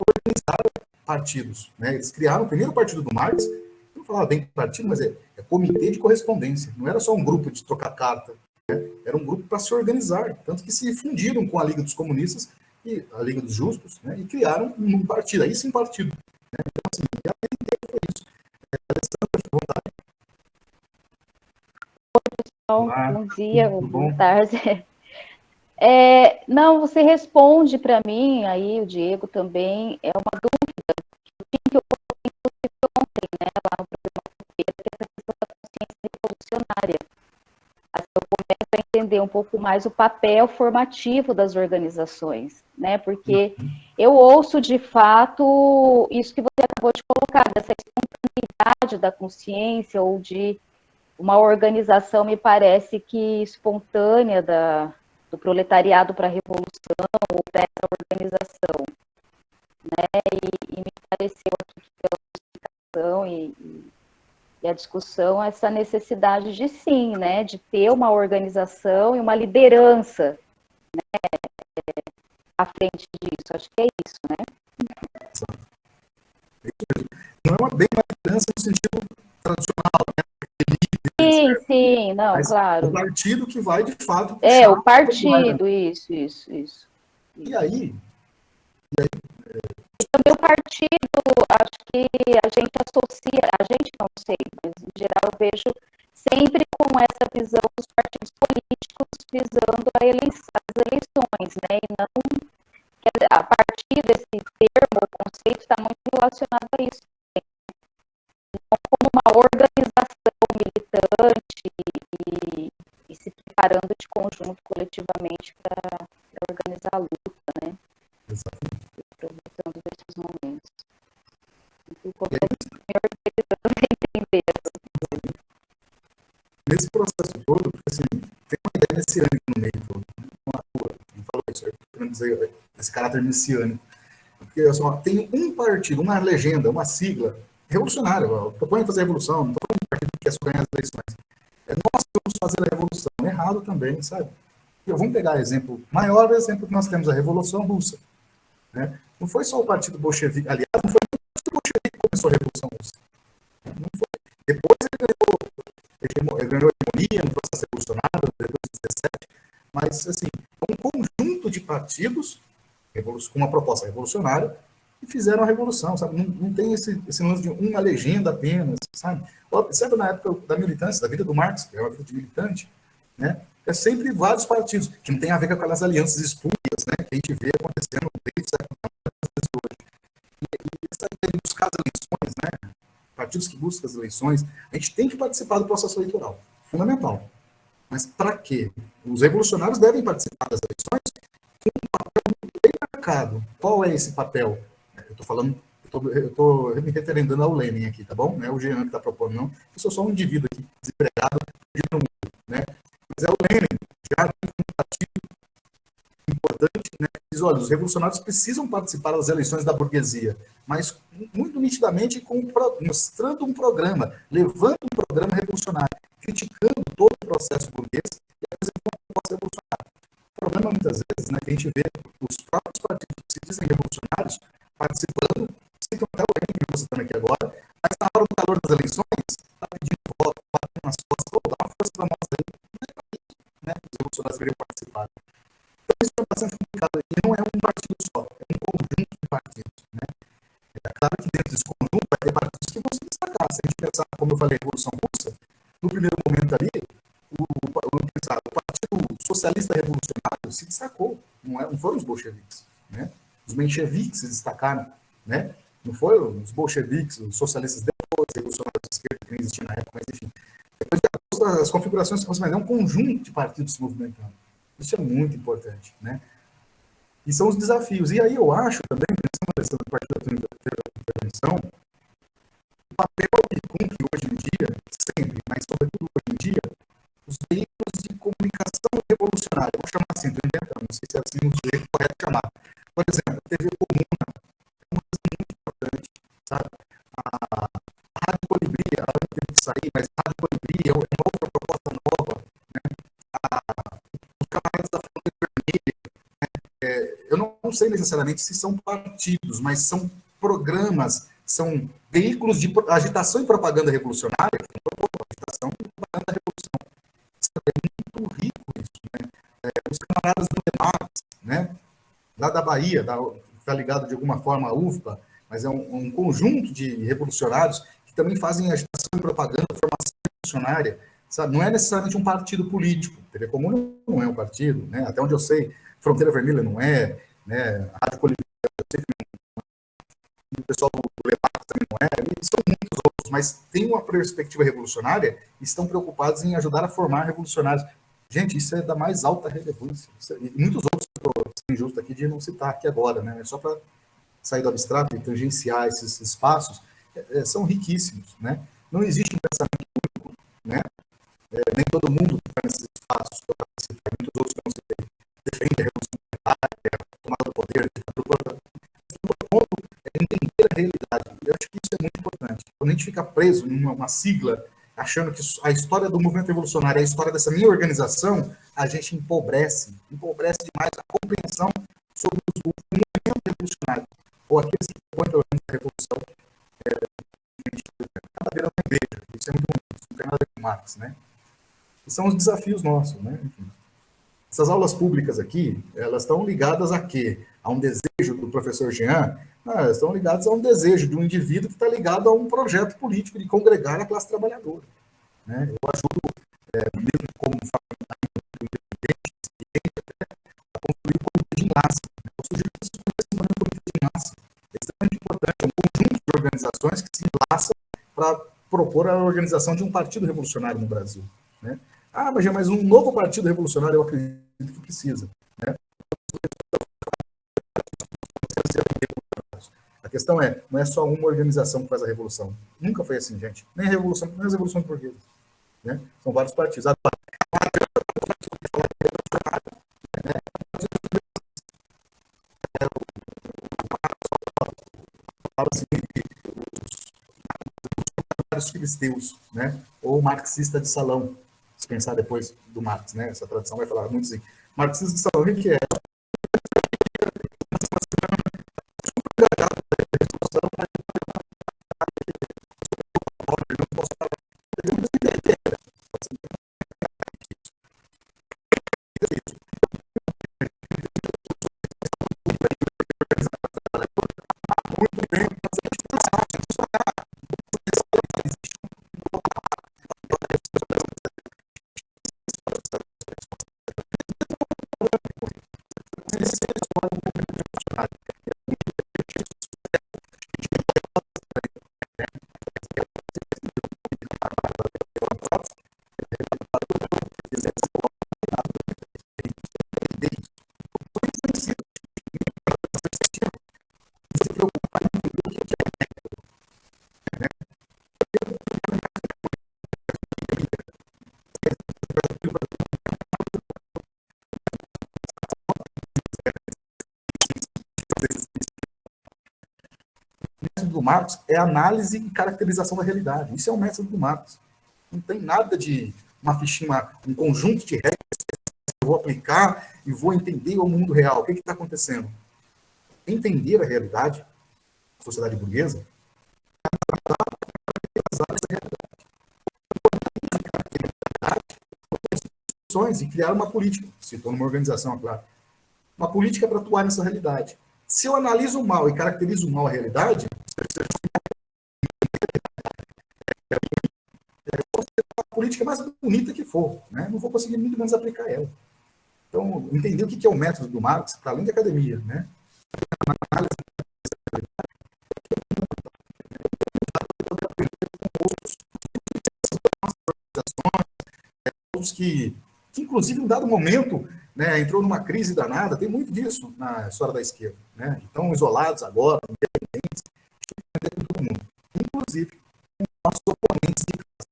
[SPEAKER 1] organizar partidos. Né? Eles criaram o primeiro partido do Marx, não falava bem partido, mas é comitê de correspondência. Não era só um grupo de trocar carta, né? Era um grupo para se organizar. Tanto que se fundiram com a Liga dos Comunistas e a Liga dos Justos, né? E criaram um partido, aí sim partido. Né? Então, assim, a vida inteira foi isso. Alessandra, fica à vontade.
[SPEAKER 4] Olá, bom dia, boa tarde. Não, você responde para mim, aí o Diego também, é uma dúvida que eu coloquei ontem, né, lá no programa essa questão da consciência revolucionária. Assim, eu começo a entender um pouco mais o papel formativo das organizações, né, porque eu ouço de fato isso que você acabou de colocar, dessa espontaneidade da consciência ou de uma organização, me parece que espontânea do proletariado para a revolução ou dessa organização, né? E me pareceu aqui pela explicação e a discussão essa necessidade de sim, né? De ter uma organização e uma liderança, né? À frente disso. Acho que é isso, né?
[SPEAKER 1] Não é bem uma liderança no sentido tradicional, né?
[SPEAKER 4] Sim, não,
[SPEAKER 1] mas
[SPEAKER 4] claro.
[SPEAKER 1] o partido que vai, de fato...
[SPEAKER 4] O partido, isso.
[SPEAKER 1] E aí...
[SPEAKER 4] Também o partido, acho que a gente associa, a gente não sei, mas em geral eu vejo sempre com essa visão dos partidos políticos visando as eleições, né? E não, a partir desse termo, o conceito está muito relacionado a isso. Não como uma organização militante e se preparando de conjunto coletivamente para organizar a luta, né?
[SPEAKER 1] Exatamente.
[SPEAKER 4] Aproveitando desses momentos. Então, me organizando entender.
[SPEAKER 1] Nesse processo todo, porque, assim, tem uma ideia messiânica no meio todo. Não falou isso, eu estou querendo dizer esse caráter messiânico. Porque tem um partido, uma legenda, uma sigla revolucionária. Propõe fazer a revolução, não estou falando de partido que quer só ganhar as eleições. Nós vamos fazer a revolução. Errado também, sabe? Vamos pegar maior exemplo que nós temos, a Revolução Russa. Né? Não foi só o Partido Bolchevique, aliás, não foi o Partido Bolchevique que começou a Revolução Russa. Não foi. Depois ele ganhou hegemonia no processo revolucionário, depois de 17, mas, assim, é um conjunto de partidos com uma proposta revolucionária e fizeram a revolução, sabe? Não tem esse lance de uma legenda apenas, sabe? Observa na época da militância, da vida do Marx, que é uma vida de militante, né? É sempre vários partidos, que não tem a ver com aquelas alianças espúrias, né, que a gente vê acontecendo desde o século XIX. E essa ideia de buscar as eleições, né, partidos que buscam as eleições, a gente tem que participar do processo eleitoral, fundamental. Mas para quê? Os revolucionários devem participar das eleições com um papel muito bem marcado. Qual é esse papel? Eu estou falando, eu estou me referendando ao Lenin aqui, tá bom? Não é o Jean que está propondo, não. Eu sou só um indivíduo aqui, desempregado, no mundo, né? Mas é o Lenin, já um partido importante, né? Diz, olha, os revolucionários precisam participar das eleições da burguesia, mas muito nitidamente mostrando um programa, levando um programa revolucionário, criticando todo o processo burguês e apresentando uma proposta revolucionária. O problema, muitas vezes, né, que a gente vê os próprios partidos que se dizem revolucionários participando, citam até o Lenin, que você está aqui agora, mas na hora do calor das eleições, está pedindo voto, batendo nas costas, dá uma força para nós aí, né, os revolucionários deveriam participar. Então, isso é bastante complicado. E não é um partido só, é um conjunto de partidos, né? É claro que dentro desse conjunto vai ter partidos que vão se destacar. Se a gente pensar, como eu falei, a Revolução Russa, no primeiro momento ali, o Partido Socialista Revolucionário se destacou. Não foram os bolcheviques, né? Os mencheviques se destacaram, né? Não foram os bolcheviques, os socialistas depois, os revolucionários de esquerda que não existiam na época, mas enfim. Depois as configurações, mas é um conjunto de partidos se movimentando. Isso é muito importante, né? E são os desafios. E aí eu acho também, pensando na parte da intervenção, o papel que cumpre hoje em dia, sempre, mas sobretudo hoje em dia, os veículos de comunicação revolucionária. Vou chamar assim, estou inventando, não sei se é assim o jeito correto de chamar. Por exemplo, a TV Comuna é uma coisa muito importante, sabe? A Rádio Colibri, ela não teve que sair, mas a Rádio Colibri é uma outra proposta nova, né? Os camaradas da Fronteira Vermelha, eu não sei necessariamente se são partidos, mas são programas, são veículos de agitação e propaganda revolucionária, agitação e propaganda da revolução. É muito rico isso, né? Os camaradas do Demax, né? Lá da Bahia, está ligado de alguma forma à UFPA, mas é um conjunto de revolucionários que também fazem agitação e propaganda, formação revolucionária, sabe? Não é necessariamente um partido político. TV Comum não é um partido, né? Até onde eu sei, Fronteira Vermelha não é, né? A Rádio Colibri, o pessoal do Lebac também não é, e são muitos outros, mas tem uma perspectiva revolucionária e estão preocupados em ajudar a formar revolucionários. Gente, isso é da mais alta relevância. E muitos outros que eu estou sendo injusto aqui de não citar aqui agora, né? Só para sair do abstrato e tangenciar esses espaços, são riquíssimos, né? Não existe um pensamento único, né? Nem todo mundo está nesses espaços, muitos outros que não se defendem a revolução monetária, a tomada do poder, o ponto é entender a realidade. Eu acho que isso é muito importante. Quando a gente fica preso numa sigla, achando que a história do movimento revolucionário é a história dessa minha organização, a gente empobrece demais a compreensão sobre o movimento revolucionário, ou aqueles que propõem pelo menos a revolução, cada vez não veja. Isso é muito bonito, isso não tem nada a ver com Marx, né? E são os desafios nossos, né? Enfim. Essas aulas públicas aqui, elas estão ligadas a quê? A um desejo do professor Jean? Não, elas estão ligadas a um desejo de um indivíduo que está ligado a um projeto político de congregar a classe trabalhadora, né? Eu ajudo, mesmo como independente, a construir o comitê de enlace. Eu sugiro que vocês conheçam também o comitê de enlace. É extremamente importante, é um conjunto de organizações que se enlaçam para propor a organização de um partido revolucionário no Brasil, né? Ah, mas um novo partido revolucionário eu acredito que precisa, né? A questão não é só uma organização que faz a revolução. Nunca foi assim, gente. Nem a revolução, nem as revoluções portuguesas, né? São vários partidos. Agora, fala-se os filisteus, né? Ou marxista de salão. Se pensar depois do Marx, né? Essa tradição vai falar muito assim. Marxista de salão, o que é? ele seleciona um movimento revolucionário. Do Marx é análise e caracterização da realidade. Isso é o método do Marx. Não tem nada de uma fichinha, um conjunto de regras que eu vou aplicar e vou entender o mundo real. O que está acontecendo? Entender a realidade, a sociedade burguesa, e criar uma política, se for numa organização, é claro. Uma política para atuar nessa realidade. Se eu analiso o mal e caracterizo o mal a realidade, a política mais bonita que for, né? Não vou conseguir muito menos aplicar ela. Então, entender o que é o método do Marx, para além da academia, né? Que inclusive, em um dado momento, né, entrou numa crise danada, tem muito disso na história da esquerda, né? Então, isolados agora, independentes, com todo mundo, inclusive com nossos oponentes de classe,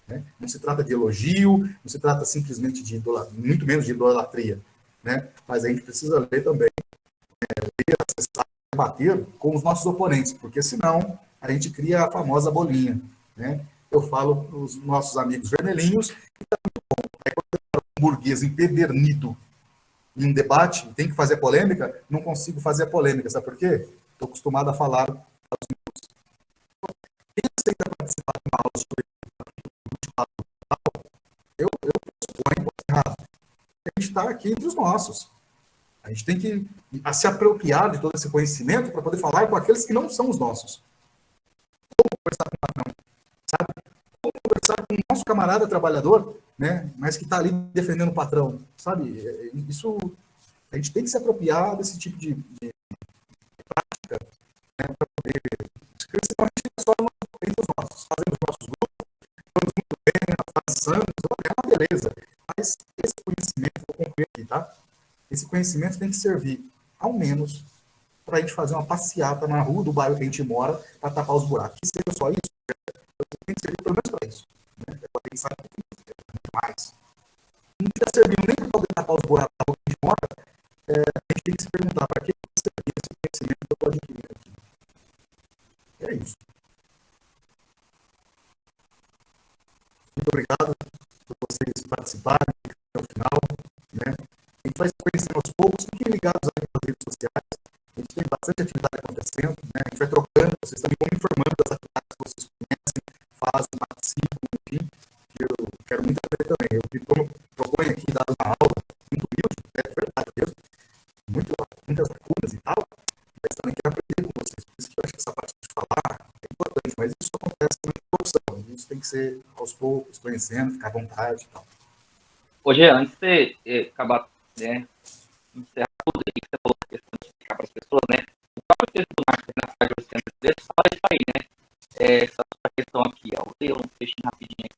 [SPEAKER 1] né? Não se trata de elogio, não se trata simplesmente de idolatria, muito menos de idolatria, né? Mas a gente precisa ler também, ler, acessar, debater com os nossos oponentes, porque senão a gente cria a famosa bolinha, né? Eu falo para os nossos amigos vermelhinhos, um burguês empedernido em um debate, tem que fazer polêmica, não consigo fazer a polêmica, sabe por quê? Estou acostumado a falar aos meus. Quem aceita participar de uma aula sobre eu suponho errado. A gente está aqui entre os nossos. A gente tem que se apropriar de todo esse conhecimento para poder falar com aqueles que não são os nossos. Como conversar com o patrão, sabe? Como conversar com o nosso camarada trabalhador, né? Mas que está ali defendendo o patrão, sabe? Isso, a gente tem que se apropriar desse tipo de prática, né? Para poder crescer só entre os nossos, fazendo os nossos grupos, vamos muito bem, avançando, é uma beleza. Mas esse conhecimento, vou concluir aqui, tá? Esse conhecimento tem que servir, ao menos, para a gente fazer uma passeata na rua do bairro que a gente mora, para tapar os buracos. Se seja só isso, tem que servir pelo menos para isso, né? Para pensar que tem que ser muito mais. Não está servindo nem para poder tapar os buracos da rua que a gente mora, a gente tem que se perguntar para que servir esse conhecimento que eu estou adquirindo aqui. É isso. Muito obrigado por vocês participarem até o final, né? A gente vai se conhecendo aos poucos, fiquem ligados aí nas redes sociais. A gente tem bastante atividade acontecendo, né? A gente vai trocando, vocês também vão informando das atividades que vocês conhecem, fazem, participam, enfim, que eu quero muito aprender também. Eu proponho aqui, dado uma aula muito humilde, é verdade mesmo, muitas lacunas e tal, mas também quero aprender com vocês. Por isso que eu acho que essa parte de falar é importante, mas isso acontece também com opção. Isso tem que ser aos poucos, conhecendo, ficar à vontade e tal.
[SPEAKER 2] Hoje, antes de você acabar, né, encerrar tudo aí que você falou, a questão de explicar para as pessoas, né, o próprio texto do Marx na página 810 fala isso aí, né, essa questão aqui, ó, vou ler um texto rapidinho aqui.